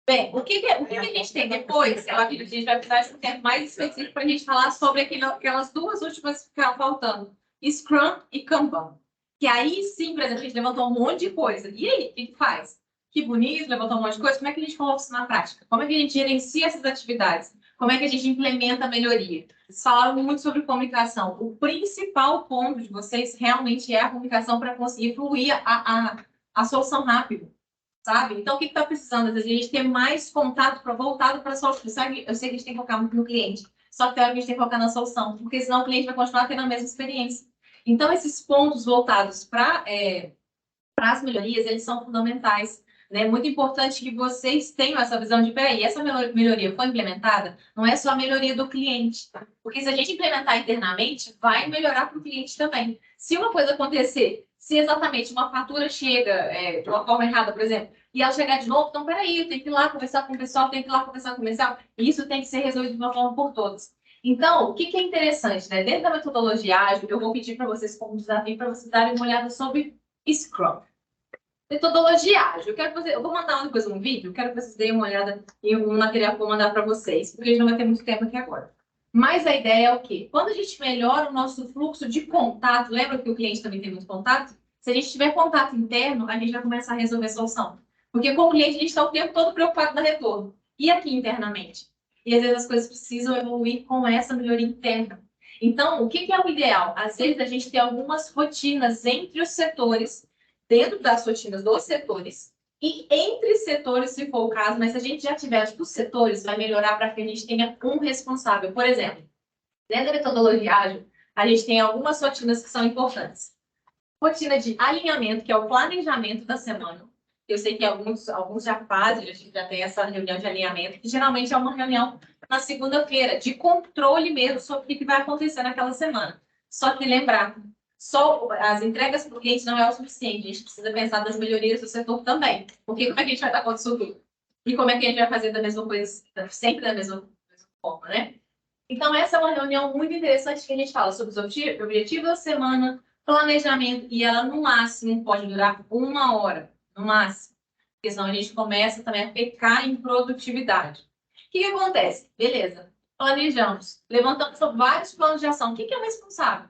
Bem, o que a gente tem depois? Eu acredito que a gente vai precisar de um tempo mais específico para a gente falar sobre aquelas duas últimas que ficaram faltando. Scrum e Kanban. Que aí sim, por exemplo, a gente levantou um monte de coisa. E aí, o que faz? Que bonito, levantou um monte de coisa. Como é que a gente coloca isso na prática? Como é que a gente gerencia essas atividades? Como é que a gente implementa a melhoria? Vocês falaram muito sobre comunicação. O principal ponto de vocês realmente é a comunicação para conseguir fluir a solução rápido. Sabe? Então, o que está precisando? Às vezes, a gente ter mais contato voltado para a solução. Eu sei que a gente tem que focar muito no cliente. Só que a gente tem que focar na solução. Porque senão o cliente vai continuar tendo a mesma experiência. Então, esses pontos voltados para as melhorias, eles são fundamentais. É muito importante que vocês tenham essa visão de, peraí, essa melhoria foi implementada? Não é só a melhoria do cliente. Porque se a gente implementar internamente, vai melhorar para o cliente também. Se uma coisa acontecer, se exatamente uma fatura chega de uma forma errada, por exemplo, e ela chegar de novo, então, peraí, eu tenho que ir lá conversar com o pessoal, tenho que ir lá conversar com o comercial. Isso tem que ser resolvido de uma forma por todas. Então, o que que é interessante, né? Dentro da metodologia ágil, eu vou pedir para vocês como desafio para vocês darem uma olhada sobre Scrum. Metodologia ágil. Eu vou mandar depois um vídeo, eu quero que vocês deem uma olhada em um material que eu vou mandar para vocês, porque a gente não vai ter muito tempo aqui agora. Mas a ideia é o quê? Quando a gente melhora o nosso fluxo de contato, lembra que o cliente também tem muito contato? Se a gente tiver contato interno, a gente vai começar a resolver a solução. Porque como cliente, a gente está o tempo todo preocupado no retorno. E aqui internamente? E às vezes as coisas precisam evoluir com essa melhoria interna. Então, o que é o ideal? Às vezes a gente tem algumas rotinas entre os setores, dentro das rotinas dos setores, e entre setores, se for o caso, mas se a gente já tiver os setores, vai melhorar para que a gente tenha um responsável. Por exemplo, dentro da metodologia ágil, a gente tem algumas rotinas que são importantes. Rotina de alinhamento, que é o planejamento da semana. Eu sei que alguns já fazem, a gente já tem essa reunião de alinhamento, que geralmente é uma reunião na segunda-feira, de controle mesmo sobre o que vai acontecer naquela semana. Só que lembrar, só as entregas para o cliente não é o suficiente, a gente precisa pensar nas melhorias do setor também. Porque como é que a gente vai dar conta disso tudo? E como é que a gente vai fazer da mesma coisa, sempre da mesma forma, né? Então, essa é uma reunião muito interessante que a gente fala sobre os objetivos da semana, planejamento, e ela, no máximo, pode durar 1 hora, no máximo. Porque senão a gente começa também a pecar em produtividade. O que acontece? Beleza, planejamos, levantamos vários planos de ação. O que é o responsável?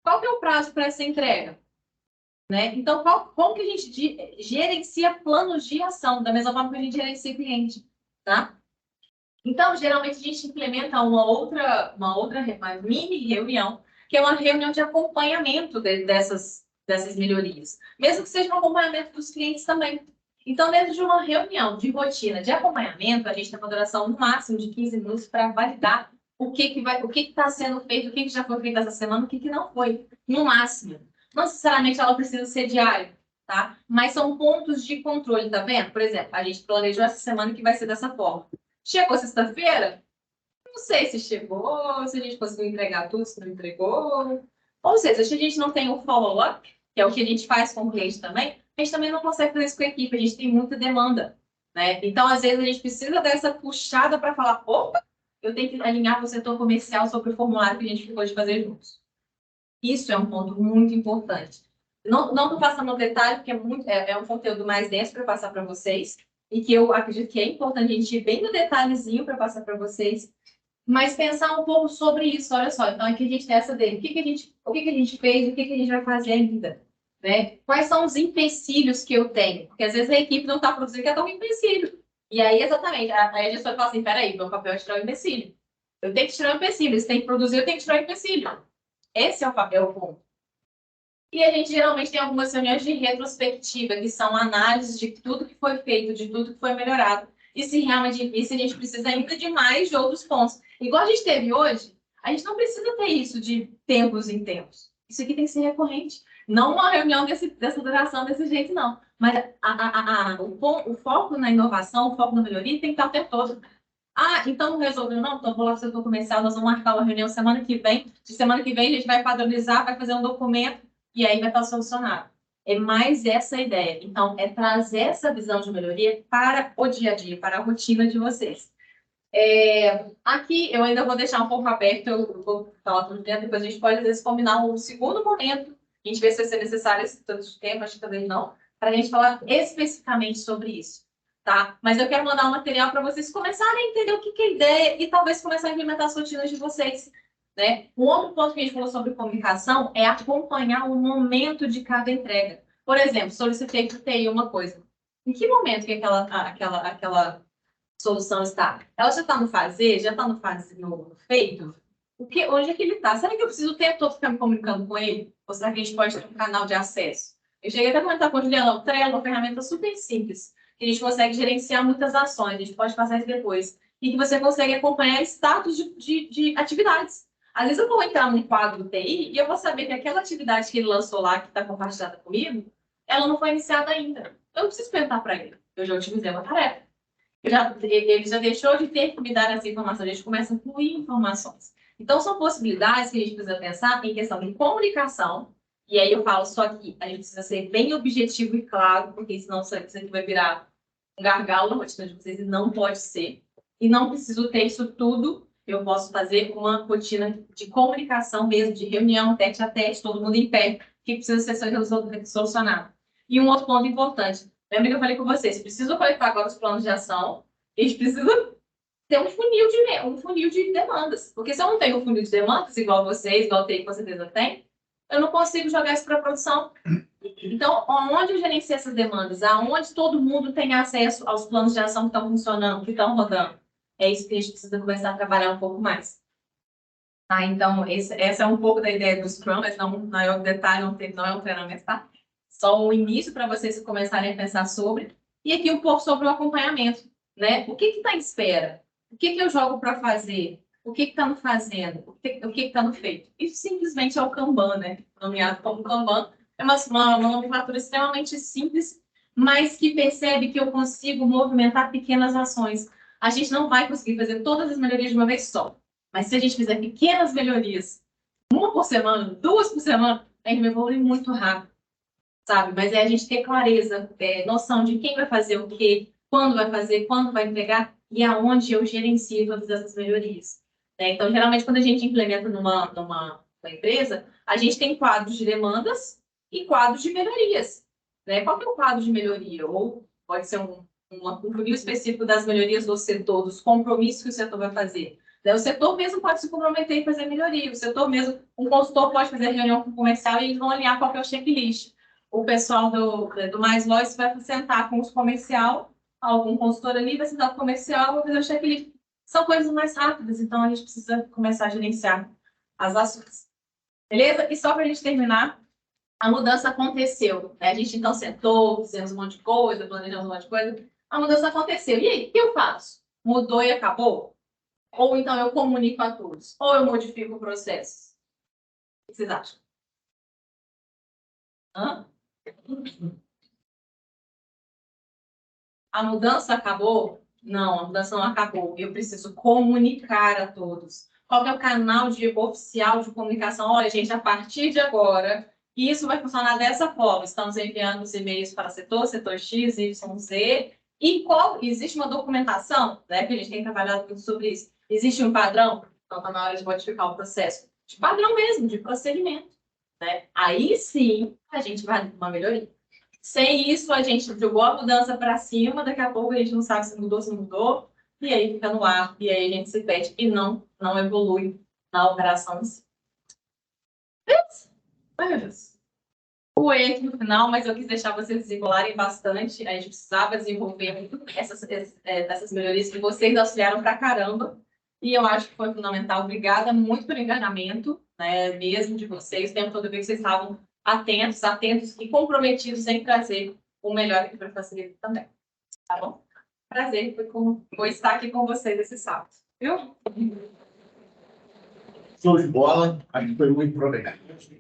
Qual que é o prazo para essa entrega? Né? Então, como que a gente gerencia planos de ação, da mesma forma que a gente gerencia cliente, tá? Então, geralmente, a gente implementa uma mini reunião, que é uma reunião de acompanhamento dessas melhorias. Mesmo que seja um acompanhamento dos clientes também. Então, dentro de uma reunião de rotina de acompanhamento, a gente tem uma duração no máximo de 15 minutos para validar o que está sendo feito, o que já foi feito essa semana, o que não foi, no máximo. Não necessariamente ela precisa ser diária, tá? Mas são pontos de controle, tá vendo? Por exemplo, a gente planejou essa semana que vai ser dessa forma. Chegou sexta-feira? Não sei se chegou, se a gente conseguiu entregar tudo, se não entregou. Ou seja, se a gente não tem o follow-up, que é o que a gente faz com o cliente também, a gente também não consegue fazer isso com a equipe, a gente tem muita demanda, né? Então, às vezes, a gente precisa dessa puxada para falar, opa, eu tenho que alinhar com o setor comercial sobre o formulário que a gente ficou de fazer juntos. Isso é um ponto muito importante. Não estou passando no detalhe, porque é um conteúdo mais denso para passar para vocês, e que eu acredito que é importante a gente ir bem no detalhezinho para passar para vocês, mas pensar um pouco sobre isso, olha só. Então, aqui a gente tem essa dele. O que a gente fez, o que a gente vai fazer ainda? Né? Quais são os empecilhos que eu tenho? Porque às vezes a equipe não está produzindo, que é tão empecilho. E aí, exatamente, a gestora fala assim, peraí, meu papel é tirar o empecilho. Eu tenho que tirar o empecilho, eles têm que produzir, eu tenho que tirar o empecilho. Esse é o papel ponto. E a gente geralmente tem algumas reuniões de retrospectiva, que são análises de tudo que foi feito, de tudo que foi melhorado. E se a gente precisa ainda de mais de outros pontos. Igual a gente teve hoje, a gente não precisa ter isso de tempos em tempos. Isso aqui tem que ser recorrente. Não uma reunião dessa duração desse jeito, não. Mas o foco na inovação, o foco na melhoria tem que estar o tempo todo. Ah, então não resolveu, não? Então vou lá para o setor comercial, nós vamos marcar uma reunião semana que vem. De semana que vem a gente vai padronizar, vai fazer um documento e aí vai estar solucionado. É mais essa a ideia. Então, é trazer essa visão de melhoria para o dia a dia, para a rotina de vocês. Aqui eu ainda vou deixar um pouco aberto, eu vou falar tudo dentro, depois a gente pode, às vezes, combinar um segundo momento, a gente vê se vai ser necessário esse tanto de tempo, acho que também não, para a gente falar especificamente sobre isso, tá? Mas eu quero mandar um material para vocês começarem a entender o que é a ideia e talvez começar a implementar as rotinas de vocês, né? Um outro ponto que a gente falou sobre comunicação é acompanhar o momento de cada entrega. Por exemplo, solicitei para o TI uma coisa. Em que momento que aquela solução está? Ela já está no fazer? Já está no feito? Onde é que ele está? Será que eu preciso o tempo todo ficar me comunicando com ele? Ou será que a gente pode ter um canal de acesso? Eu cheguei até a comentar com o Juliano, o Trello é uma ferramenta super simples, que a gente consegue gerenciar muitas ações, a gente pode passar isso depois, e que você consegue acompanhar status de atividades. Às vezes eu vou entrar num quadro do TI e eu vou saber que aquela atividade que ele lançou lá, que está compartilhada comigo, ela não foi iniciada ainda. Eu não preciso perguntar para ele, eu já otimizei uma tarefa. Ele já deixou de ter que me dar essa informação, a gente começa a fluir informações. Então, são possibilidades que a gente precisa pensar em questão de comunicação, e aí eu falo só que a gente precisa ser bem objetivo e claro, porque senão isso aqui vai virar um gargalo na rotina de vocês, e não pode ser. E não preciso ter isso tudo. eu posso fazer uma rotina de comunicação mesmo, de reunião, tete a tete, todo mundo em pé, o que precisa ser solucionado. E um outro ponto importante, lembra que eu falei com vocês, preciso coletar agora os planos de ação, a gente precisa ter um funil de demandas, porque se eu não tenho um funil de demandas, igual vocês, igual o TI com certeza tem, eu não consigo jogar isso para a produção. Então, onde eu gerencio essas demandas? Aonde todo mundo tem acesso aos planos de ação que estão funcionando, que estão rodando? É isso que a gente precisa começar a trabalhar um pouco mais. Tá? Então, essa é um pouco da ideia do Scrum, mas não é o detalhe, não é um treinamento, tá? Só o início para vocês começarem a pensar sobre. E aqui um pouco sobre o acompanhamento, né? O que está em espera? O que eu jogo para fazer? O que está no fazendo? O que está no feito? Isso simplesmente é o Kanban, né? Nomeado como Kanban. É uma nomenclatura extremamente simples, mas que percebe que eu consigo movimentar pequenas ações. A gente não vai conseguir fazer todas as melhorias de uma vez só. Mas se a gente fizer pequenas melhorias, 1 por semana, 2 por semana, a gente vai evoluir muito rápido, sabe? Mas é a gente ter clareza, noção de quem vai fazer o quê, quando vai fazer, quando vai entregar e aonde eu gerencio todas essas melhorias. Né? Então, geralmente, quando a gente implementa numa empresa, a gente tem quadros de demandas e quadros de melhorias. Né? Qual que é o quadro de melhoria? Ou pode ser um funil específico das melhorias do setor, dos compromissos que o setor vai fazer. O setor mesmo pode se comprometer em fazer melhoria. O setor mesmo, um consultor pode fazer reunião com o comercial e eles vão alinhar qual que é o checklist. O pessoal do Mais Lojas vai sentar com os comercial, algum consultor ali vai sentar com o comercial, vai fazer o checklist. São coisas mais rápidas, então a gente precisa começar a gerenciar as ações. Beleza? E só para a gente terminar, a mudança aconteceu. Né? A gente então sentou, fizemos um monte de coisa, planejamos um monte de coisa. A mudança aconteceu. E aí, o que eu faço? Mudou e acabou? Ou então eu comunico a todos? Ou eu modifico o processo? O que vocês acham? Hã? A mudança acabou? Não, a mudança não acabou. Eu preciso comunicar a todos. Qual que é o canal oficial de comunicação? Olha, gente, a partir de agora, isso vai funcionar dessa forma. Estamos enviando os e-mails para setor X, Y, Z. E existe uma documentação, né? Que a gente tem trabalhado muito sobre isso. Existe um padrão? Então, está na hora de modificar o processo. De padrão mesmo, de procedimento. Né? Aí sim, a gente vai uma melhoria. Sem isso, a gente jogou a mudança para cima, daqui a pouco a gente não sabe se mudou, se não mudou, e aí fica no ar, e aí a gente se perde e não evolui na operação em si. Ai, meu Deus. O E no final, mas eu quis deixar vocês desenrolarem bastante. A gente precisava desenvolver essas melhorias que vocês auxiliaram pra caramba. E eu acho que foi fundamental. Obrigada muito pelo engajamento, né, mesmo de vocês. O tempo todo que vocês estavam atentos e comprometidos em trazer o melhor aqui para facilitar também. Tá bom? Prazer, vou estar aqui com vocês esse sábado. Viu? Show de bola. Acho que foi muito proveitoso.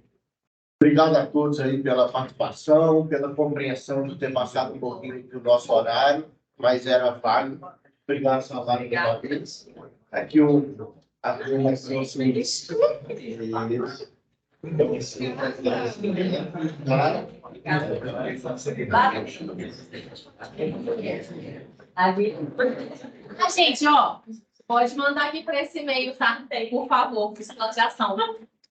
Obrigado a todos aí pela participação, pela compreensão de ter passado um pouquinho do nosso horário, mas era válido. Obrigado, Salvador, pela vez. Aqui a turma gente, ó, pode mandar aqui para esse e-mail, tá? Por favor, por de ação.